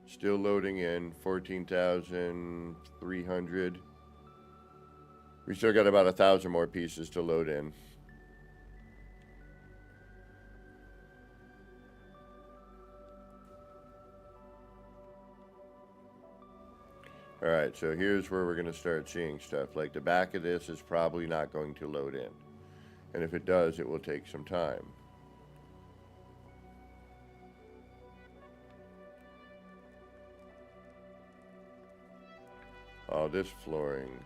Still loading in, 14,300. We still got about 1,000 more pieces to load in. Alright, so here's where we're going to start seeing stuff. Like the back of this is probably not going to load in. And if it does, it will take some time. Oh, this flooring.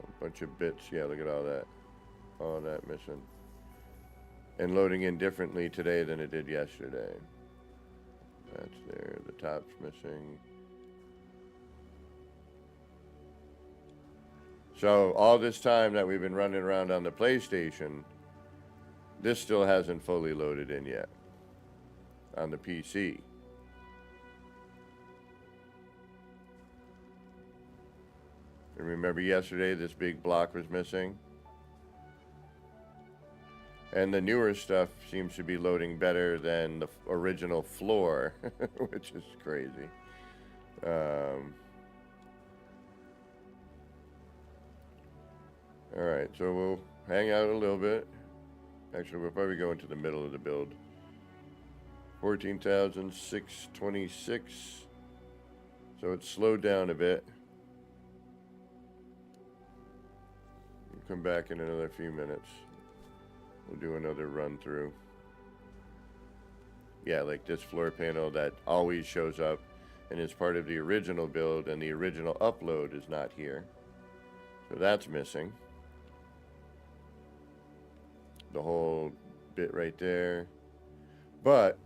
A bunch of bits. Yeah, look at all that. All that missing. And loading in differently today than it did yesterday. That's there. The top's missing. So all this time that we've been running around on the PlayStation, this still hasn't fully loaded in yet on the PC. And remember yesterday this big block was missing? And the newer stuff seems to be loading better than the original floor, which is crazy. Alright, so we'll hang out a little bit. Actually, we'll probably go into the middle of the build. 14,626. So it's slowed down a bit. We'll come back in another few minutes. We'll do another run through. Yeah, like this floor panel that always shows up and is part of the original build, and the original upload is not here. So that's missing. The whole bit right there. But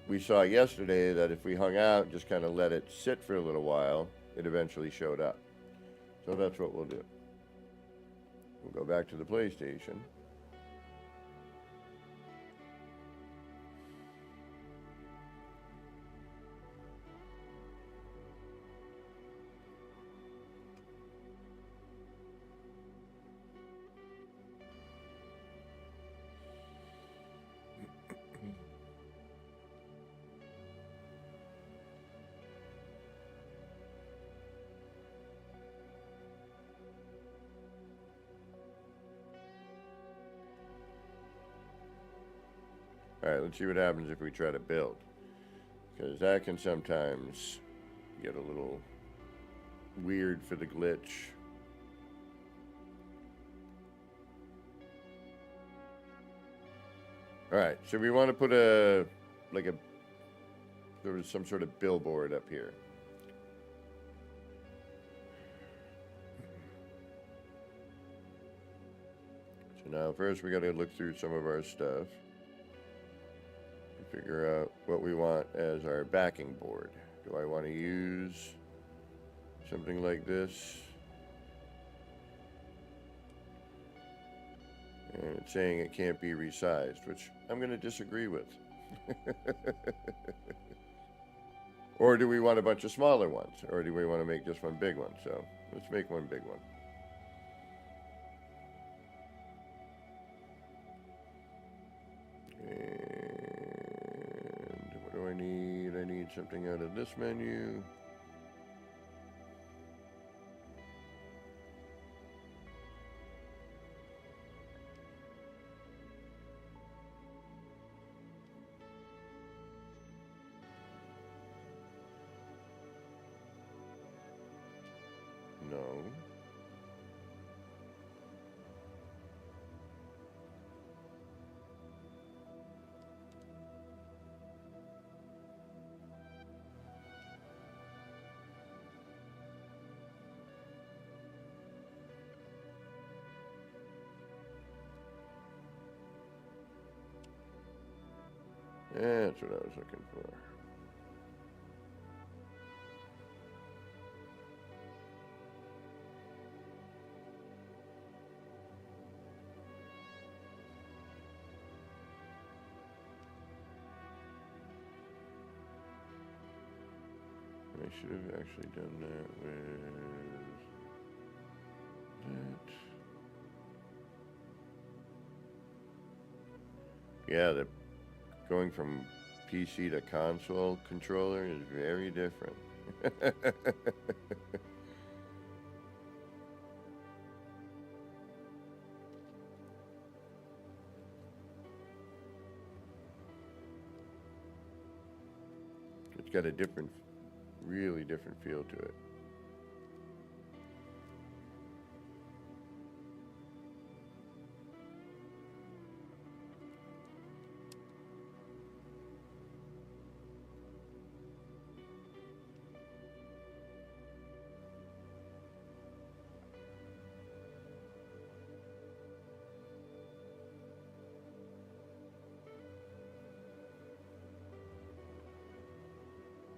we saw yesterday that if we hung out and just kind of let it sit for a little while, it eventually showed up. So that's what we'll do. We'll go back to the PlayStation. Alright, let's see what happens if we try to build. Because that can sometimes get a little weird for the glitch. Alright, so we want to put there was some sort of billboard up here. So now first we got to look through some of our stuff. Figure out what we want as our backing board. Do I want to use something like this? And it's saying it can't be resized, which I'm going to disagree with. Or do we want a bunch of smaller ones? Or do we want to make just one big one? So let's make one big one. And what do I need? I need something out of this menu. No. That's what I was looking for. I should have actually done that with that. Yeah, the going from PC to console controller is very different. It's got a different, really different feel to it.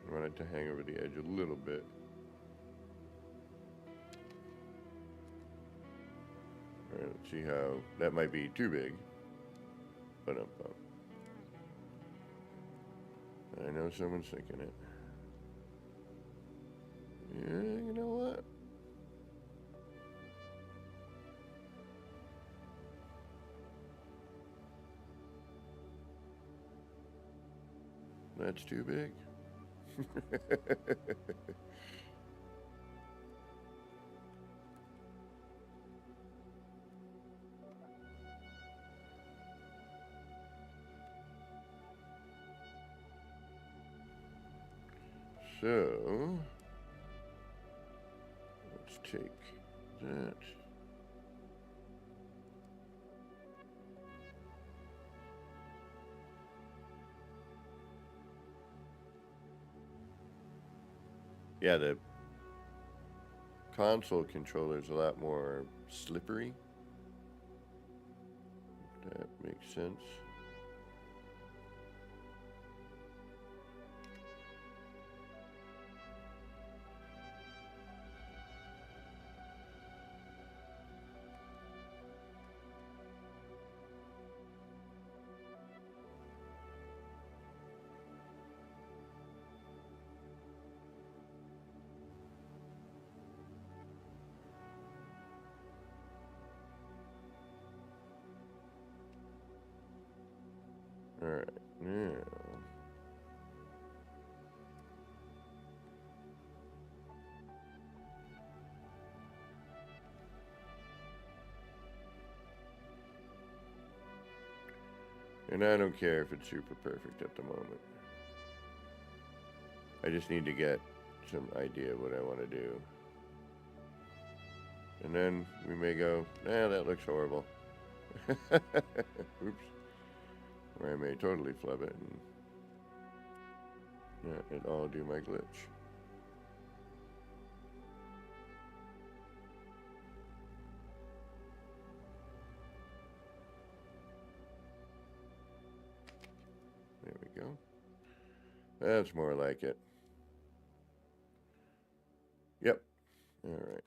I want it to hang over the edge a little bit. All right, let's see how that might be too big. But I know someone's thinking it. Yeah, you know what? That's too big. So, let's take that. Yeah, the console controller is a lot more slippery. If that makes sense. All right, now. And I don't care if it's super perfect at the moment. I just need to get some idea of what I want to do. And then we may go, that looks horrible. Oops. Or I may totally flub it and it all do my glitch. There we go. That's more like it. Yep. All right.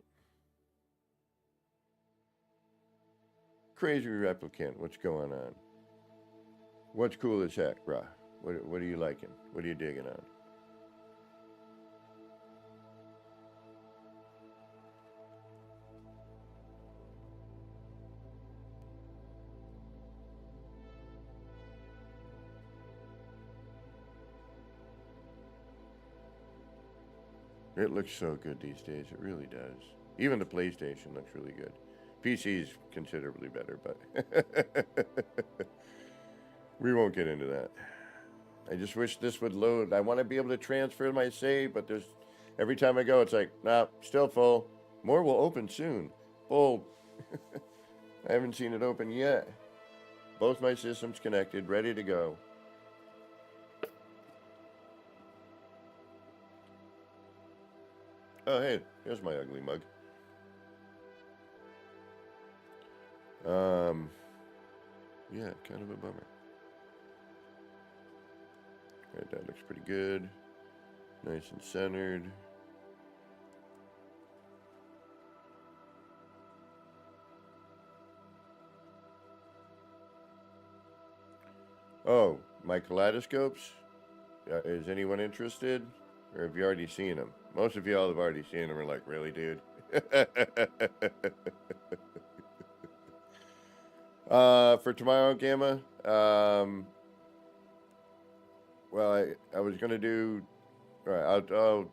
Crazy Replicant, what's going on? What's cool as heck, bruh? What are you liking? What are you digging on? It looks so good these days. It really does. Even the PlayStation looks really good. PC's considerably better, but we won't get into that. I just wish this would load. I want to be able to transfer my save, but there's every time I go, it's like, nah, still full. More will open soon. Full. I haven't seen it open yet. Both my systems connected, ready to go. Oh, hey, here's my ugly mug. Yeah, kind of a bummer. Alright, that looks pretty good. Nice and centered. Oh, my kaleidoscopes? Is anyone interested? Or have you already seen them? Most of y'all have already seen them. Are like, really, dude? For tomorrow, Gamma, well, I was going to do... Alright, I'll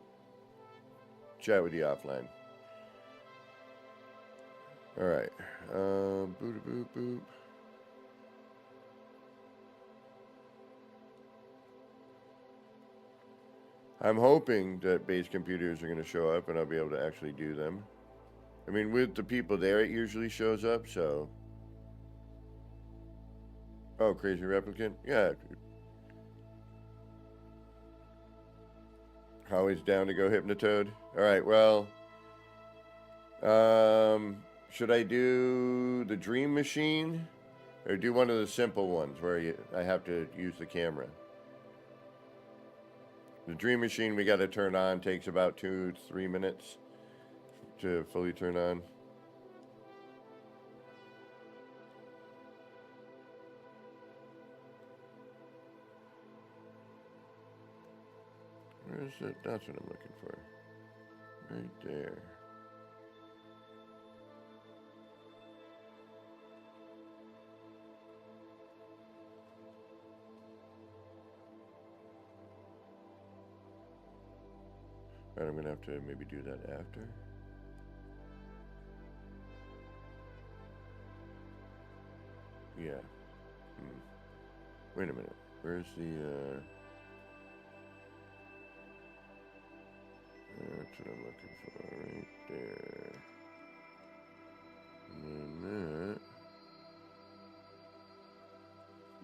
chat with you offline. Alright. Boop, boop, boop. I'm hoping that base computers are going to show up and I'll be able to actually do them. I mean, with the people there, it usually shows up, so... Oh, Crazy Replicant? Yeah. Always down to go Hypnotoad. Alright, well... should I do the Dream Machine? Or do one of the simple ones where I have to use the camera? The Dream Machine we got to turn on, takes about 2 to 3 minutes to fully turn on. Where is it? That's what I'm looking for. Right there. Alright, I'm going to have to maybe do that after. Yeah. Wait a minute. Where's the, that's what I'm looking for. Right there. And then that.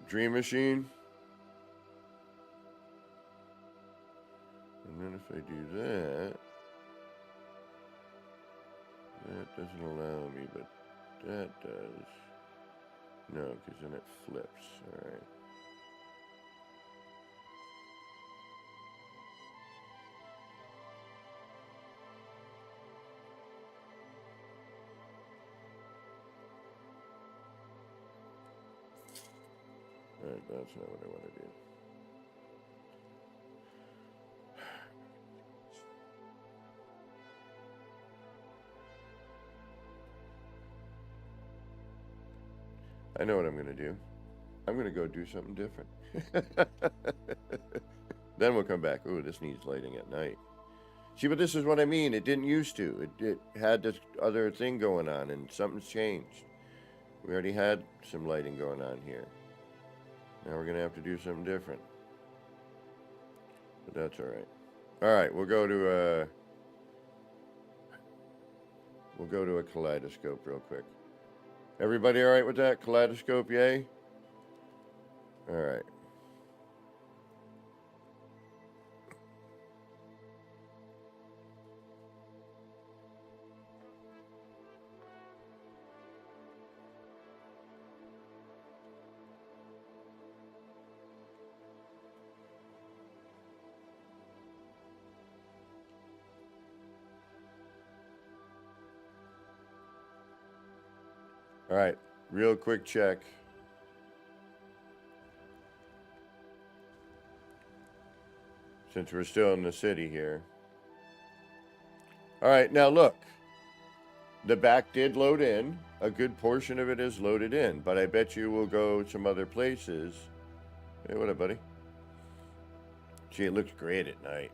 Dream Machine. And then if I do that, that doesn't allow me, but that does. No, because then it flips. Alright. Alright, that's not what I want to do. I know what I'm going to do. I'm going to go do something different. Then we'll come back. Ooh, this needs lighting at night. See, but this is what I mean. It didn't used to. It had this other thing going on, and something's changed. We already had some lighting going on here. Now we're going to have to do something different. But that's all right. All right, we'll go to a kaleidoscope real quick. Everybody all right with that? Kaleidoscope, yay? All right. All right. real quick check. Since we're still in the city here. All right, now look. The back did load in. A good portion of it is loaded in, but I bet you we'll go some other places. Hey, what up, buddy? Gee, it looks great at night.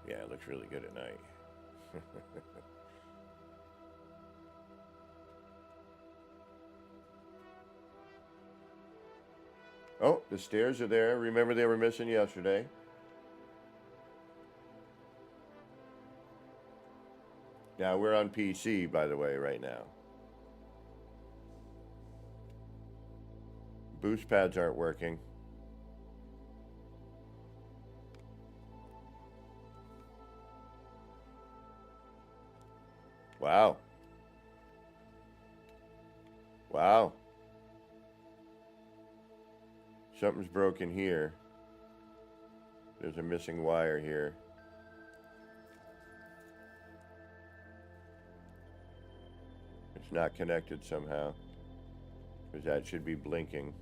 Yeah, it looks really good at night. Oh, the stairs are there. Remember they were missing yesterday. Now, we're on PC, by the way, right now. Boost pads aren't working. Wow. Wow. Something's broken here. There's a missing wire here. It's not connected somehow, because that should be blinking.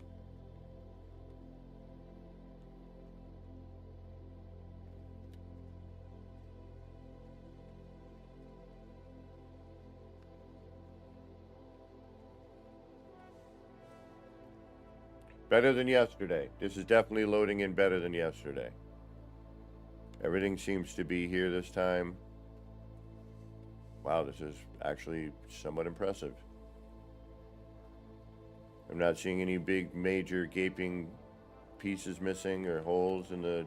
Better than yesterday. This is definitely loading in better than yesterday. Everything seems to be here this time. Wow, this is actually somewhat impressive. I'm not seeing any big major gaping pieces missing or holes in the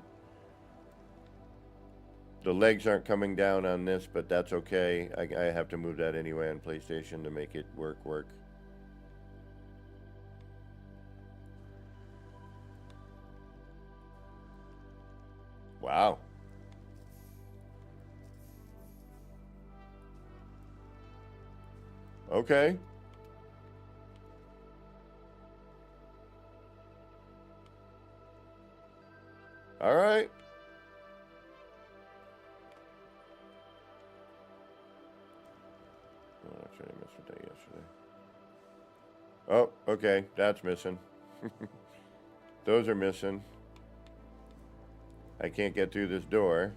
legs aren't coming down on this, but that's okay. I have to move that anyway on PlayStation to make it work. Wow. Okay. All right. Oh, I tried to mess with that yesterday. Oh, okay. That's missing. Those are missing. I can't get through this door.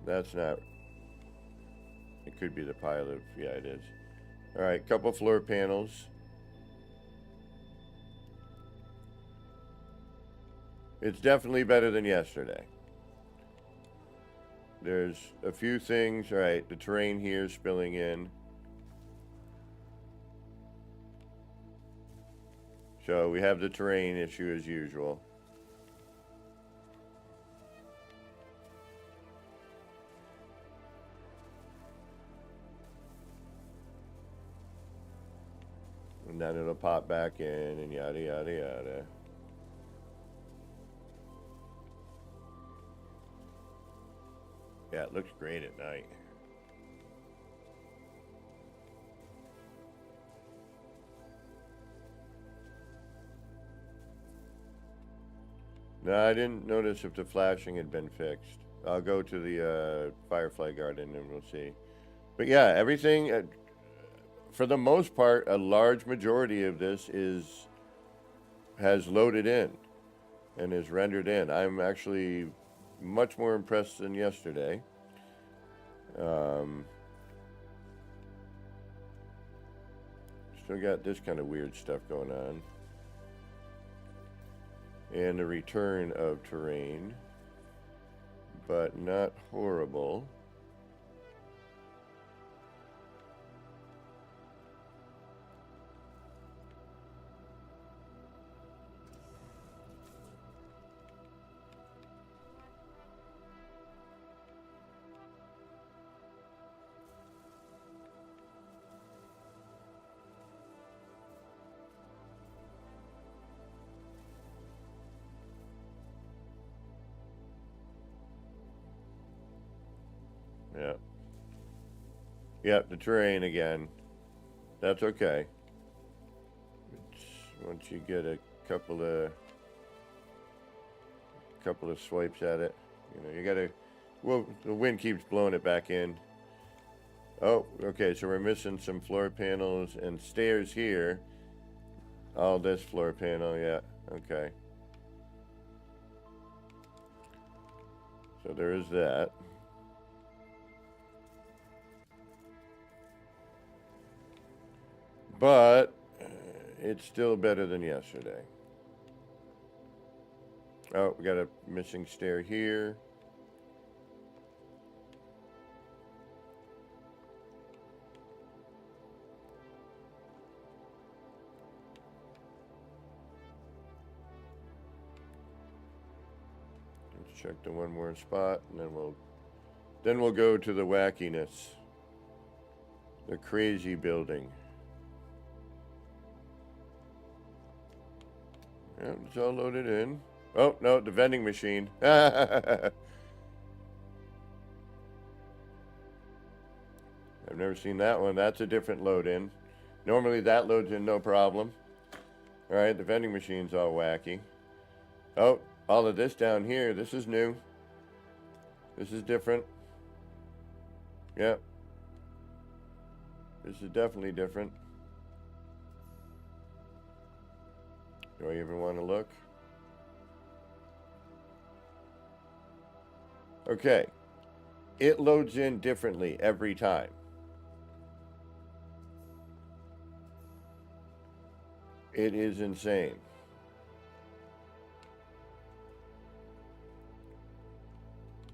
That's not... It could be the pile of... Yeah, it is. All right, couple floor panels. It's definitely better than yesterday. There's a few things. All right, the terrain here is spilling in. So we have the terrain issue as usual. And then it'll pop back in and yada, yada, yada. Yeah, it looks great at night. No, I didn't notice if the flashing had been fixed. I'll go to the Firefly Garden and we'll see. But yeah, everything... for the most part, a large majority of this has loaded in and is rendered in. I'm actually much more impressed than yesterday. Still got this kind of weird stuff going on. And the return of terrain, but not horrible. Yeah. Yeah, the terrain again. That's okay. Once you get a couple of swipes at it, you know, you gotta... Well, the wind keeps blowing it back in. Oh, okay, so we're missing some floor panels and stairs here. All this floor panel, yeah, okay. So there is that. But it's still better than yesterday. Oh, we got a missing stair here. Let's check the one more spot, and then we'll go to the wackiness. The crazy building. Yeah, it's all loaded in. Oh, no, the vending machine. I've never seen that one. That's a different load in. Normally that loads in no problem. Alright, the vending machine's all wacky. Oh, all of this down here. This is new. This is different. Yep. This is definitely different. Do I even want to look? Okay. It loads in differently every time. It is insane.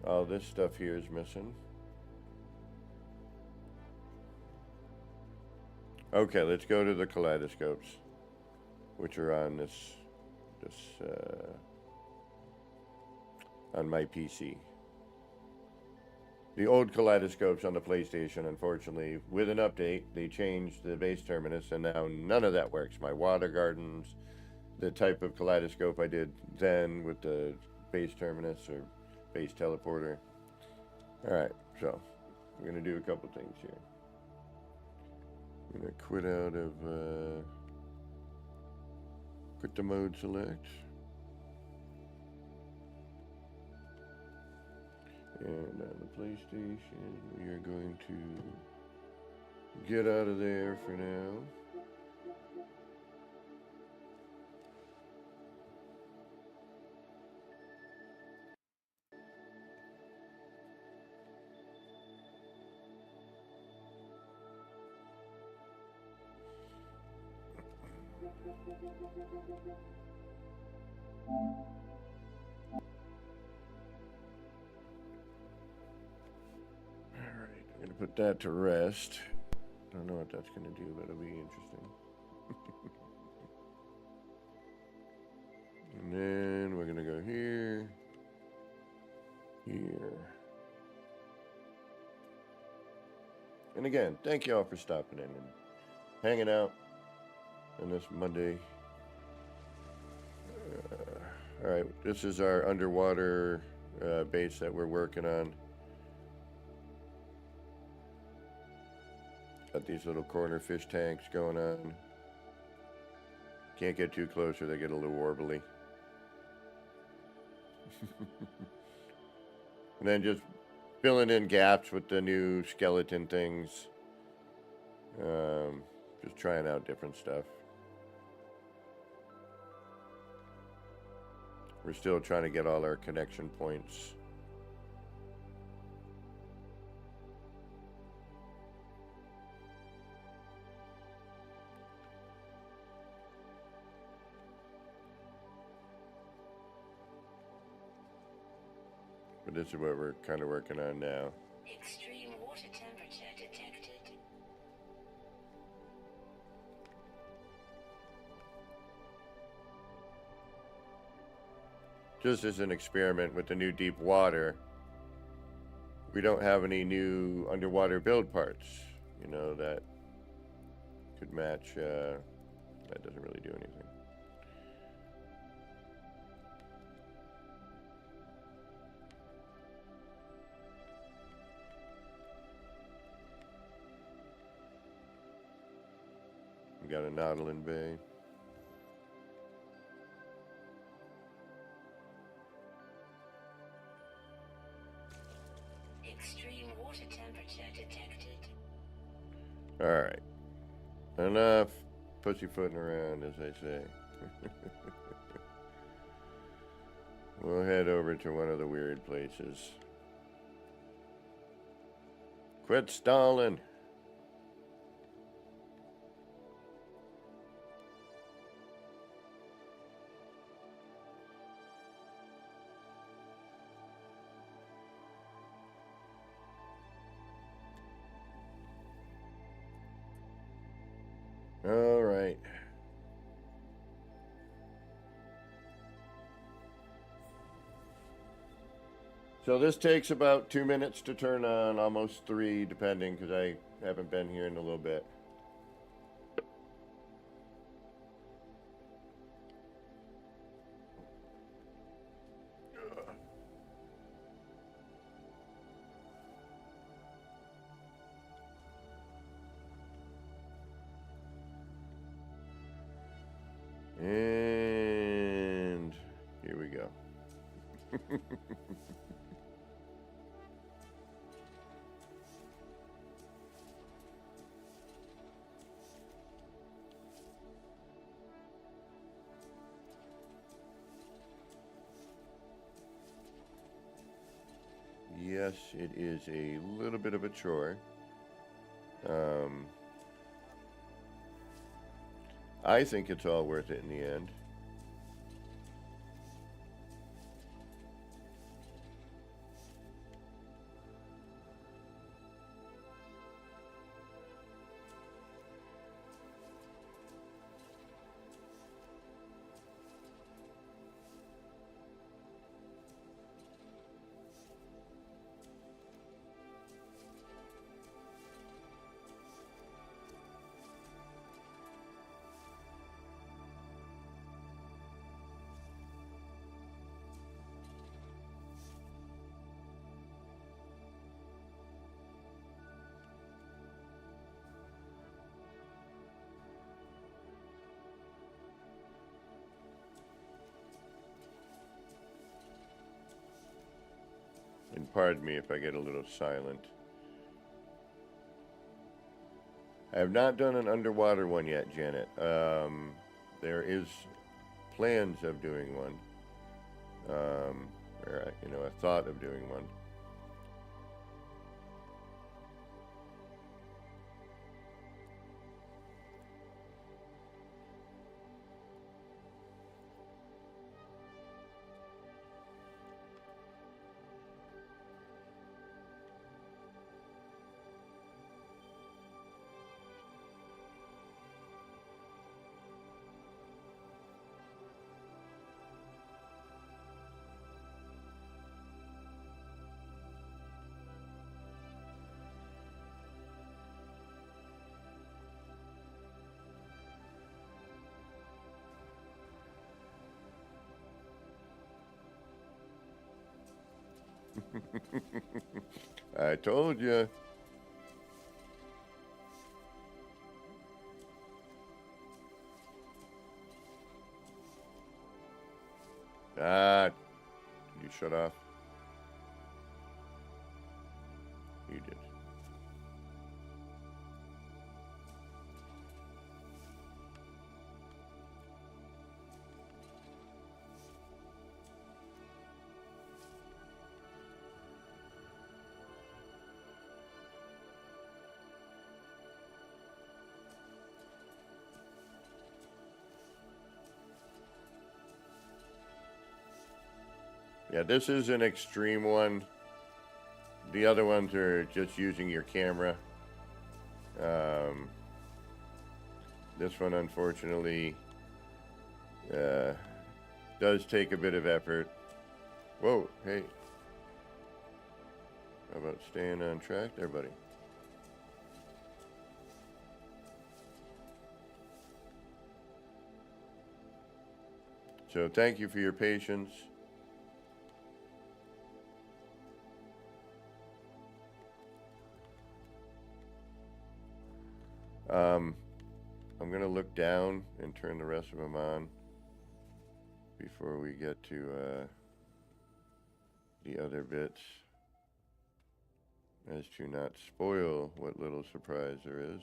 All this stuff here is missing. Okay, let's go to the kaleidoscopes, which are on on my PC. The old kaleidoscopes on the PlayStation, unfortunately, with an update, they changed the base terminus, and now none of that works. My water gardens, the type of kaleidoscope I did then with the base terminus or base teleporter. Alright, so we're going to do a couple things here. I'm going to quit out of, quit the mode select. And on the PlayStation, we are going to get out of there for now. Alright, I'm going to put that to rest. I don't know what that's going to do, but it'll be interesting. And then we're going to go here, here. And again, thank you all for stopping in and hanging out on this Monday. Alright, this is our underwater base that we're working on. Got these little corner fish tanks going on. Can't get too close or they get a little warbly. And then just filling in gaps with the new skeleton things. Just trying out different stuff. We're still trying to get all our connection points. But this is what we're kind of working on now. Extreme water temperature detected. Just as an experiment with the new deep water, we don't have any new underwater build parts, you know, that could match. That doesn't really do anything. We got a Nautilin Bay. Extreme water temperature detected. Alright. Enough pussyfooting around, as I say. We'll head over to one of the weird places. Quit stalling. All right. So this takes about 2 minutes to turn on, almost 3, depending, because I haven't been here in a little bit. And here we go. Yes, it is a little bit of a chore. I think it's all worth it in the end. And pardon me if I get a little silent. I have not done an underwater one yet, Janet. There is plans of doing one. Or, a thought of doing one. I told you. Ah, did you shut off? You did. Yeah, this is an extreme one. The other ones are just using your camera. This one, unfortunately, does take a bit of effort. Whoa, hey. How about staying on track there, buddy? So thank you for your patience. I'm going to look down and turn the rest of them on before we get to the other bits, as to not spoil what little surprise there is.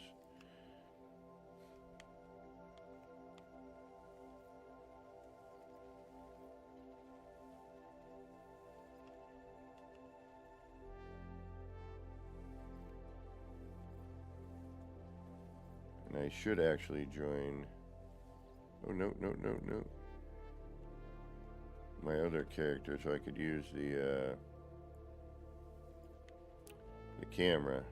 I should actually join. Oh, no. My other character, so I could use the camera.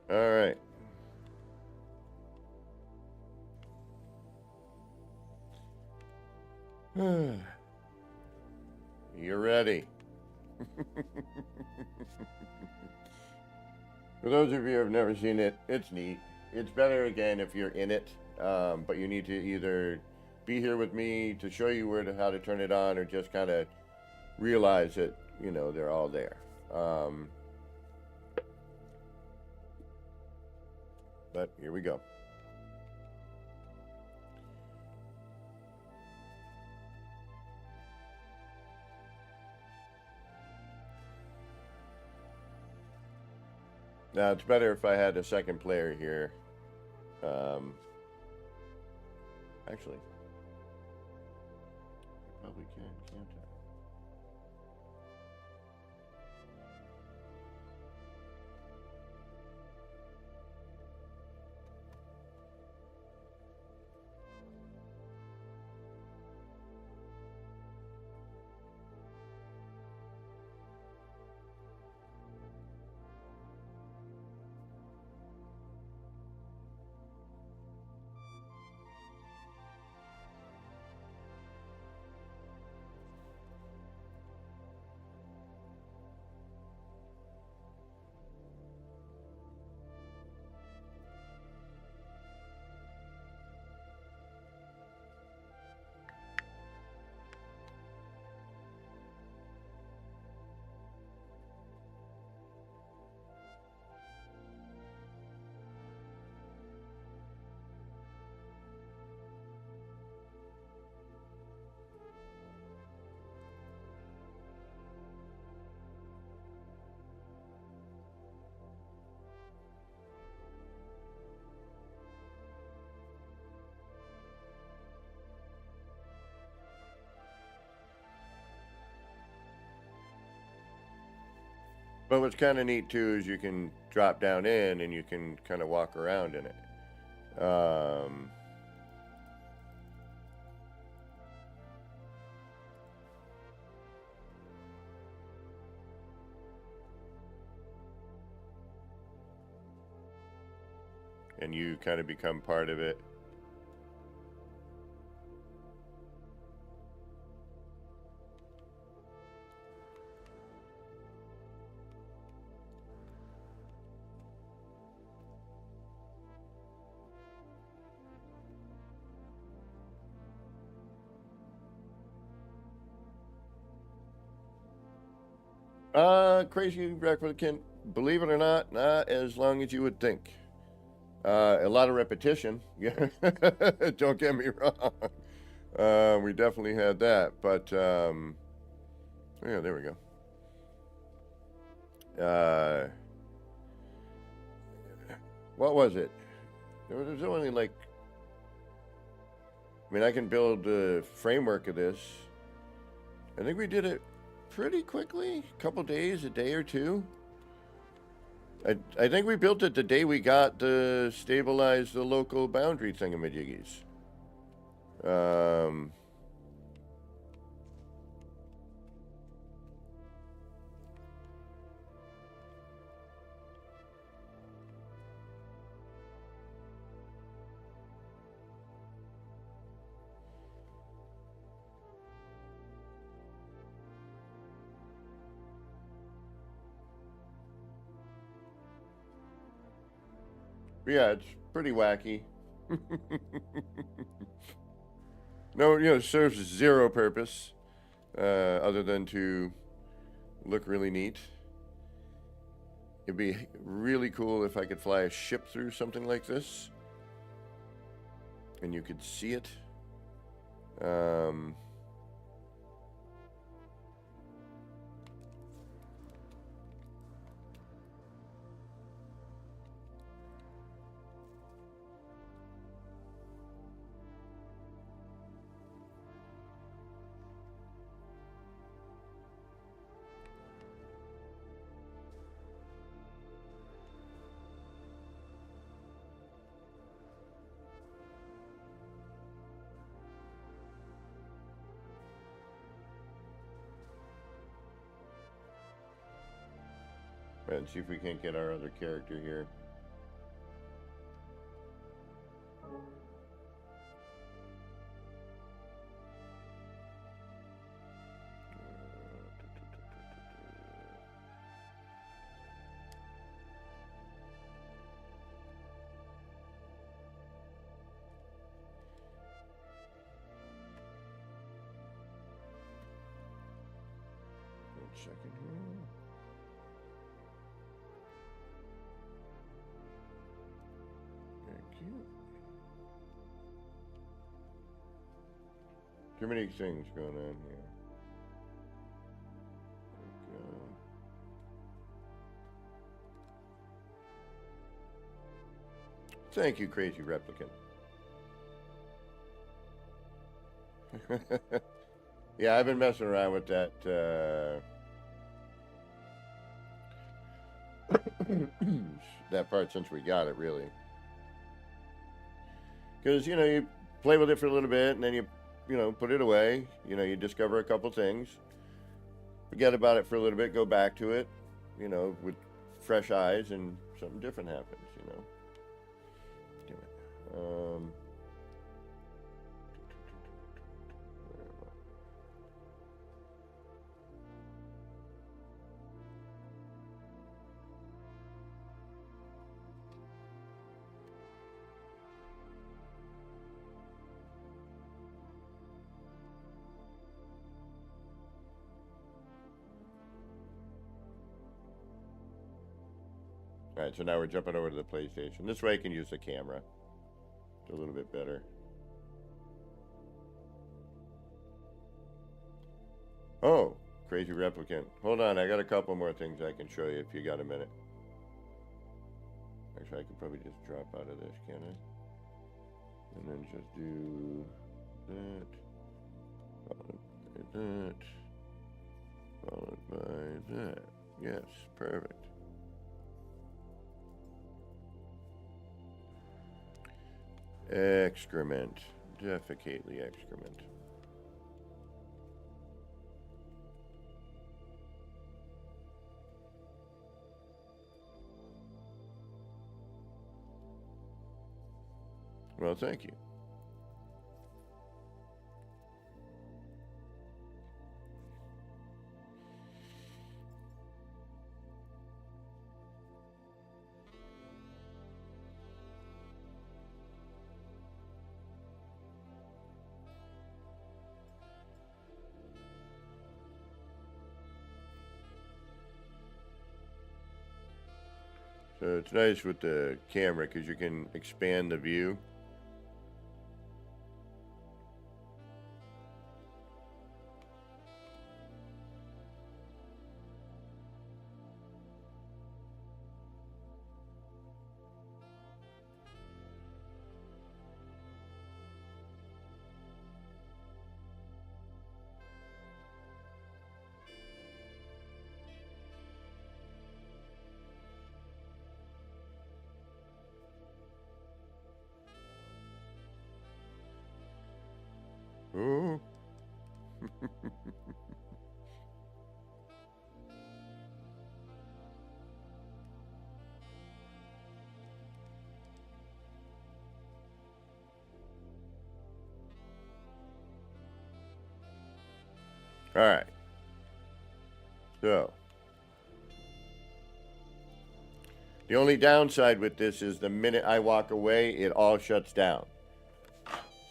All right. You're ready. For those of you who have never seen it, it's neat. It's better again if you're in it, but you need to either be here with me to show you how to turn it on, or just kind of realize that, you know, they're all there. But here we go. Now, it's better if I had a second player here. Actually, I probably can't I? But what's kind of neat too is you can drop down in and you can kind of walk around in it. And you kind of become part of it. Crazy replicant, believe it or not as long as you would think. A lot of repetition, yeah. Don't get me wrong. We definitely had that, but yeah, there we go. What was it? There was only like, I mean, I can build the framework of this. I think we did it pretty quickly, a couple days, a day or two. I think we built it the day we got to stabilize the local boundary thingamajiggies. Yeah, it's pretty wacky. No, you know, it serves zero purpose other than to look really neat. It'd be really cool if I could fly a ship through something like this. and you could see it. And see if we can't get our other character here. One second here. Too many things going on here. Thank you, crazy replicant. Yeah, I've been messing around with that. That part since we got it, really. Because, you play with it for a little bit and then you put it away. You discover a couple things. Forget about it for a little bit, go back to it, with fresh eyes, and something different happens, Damn it. Alright, so now we're jumping over to the PlayStation. This way I can use the camera. It's a little bit better. Oh, crazy replicant. Hold on, I got a couple more things I can show you if you got a minute. Actually, I could probably just drop out of this, can't I? And then just do that. Followed by that. Followed by that. Yes, perfect. Excrement. Defecately excrement. Well, thank you. So it's nice with the camera because you can expand the view. Ooh. All right. So, the only downside with this is the minute I walk away, it all shuts down.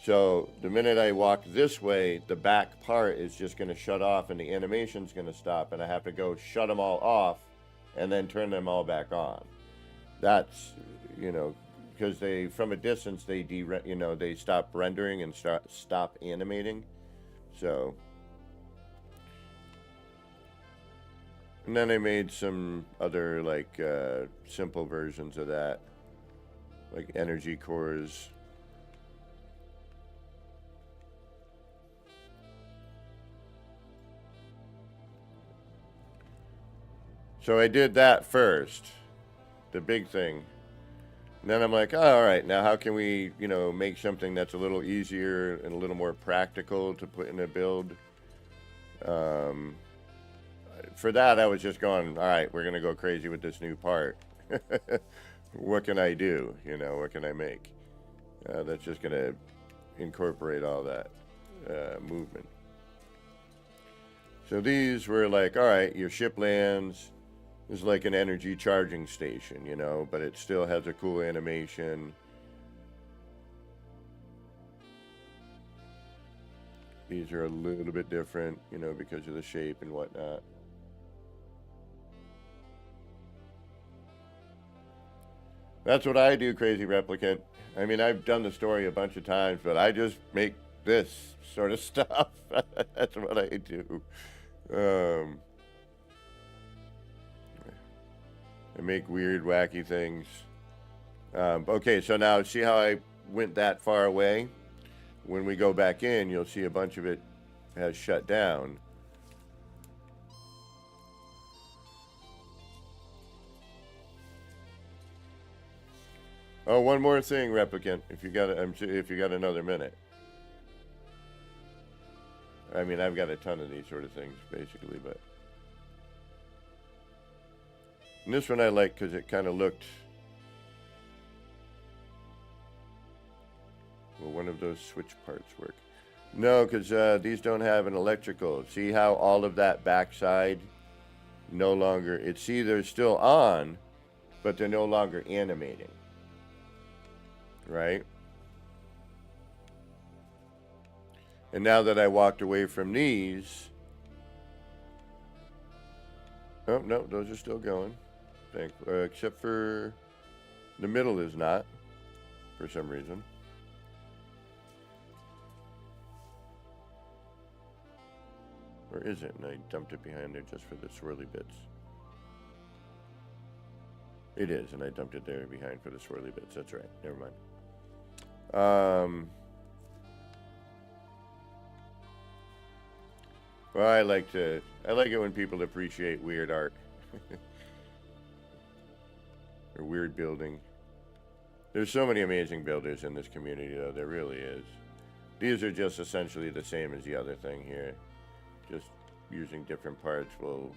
So the minute I walk this way, the back part is just going to shut off and the animation's going to stop, and I have to go shut them all off and then turn them all back on. That's, because they, from a distance, they they stop rendering and stop animating. So, and then I made some other like simple versions of that, like energy cores. So I did that first, the big thing. And then I'm like, oh, all right, now how can we, make something that's a little easier and a little more practical to put in a build? For that, I was just going, all right, we're going to go crazy with this new part. What can I do? What can I make? That's just going to incorporate all that movement. So these were like, all right, your ship lands. It's like an energy charging station, but it still has a cool animation. These are a little bit different, because of the shape and whatnot. That's what I do, Crazy Replicant. I mean, I've done the story a bunch of times, but I just make this sort of stuff. That's what I do. I make weird, wacky things. Okay, so now see how I went that far away? When we go back in, you'll see a bunch of it has shut down. Oh, one more thing, Replicant. If you got another minute. I mean, I've got a ton of these sort of things, basically, but. And this one I like because it kind of looked. Will one of those switch parts work? No, because these don't have an electrical. See how all of that backside no longer. It's either still on, but they're no longer animating. Right? And now that I walked away from these. Oh, no, those are still going. Except for the middle is not, for some reason. Or is it? And I dumped it behind there just for the swirly bits. It is, and I dumped it there behind for the swirly bits. That's right. Never mind. Well, I like it when people appreciate weird art. Or weird building. There's so many amazing builders in this community, though. There really is. These are just essentially the same as the other thing here. Just using different parts will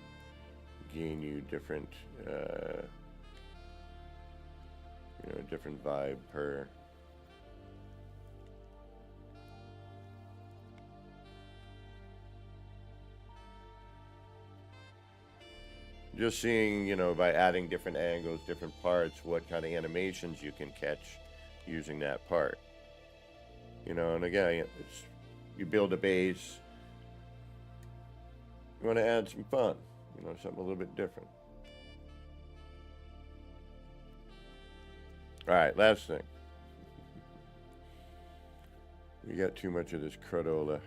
gain you different, different vibe per. Just seeing, by adding different angles, different parts, what kind of animations you can catch using that part. And again, you build a base. You want to add some fun, something a little bit different. All right, last thing. We got too much of this crudola.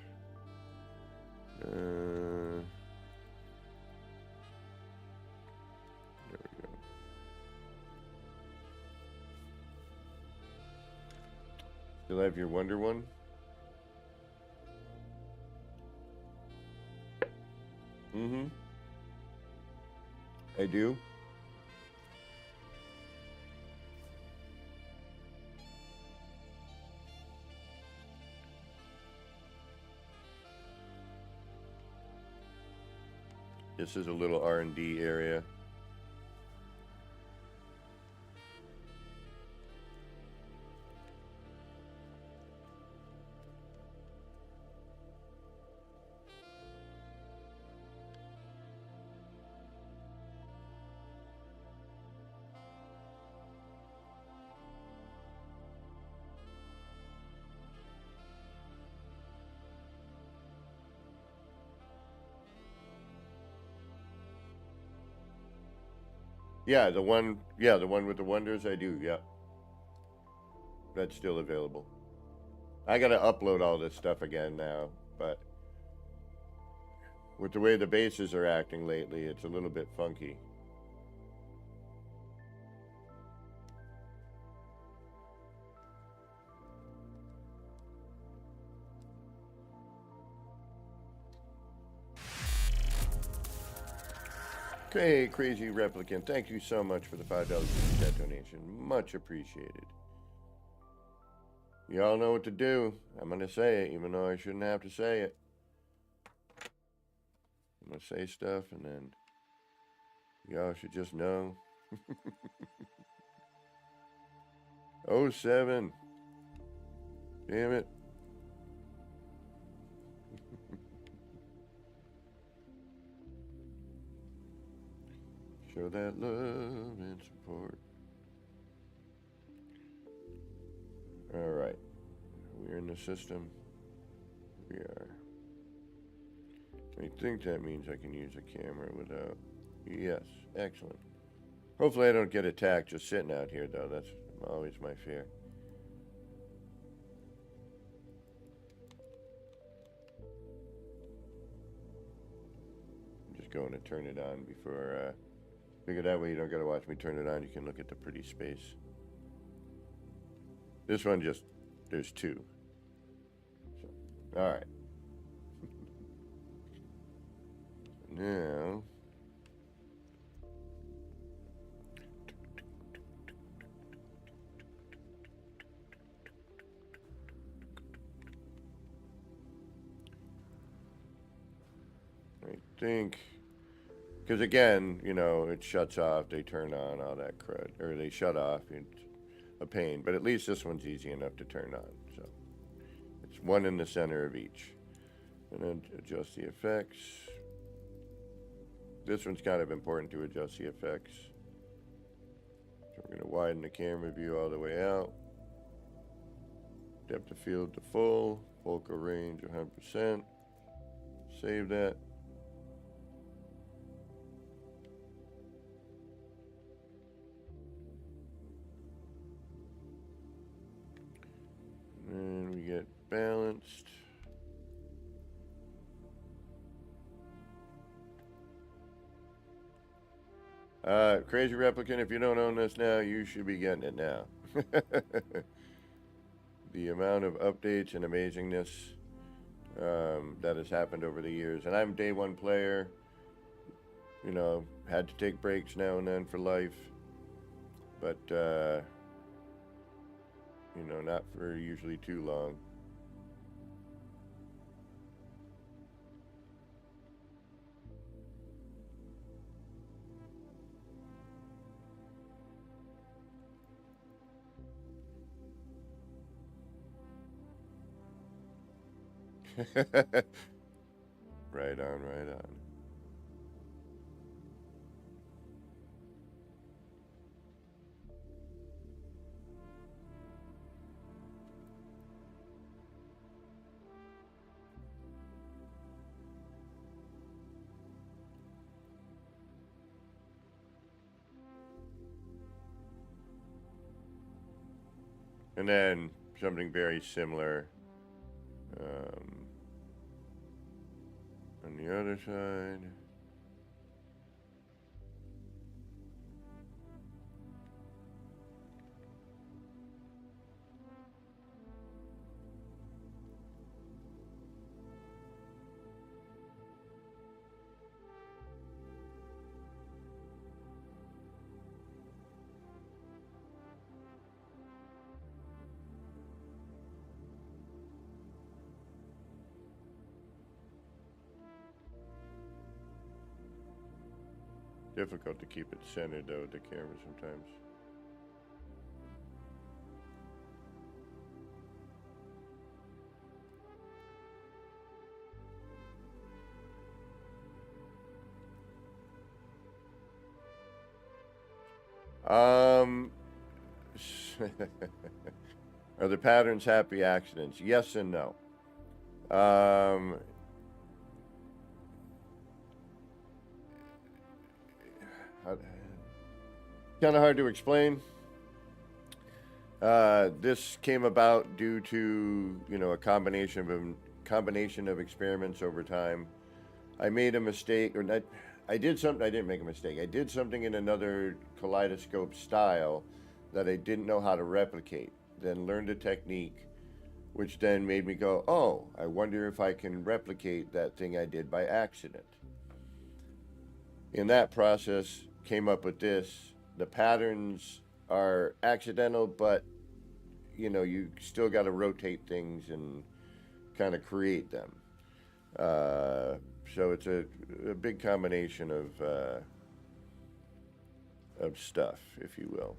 Still have your Wonder one? Mm-hmm. I do. This is a little R&D area. Yeah, the one with the wonders, I do, yeah. that's still available. I gotta upload all this stuff again now, but with the way the bases are acting lately, it's a little bit funky. Okay, Crazy Replicant, thank you so much for the $5 chat donation. Much appreciated. You all know what to do. I'm going to say it, even though I shouldn't have to say it. I'm going to say stuff, and then y'all should just know. 07. Damn it. Show that love and support. All right. We're in the system. We are. I think that means I can use a camera without. Yes. Excellent. Hopefully I don't get attacked just sitting out here, though. That's always my fear. I'm just going to turn it on before... Figure that way you don't gotta watch me turn it on. You can look at the pretty space. This one just, there's two. So, all right. Now, I think. Because again, you know, it shuts off, they turn on, all that crud. Or they shut off, it's a pain. But at least this one's easy enough to turn on. So it's one in the center of each. And then adjust the effects. This one's kind of important to adjust the effects. So we're going to widen the camera view all the way out. Depth of field to full. Focal range 100%. Save that. And we get balanced. Crazy Replicant, if you don't own this now, you should be getting it now. The amount of updates and amazingness that has happened over the years. And I'm a day one player. You know, had to take breaks now and then for life. But, you know, not for usually too long. Right on, right on. And then something very similar on the other side. Difficult to keep it centered though with the camera sometimes. Are the patterns happy accidents? Yes and no. Kind of hard to explain. This came about due to, a combination of experiments over time. I made a mistake, or not. I did something. I didn't make a mistake. I did something in another kaleidoscope style that I didn't know how to replicate. Then learned a technique, which then made me go, "Oh, I wonder if I can replicate that thing I did by accident." In that process, came up with this. The patterns are accidental, but you still got to rotate things and kind of create them. So it's a big combination of stuff, if you will.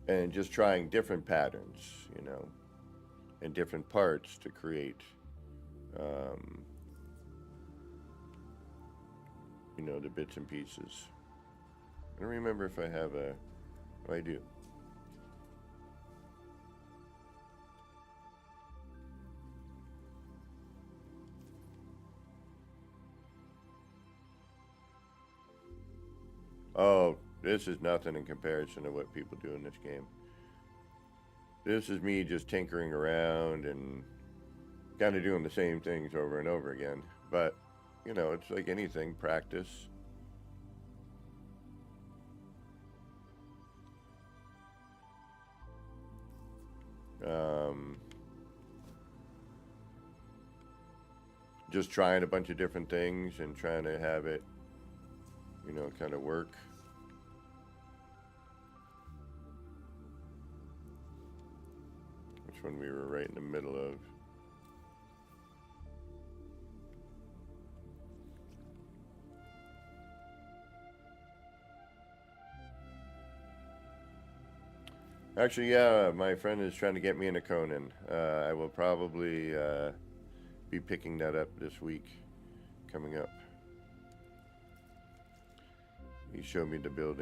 And just trying different patterns, and different parts to create, the bits and pieces. I don't remember if I have a. Oh, I do. Oh, this is nothing in comparison to what people do in this game. This is me just tinkering around and kind of doing the same things over and over again. But, it's like anything, practice. Just trying a bunch of different things and trying to have it, kind of work. Which one we were right in the middle of. Actually, yeah, my friend is trying to get me into Conan. I will probably be picking that up this week, coming up. He showed me the build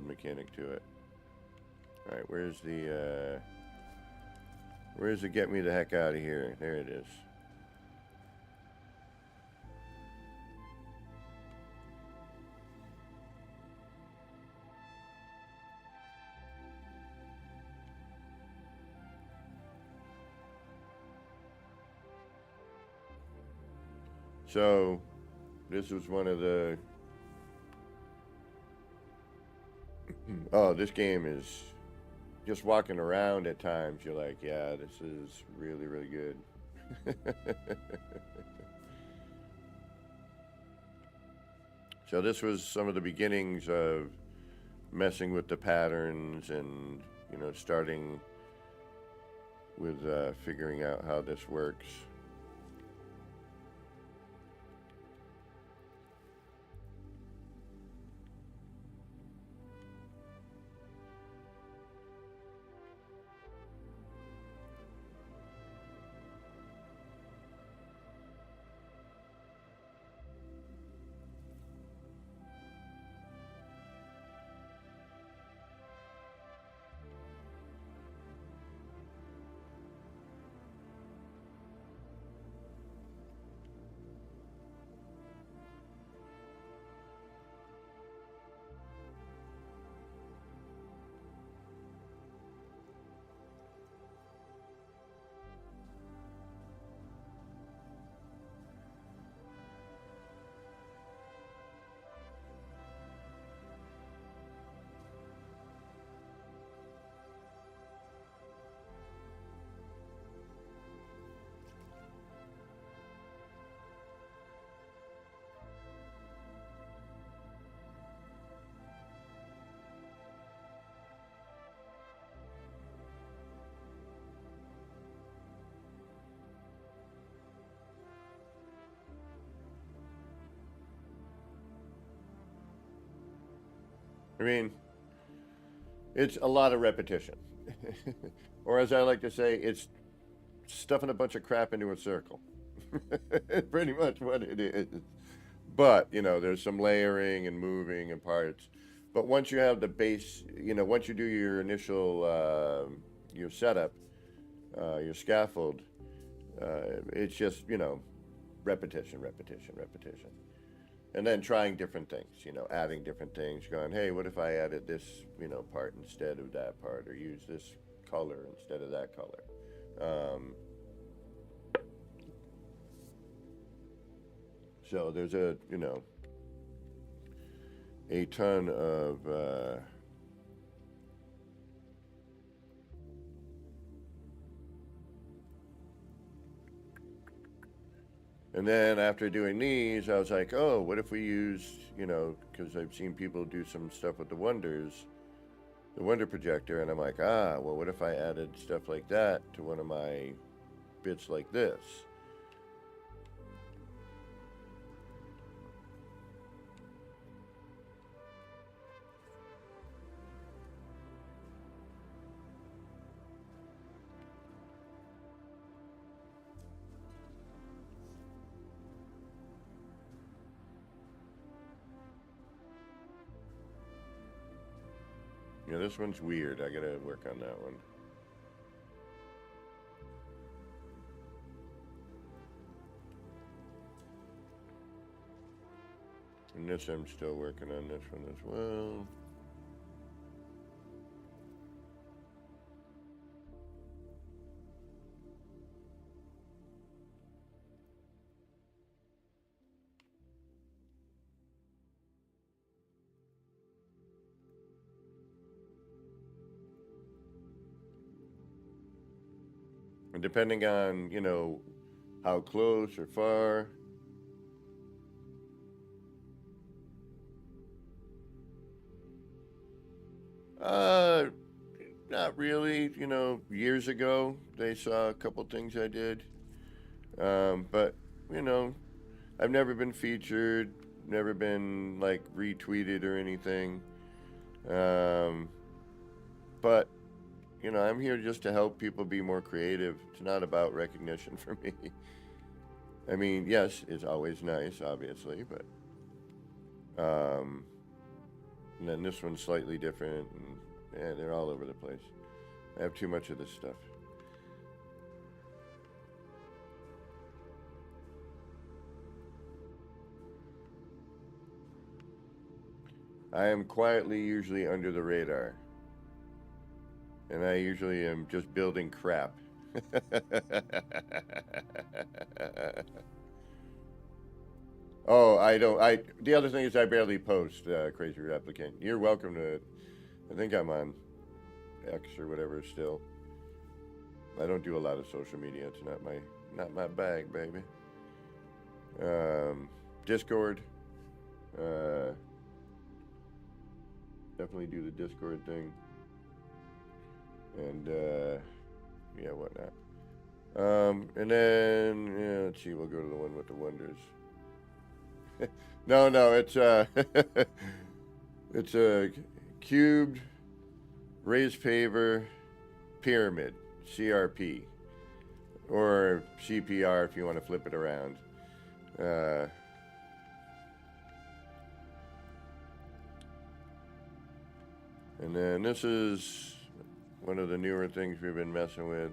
mechanic to it. All right, where's the get me the heck out of here? There it is. So, this was one of the... Oh, this game is... Just walking around at times, you're like, yeah, this is really, really good. So this was some of the beginnings of messing with the patterns and, starting with figuring out how this works. I mean, it's a lot of repetition. Or as I like to say, it's stuffing a bunch of crap into a circle. Pretty much what it is. But, there's some layering and moving and parts. But once you have the base, once you do your initial your setup, your scaffold, it's just repetition, repetition, repetition, and then trying different things. Adding different things. Going, hey, what if I added this part instead of that part, or use this color instead of that color. So there's a ton of and then after doing these, I was like, oh, what if we used, because I've seen people do some stuff with the Wonder projector, and I'm like, well, what if I added stuff like that to one of my bits like this? Yeah, this one's weird. I gotta work on that one. And this, I'm still working on this one as well. And depending on, how close or far. Not really. Years ago, they saw a couple things I did. But, I've never been featured, never been, like, retweeted or anything. But, I'm here just to help people be more creative. It's not about recognition for me. I mean, yes, it's always nice, obviously, but, and then this one's slightly different, and yeah, they're all over the place. I have too much of this stuff. I am quietly usually under the radar. And I usually am just building crap. Oh, the other thing is I barely post, Crazy Replicant. You're welcome to, I think I'm on X or whatever still. I don't do a lot of social media. It's not my bag, baby. Discord. Definitely do the Discord thing. And, yeah, whatnot. And then, let's see, we'll go to the one with the wonders. No, it's, it's a cubed, raised paver, pyramid, CRP. Or CPR if you want to flip it around. And then this is one of the newer things we've been messing with.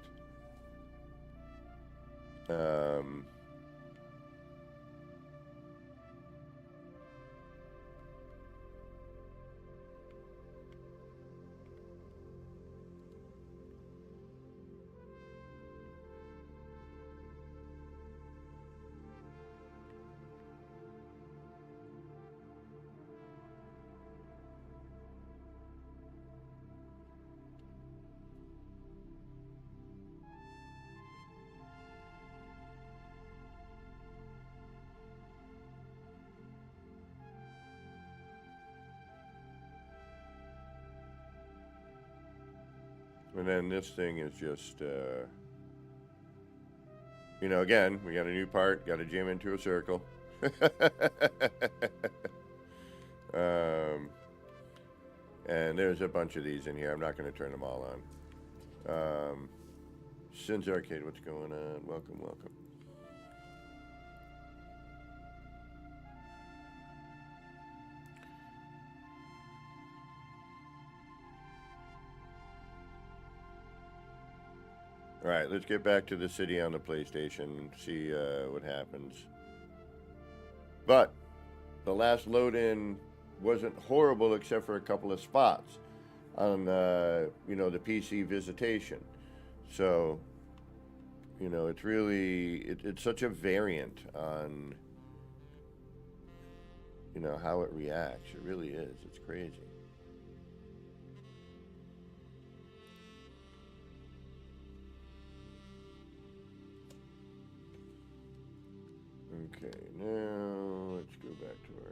And then this thing is just, again, we got a new part, got to jam into a circle. And there's a bunch of these in here. I'm not going to turn them all on. Sins Arcade, what's going on? Welcome. All right, let's get back to the city on the PlayStation and see what happens. But the last load-in wasn't horrible except for a couple of spots on, the PC visitation. So, it's really, it's such a variant on, how it reacts. It really is. It's crazy. Okay, now let's go back to our...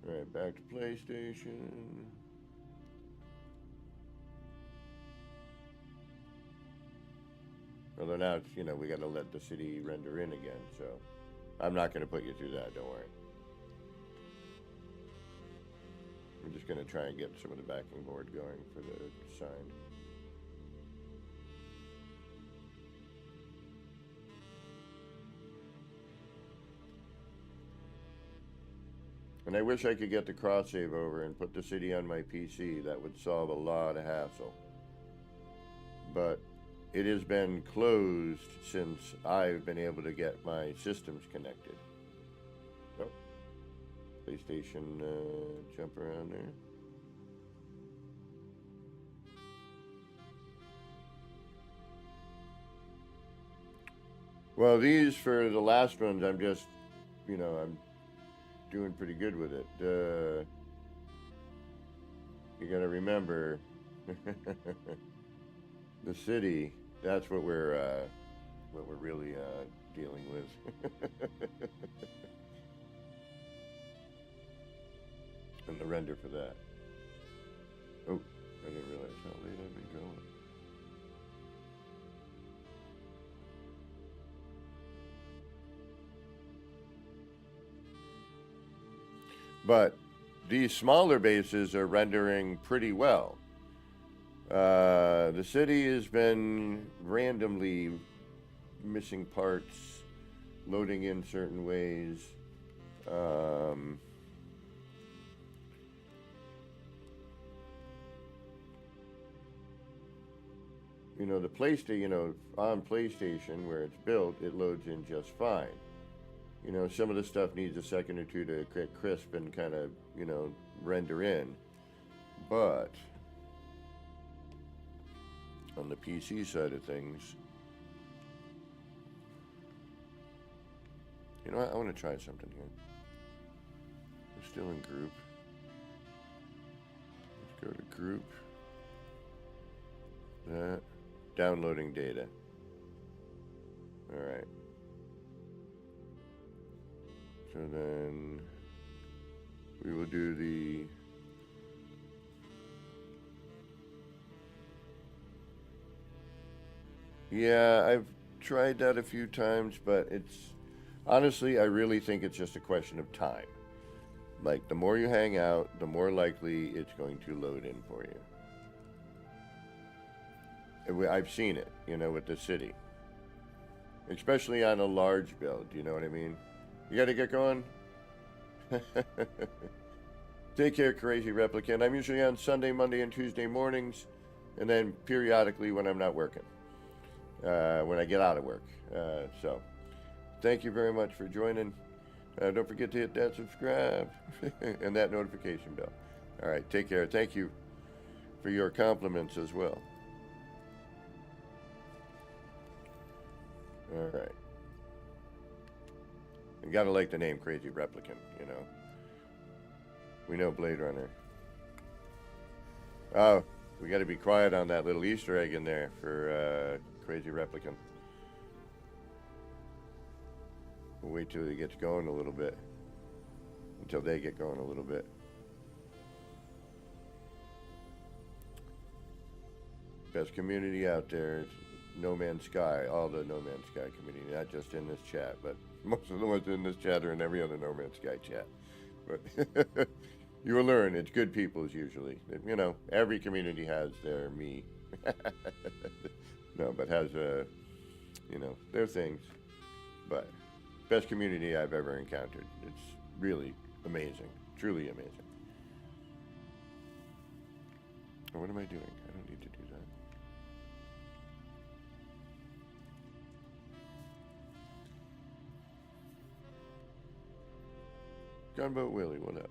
Alright, back to PlayStation. Although now it's, we gotta let the city render in again, so I'm not gonna put you through that, don't worry. I'm just gonna try and get some of the backing board going for the sign. And I wish I could get the cross save over and put the city on my PC. That would solve a lot of hassle. But it has been closed since I've been able to get my systems connected. Oh, PlayStation jump around there. Well, these for the last ones, I'm just, I'm doing pretty good with it. You gotta remember, the city. That's what we're really dealing with. And the render for that. Oh, I didn't realize how late I've been going. But these smaller bases are rendering pretty well. The city has been randomly missing parts, loading in certain ways. The PlayStation, on PlayStation where it's built, it loads in just fine. Some of the stuff needs a second or two to get crisp and kind of, render in. But on the PC side of things, I want to try something here. We're still in group. Let's go to group. That. Downloading data. All right. So then we will do the yeah, I've tried that a few times, but it's honestly, I really think it's just a question of time. Like, the more you hang out, the more likely it's going to load in for you. I've seen it, with the city. Especially on a large build, you know what I mean? You gotta get going? Take care, Crazy Replicant. I'm usually on Sunday, Monday, and Tuesday mornings, and then periodically when I'm not working. When I get out of work. So, thank you very much for joining. Don't forget to hit that subscribe and that notification bell. All right, take care. Thank you for your compliments as well. All right. You gotta like the name Crazy Replicant, We know Blade Runner. Oh, we gotta be quiet on that little Easter egg in there for Crazy Replicant. We'll wait till he gets going a little bit. Until they get going a little bit. Best community out there. No Man's Sky, all the No Man's Sky community, not just in this chat, but most of the ones in this chat are in every other No Man's Sky chat. But you will learn, it's good people's usually. Every community has their me. No, but has, their things. But best community I've ever encountered. It's really amazing. Truly amazing. Oh, what am I doing? I don't need to do that. Gunboat Willie, what up?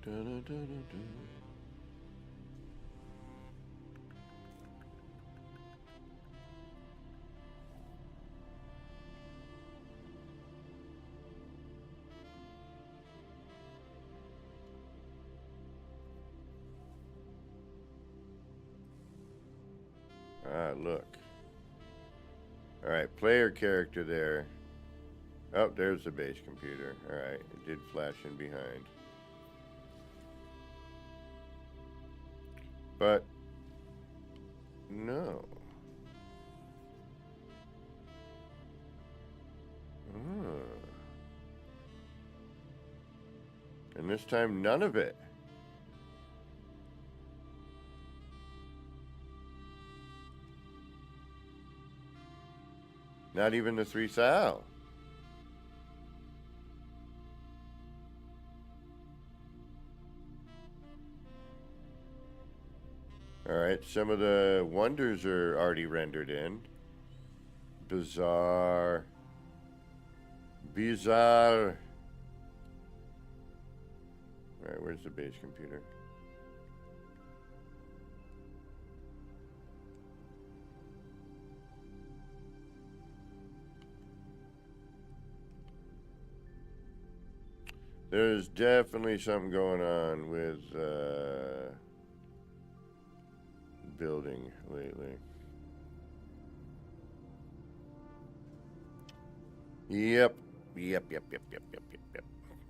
Da-da-da-da-da. Ah, look. Alright, player character there. Oh, there's the base computer. Alright, it did flash in behind. But, no. And this time, none of it. Not even the 3 thou. Alright, some of the wonders are already rendered in. Bizarre. Bizarre. Alright, where's the base computer? There's definitely something going on with building lately. Yep.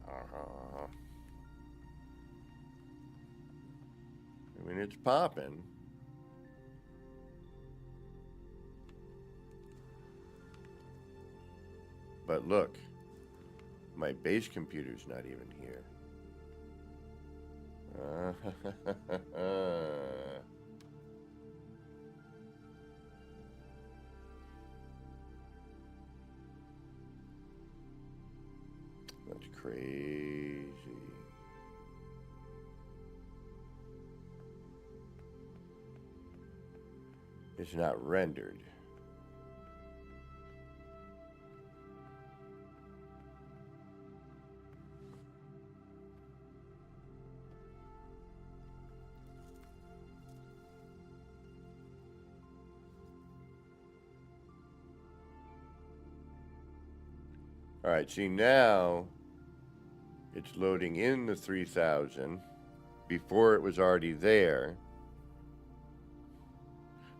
Uh-huh. I mean, it's popping. But look, my base computer's not even here. That's crazy. It's not rendered. All right, see now it's loading in the 3000 before it was already there,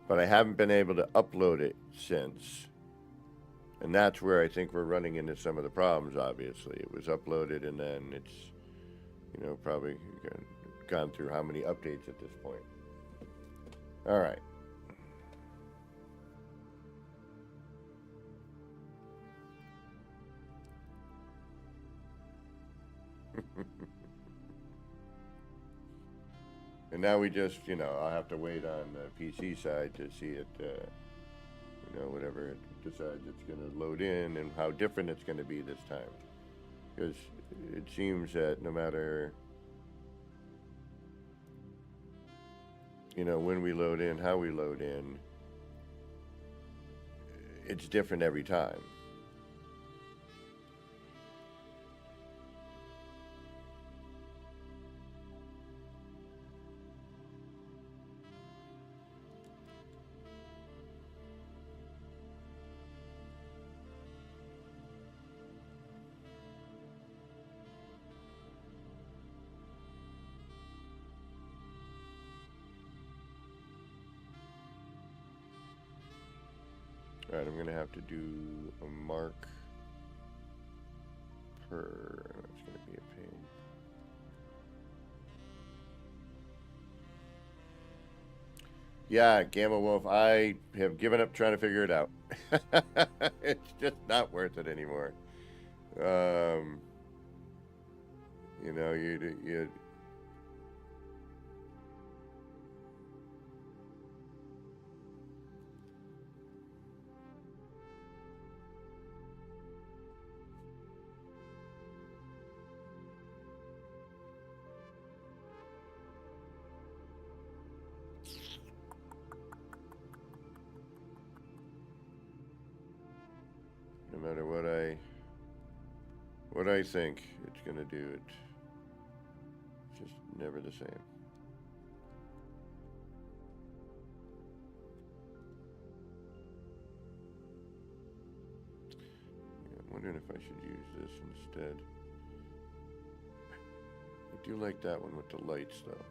but I haven't been able to upload it since. And that's where I think we're running into some of the problems, obviously. It was uploaded and then it's, you know, probably gone through how many updates at this point. All right. And now we just, you know, I'll have to wait on the PC side to see it, you know, whatever it decides it's going to load in and how different it's going to be this time. Because it seems that no matter, you know, when we load in, how we load in, it's different every time. Alright, I'm going to have to do a mark per. That's going to be a pain. Yeah, Gamma Wolf, I have given up trying to figure it out. It's just not worth it anymore. You know, you no matter what I think it's gonna do, it's just never the same. Yeah, I'm wondering if I should use this instead. I do like that one with the lights, though.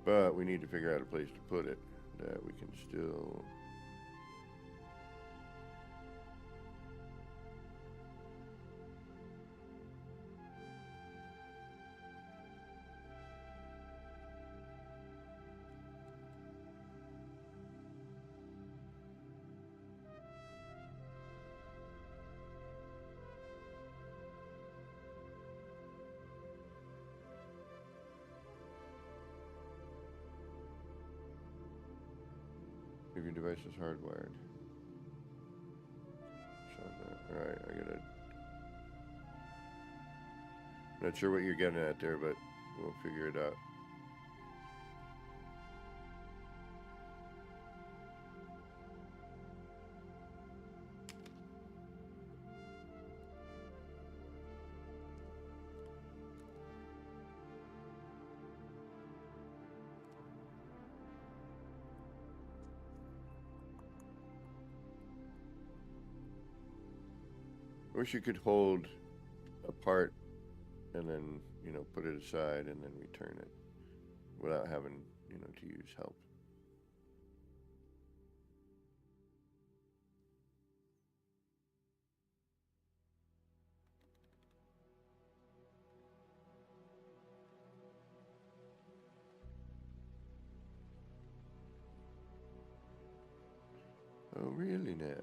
But we need to figure out a place to put it that we can still... If your device is hardwired. Alright, I gotta... Not sure what you're getting at there, but we'll figure it out. I wish you could hold a part and then, you know, put it aside and then return it without having, you know, to use help. Oh, really now?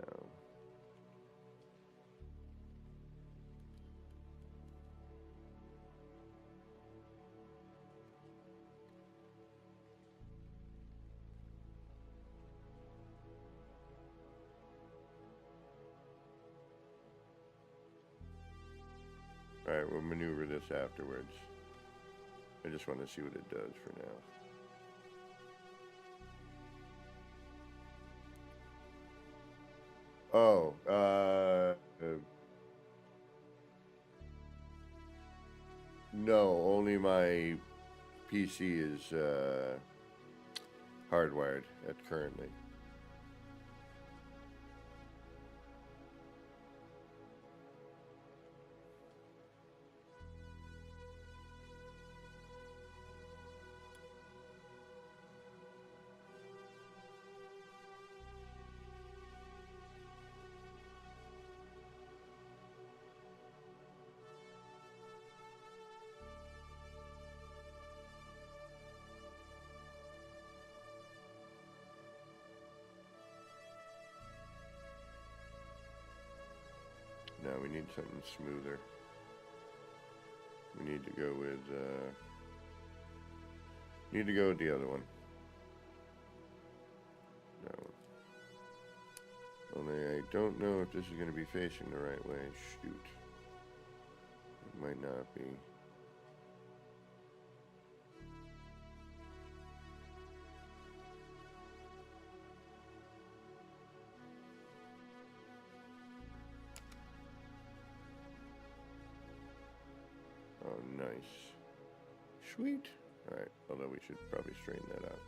Alright, we'll maneuver this afterwards. I just want to see what it does for now. Oh, no, only my PC is hardwired at currently. No, we need something smoother. We need to go with the other one. That one. Only I don't know if this is going to be facing the right way. Shoot. It might not be. Oh, nice. Sweet. Alright, although we should probably straighten that out.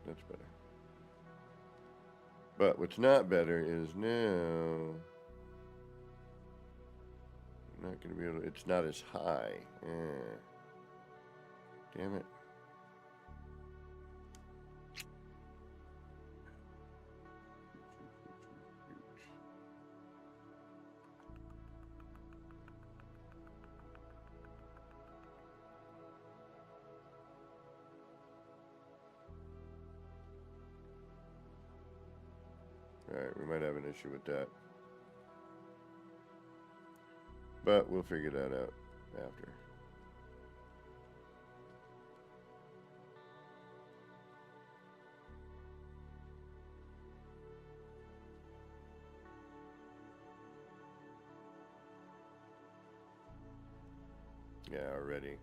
That's better. But what's not better is now I'm not going to be able to, it's not as high. Damn it. Alright, we might have an issue with that. But we'll figure that out after. Yeah, already.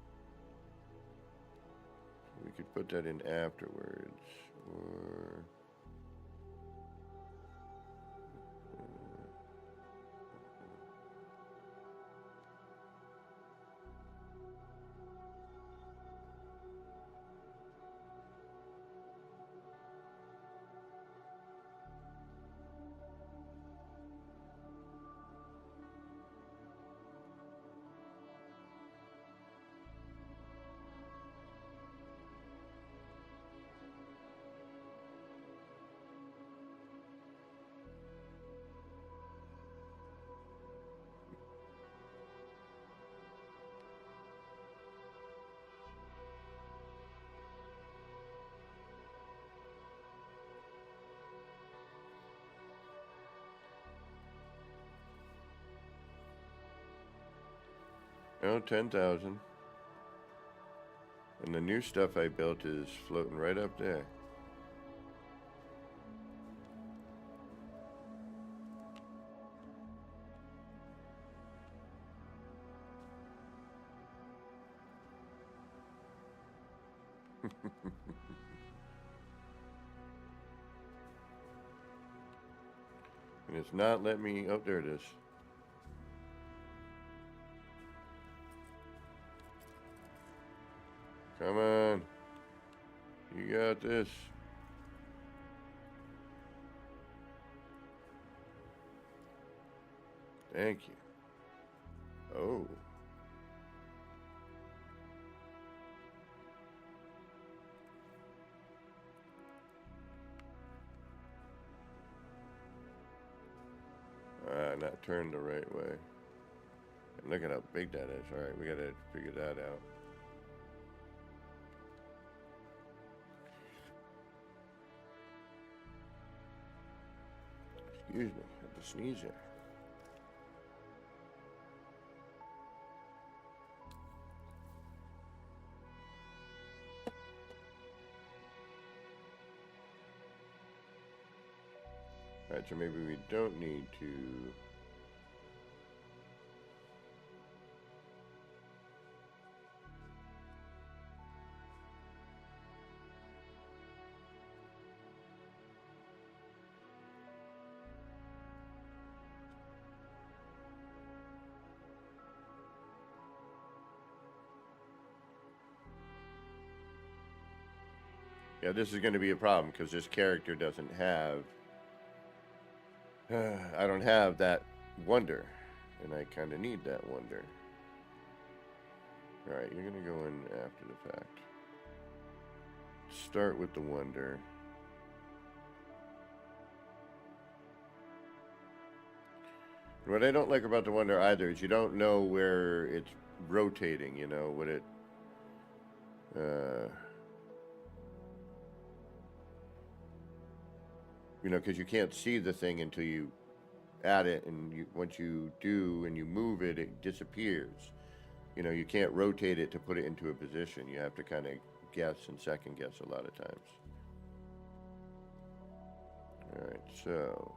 We could put that in afterwards, or... Oh, 10,000. And the new stuff I built is floating right up there. And it's not letting me... Oh, there it is. Come on. You got this. Thank you. Oh. Not turned the right way. And look at how big that is. Alright, we gotta figure that out. Excuse me, I had to sneeze there. Alright, so maybe we don't need to... Yeah, this is going to be a problem because this character doesn't have... I don't have that wonder, and I kind of need that wonder. Alright, you're going to go in after the fact. Start with the wonder. What I don't like about the wonder either is you don't know where it's rotating, you know, what it... you know, because you can't see the thing until you add it, and once you do and you move it, it disappears. You know, you can't rotate it to put it into a position. You have to kind of guess and second guess a lot of times. Alright, so...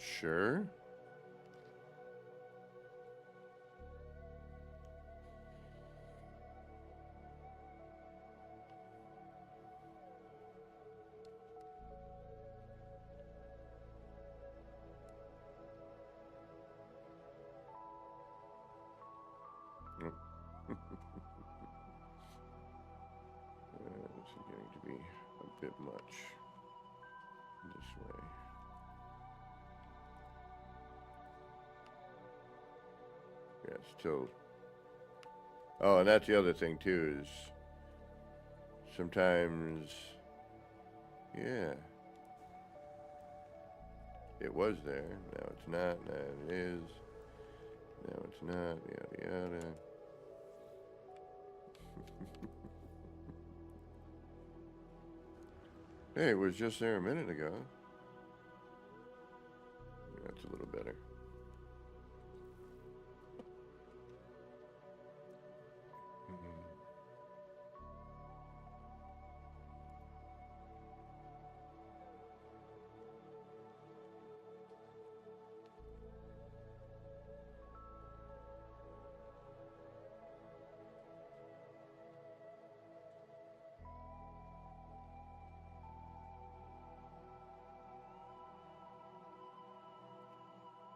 Sure. bit much this way. Yeah, still. Oh, and that's the other thing too, is sometimes, yeah, it was there, now it's not, now it is, now it's not, yada yada. Hey, it was just there a minute ago. That's a little better.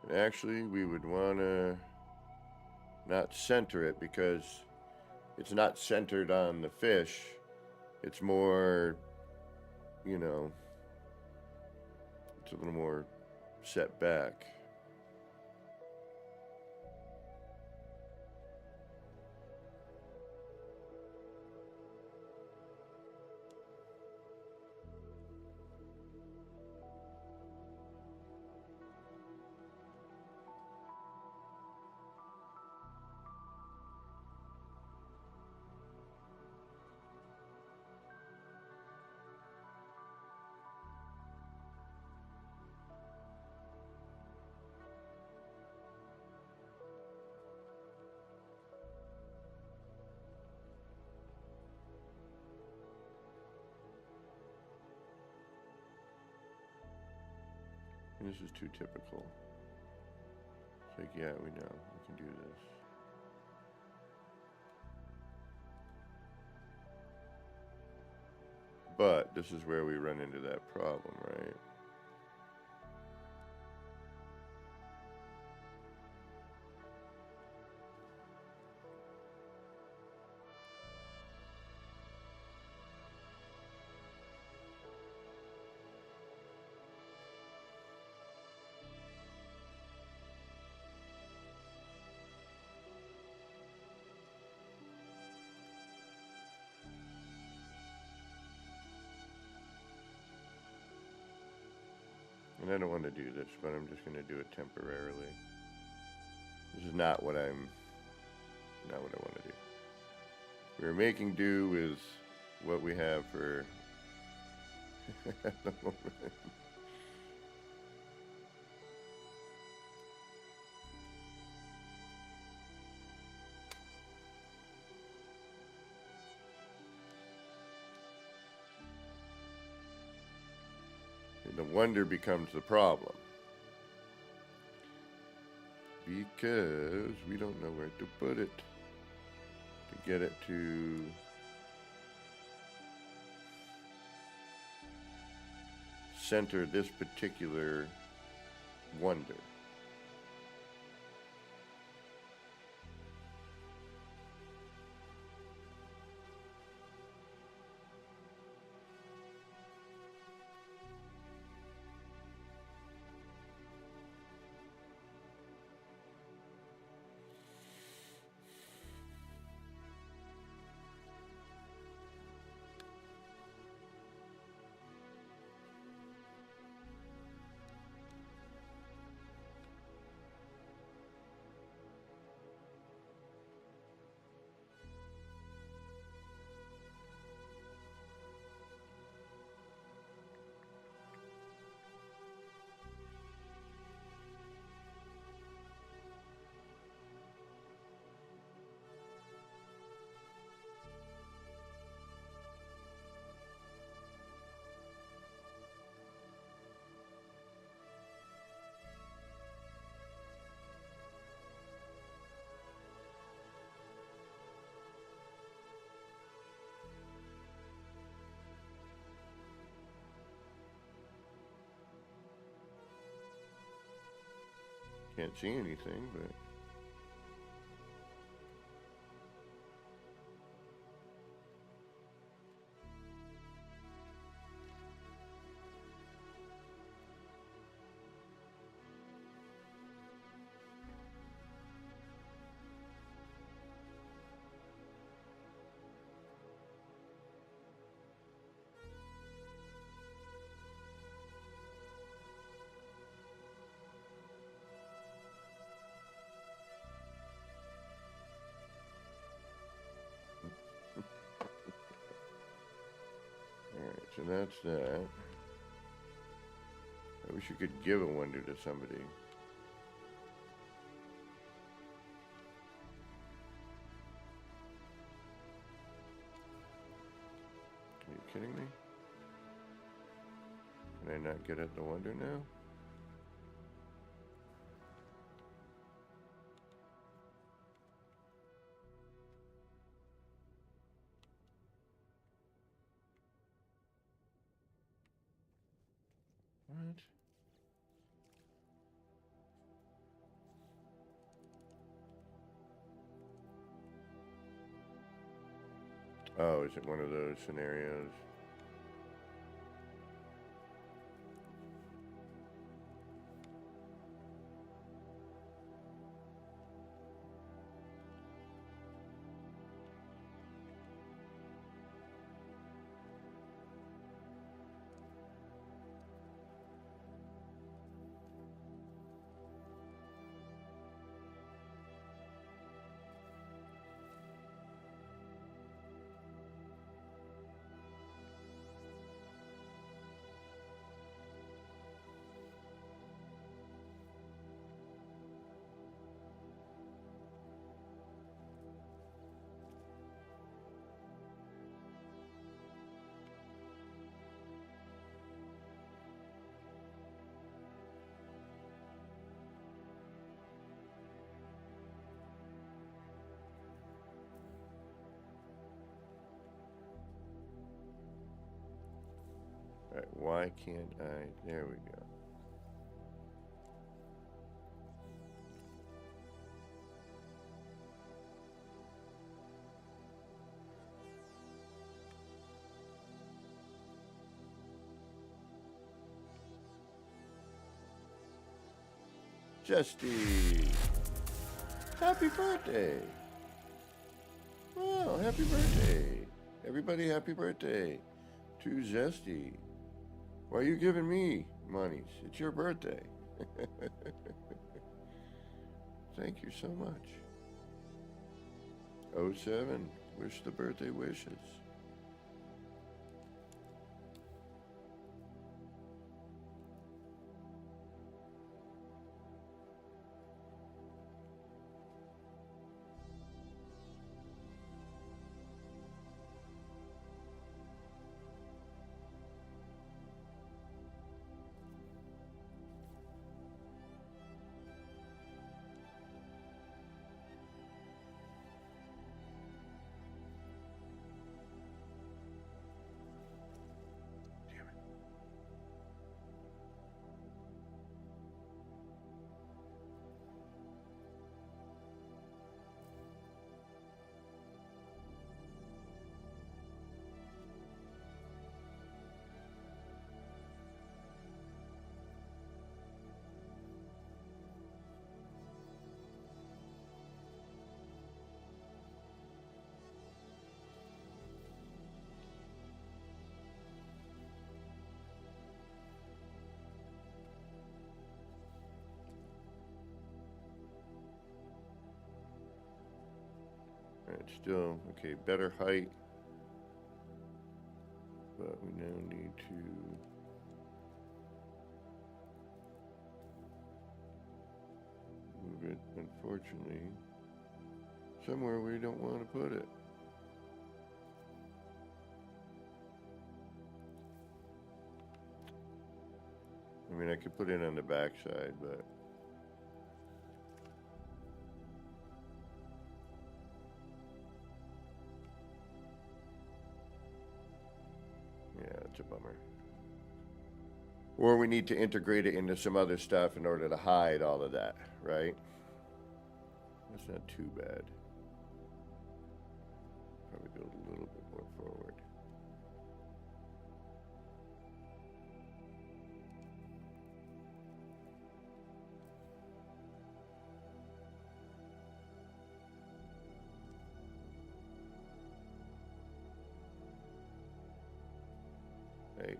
And actually, we would want to not center it because it's not centered on the fish. It's more, you know, it's a little more set back. And this is too typical. It's like, yeah, we know, we can do this. But this is where we run into that problem, right? And I don't want to do this, but I'm just going to do it temporarily. This is not what I want to do. We're making do with what we have for at the moment. And the wonder becomes the problem. Because we don't know where to put it to get it to center this particular wonder. Can't see anything, but So that's that. I wish you could give a wonder to somebody. Are you kidding me? Can I not get at the wonder now? What? Oh, is it one of those scenarios? Alright, why can't I? There we go. Justy! Happy birthday! Wow, happy birthday! Everybody, happy birthday to Zesty. Why are you giving me monies? It's your birthday. Thank you so much. 07, wish the birthday wishes. Alright, still, okay, better height. But we now need to move it, unfortunately, somewhere we don't want to put it. I mean, I could put it on the back side, but yeah, it's a bummer. Or we need to integrate it into some other stuff in order to hide all of that, right? That's not too bad. Probably go a little bit more forward. Hey.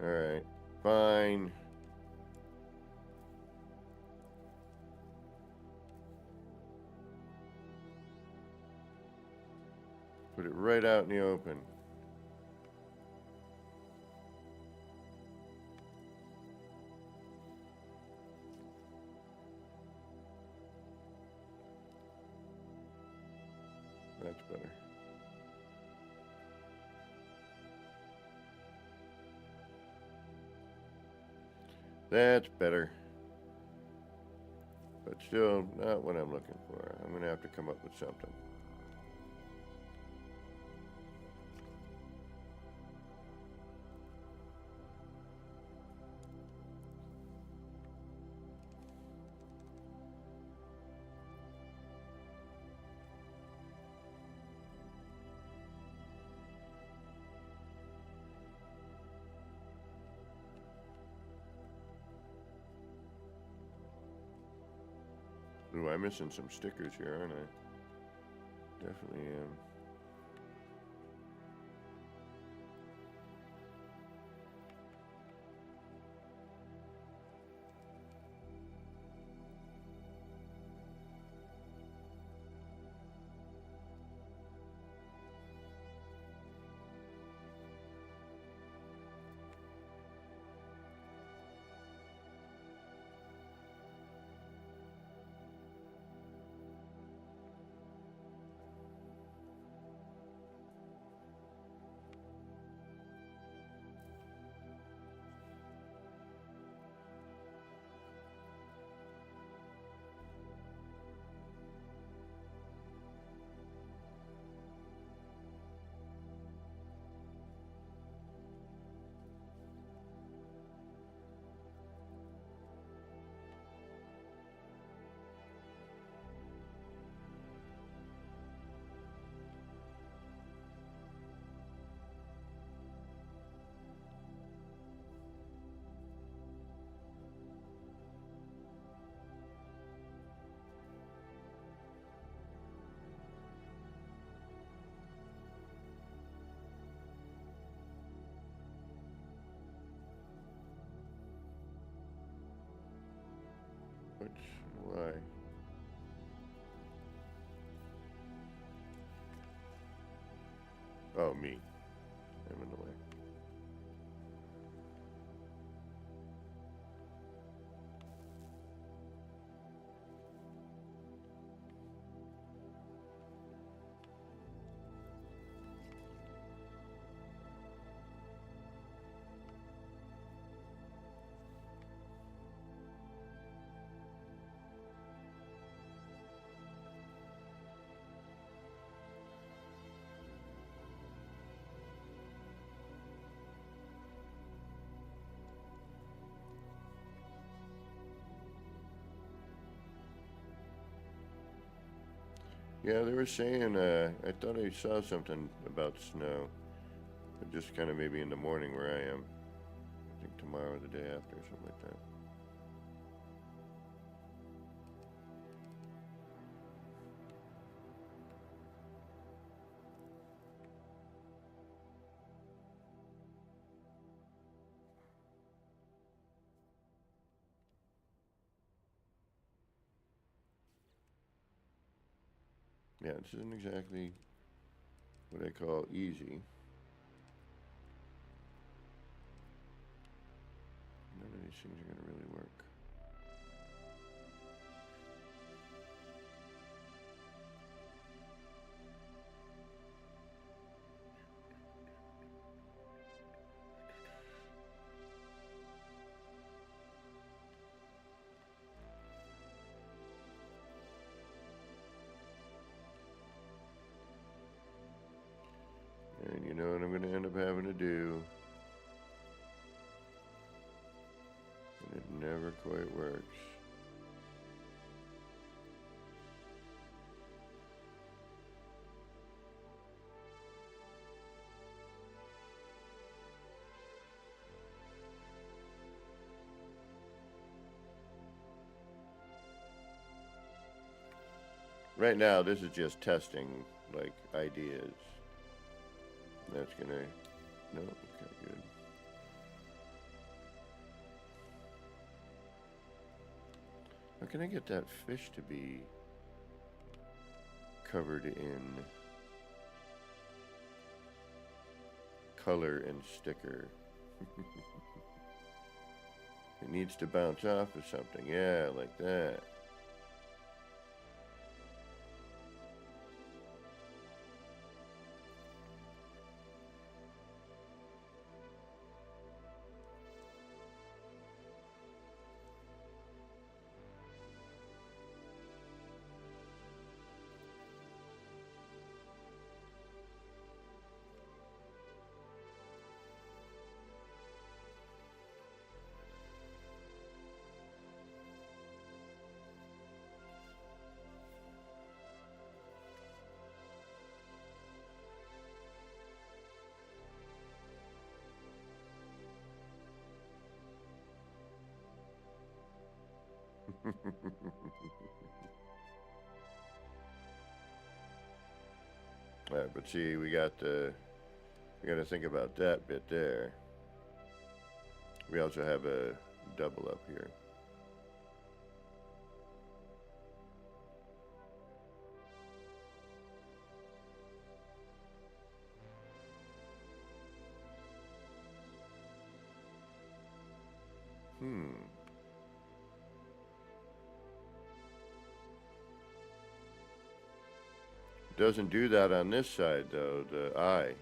Alright, fine. Put it right out in the open. That's better. That's better. But still, not what I'm looking for. I'm going to have to come up with something. Ooh, I'm missing some stickers here, aren't I? Definitely am. Why? Oh, me. I'm in the way. Yeah, they were saying, I thought I saw something about snow. But just kind of maybe in the morning where I am. I think tomorrow or the day after, or something like that. Yeah, this isn't exactly what I call easy. None of these things are going to really work. And you know what I'm going to end up having to do? And it never quite works. Right now, this is just testing, like, ideas. That's gonna... No, okay, good. How can I get that fish to be covered in color and sticker? It needs to bounce off of something. Yeah, like that. Alright, but see, we got to think about that bit there. We also have a double up here. Doesn't do that on this side though, the eye.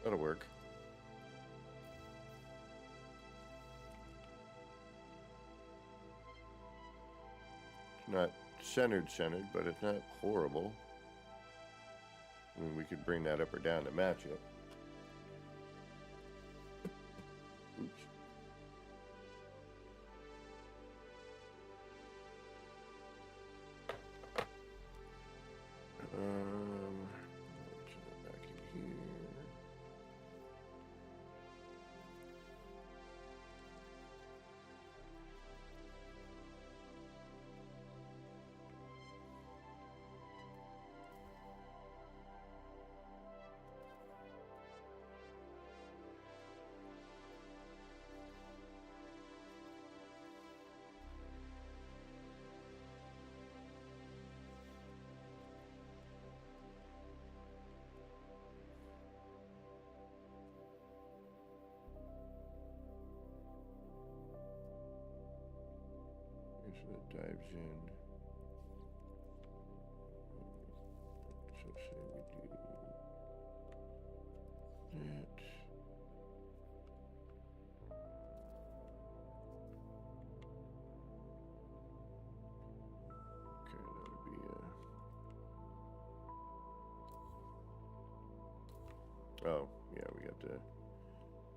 That'll work. It's not centered, but it's not horrible. I mean, we could bring that up or down to match it. Oops. Back in here. So that dives in. So say we do that. Okay, that would be oh, yeah, we got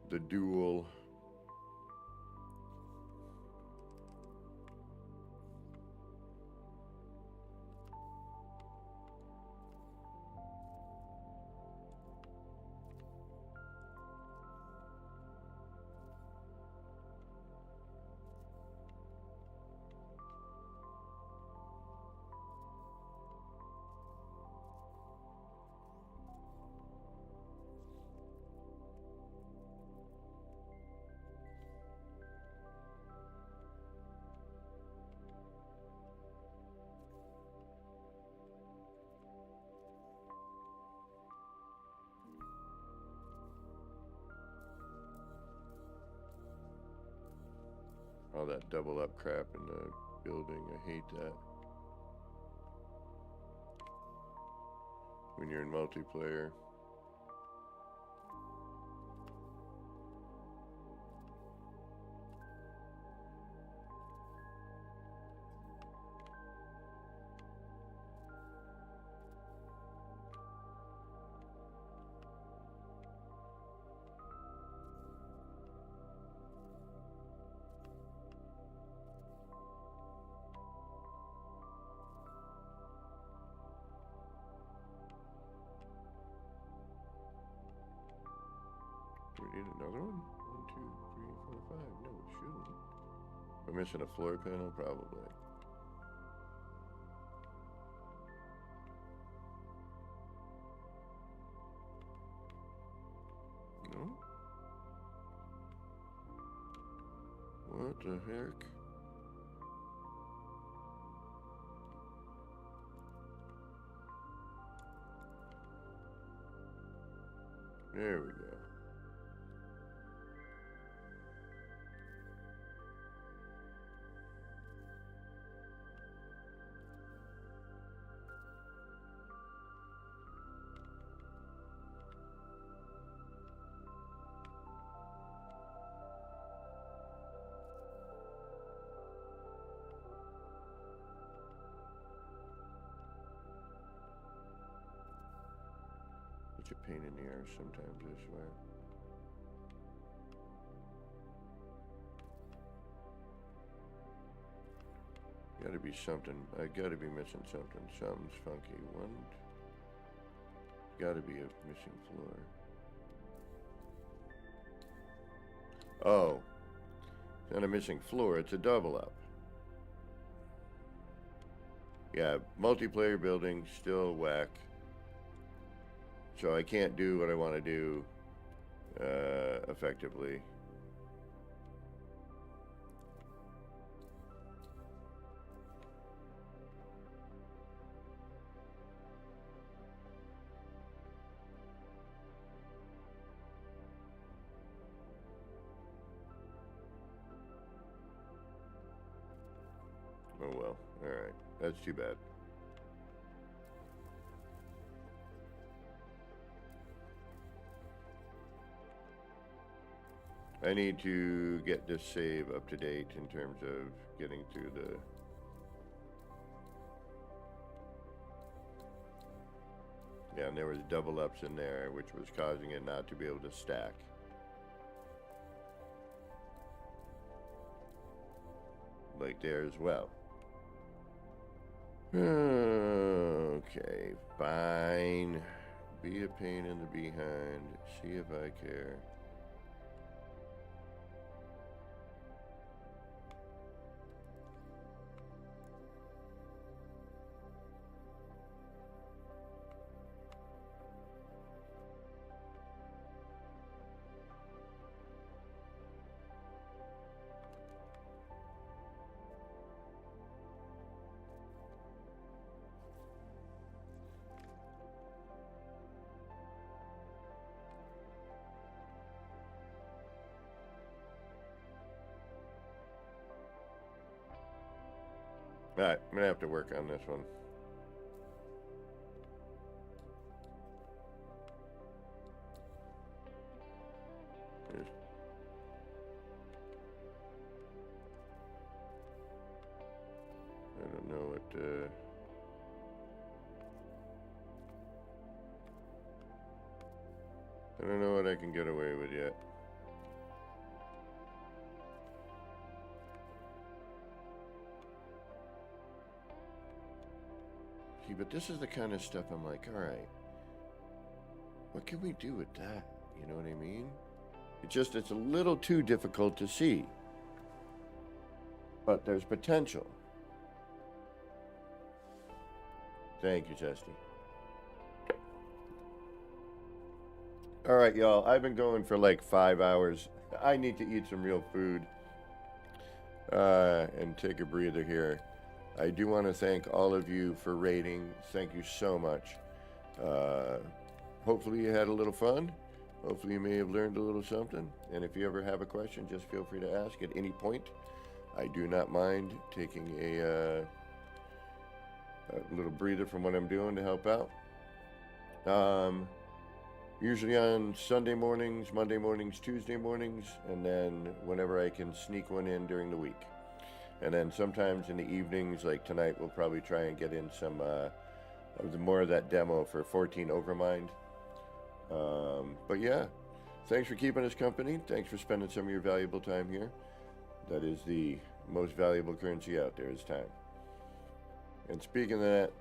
the dual All that double up crap in the building. I hate that. When you're in multiplayer. Do we need another one? 1, 2, 3, 4, 5. No, we shouldn't. We're missing a floor panel, probably. No? What the heck? There we go. Such a pain in the arse sometimes, I swear. Gotta be something. I gotta be missing something. Something's funky. One. Gotta be a missing floor. Oh. It's not a missing floor, it's a double up. Yeah, multiplayer building, still whack. So I can't do what I want to do effectively. Oh well, alright. That's too bad. I need to get this save up to date in terms of getting through the... Yeah, and there was double ups in there, which was causing it not to be able to stack. Like there as well. Okay, fine. Be a pain in the behind. See if I care. Alright, I'm gonna have to work on this one. I don't know what, I don't know what I can get away with yet. See, but this is the kind of stuff I'm like, alright, what can we do with that? You know what I mean? It's a little too difficult to see. But there's potential. Thank you, Testy. Alright, y'all, I've been going for like 5 hours. I need to eat some real food. And take a breather here. I do want to thank all of you for rating. Thank you so much. Hopefully you had a little fun. Hopefully you may have learned a little something. And if you ever have a question, just feel free to ask at any point. I do not mind taking a little breather from what I'm doing to help out. Usually on Sunday mornings, Monday mornings, Tuesday mornings, and then whenever I can sneak one in during the week. And then sometimes in the evenings, like tonight, we'll probably try and get in some more of that demo for 14 Overmind. But yeah, thanks for keeping us company. Thanks for spending some of your valuable time here. That is the most valuable currency out there, is time. And speaking of that,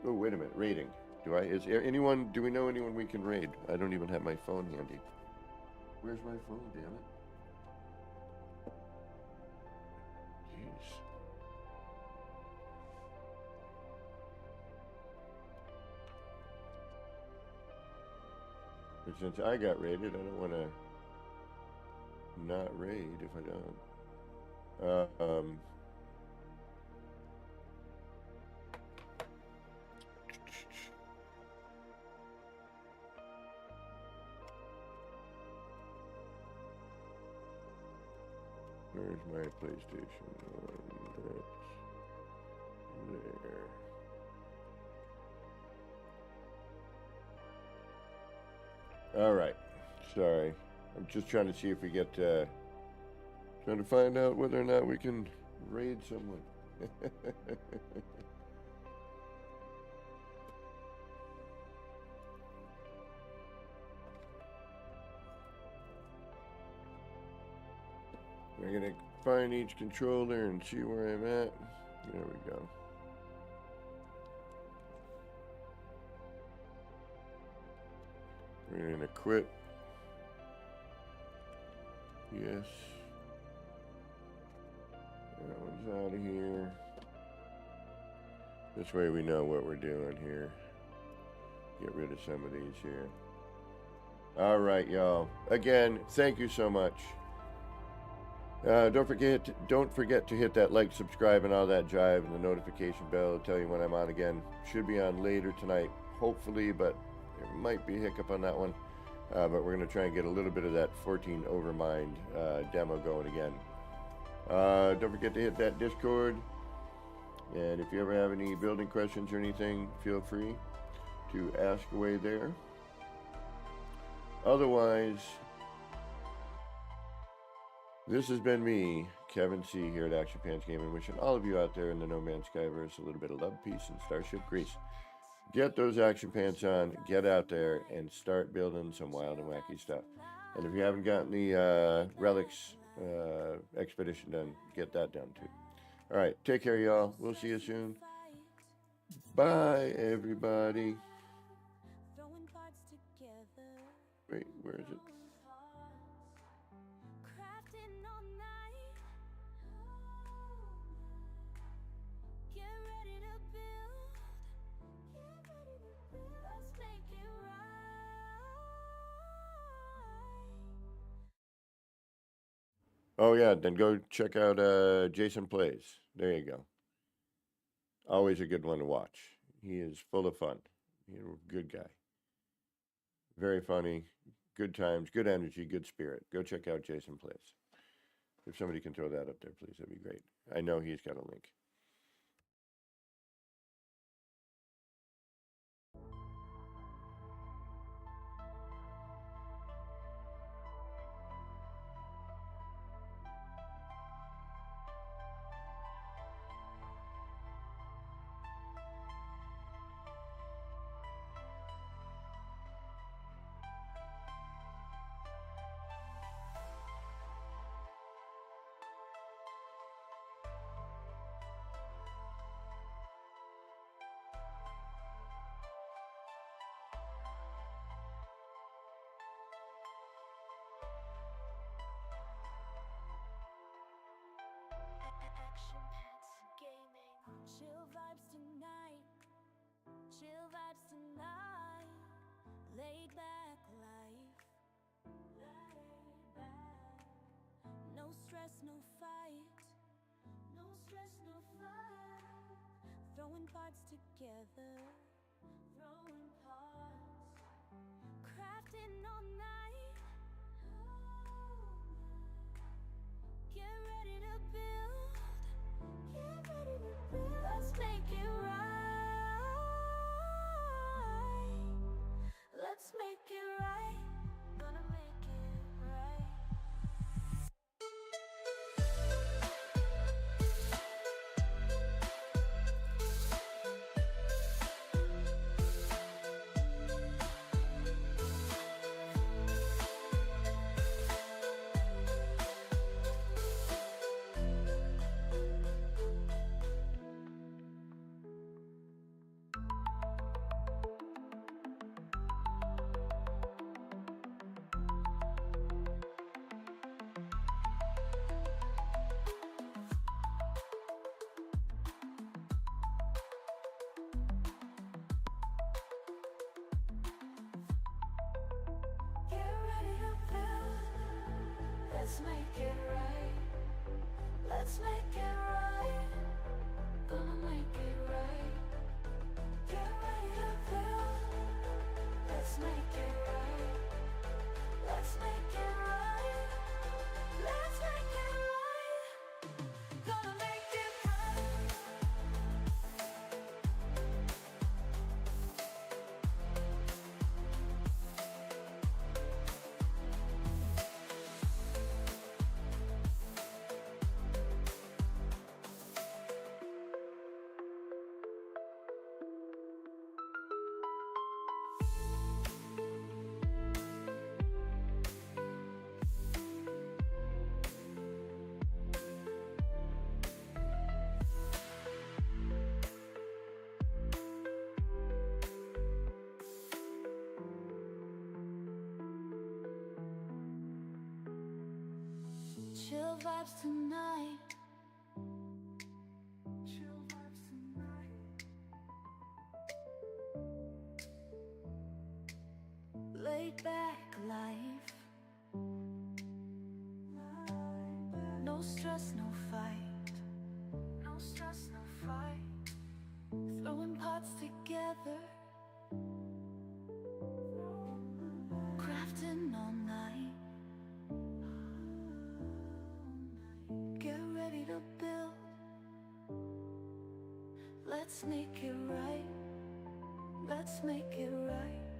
oh, wait a minute, raiding. Do we know anyone we can raid? I don't even have my phone handy. Where's my phone, damn it? Jeez. But since I got raided, I don't want to not raid if I don't. Where's my PlayStation 1? That's there. All right. Sorry. I'm just trying to see if we get, trying to find out whether or not we can raid someone. I'm gonna find each controller and see where I'm at. There we go. We're gonna quit. Yes. That one's out of here. This way we know what we're doing here. Get rid of some of these here. All right, y'all. Again, thank you so much. Don't forget to hit that like, subscribe, and all that jive, and the notification bell to tell you when I'm on again. Should be on later tonight, hopefully, but there might be a hiccup on that one. But we're going to try and get a little bit of that 14 Overmind demo going again. Don't forget to hit that Discord. And if you ever have any building questions or anything, feel free to ask away there. Otherwise, this has been me, Kevin C, here at Action Pants Gaming, wishing all of you out there in the No Man's Skyverse a little bit of love, peace, and Starship Grease. Get those action pants on, get out there, and start building some wild and wacky stuff. And if you haven't gotten the Relics expedition done, get that done too. All right, take care, y'all. We'll see you soon. Bye, everybody. Wait, where is it? Oh yeah, then go check out Jason Plays. There you go. Always a good one to watch. He is full of fun. He's a good guy. Very funny, good times, good energy, good spirit. Go check out Jason Plays. If somebody can throw that up there, please, that'd be great. I know he's got a link. Chill vibes tonight, chill vibes tonight, laid back life, no stress, no fight, no stress, no fight, throwing parts together, throwing parts, crafting all night, get Let's make it right. Let's make it right. Gonna make it right. Get ready to build. Let's make it right. Let's make it right. Let's make it right. Gonna make it right. Chill vibes tonight. Chill vibes tonight. Laid back life. No stress, no fight. No stress, no fight. Throwing pots together. Crafting all night. Get ready to build. Let's make it right. Let's make it right.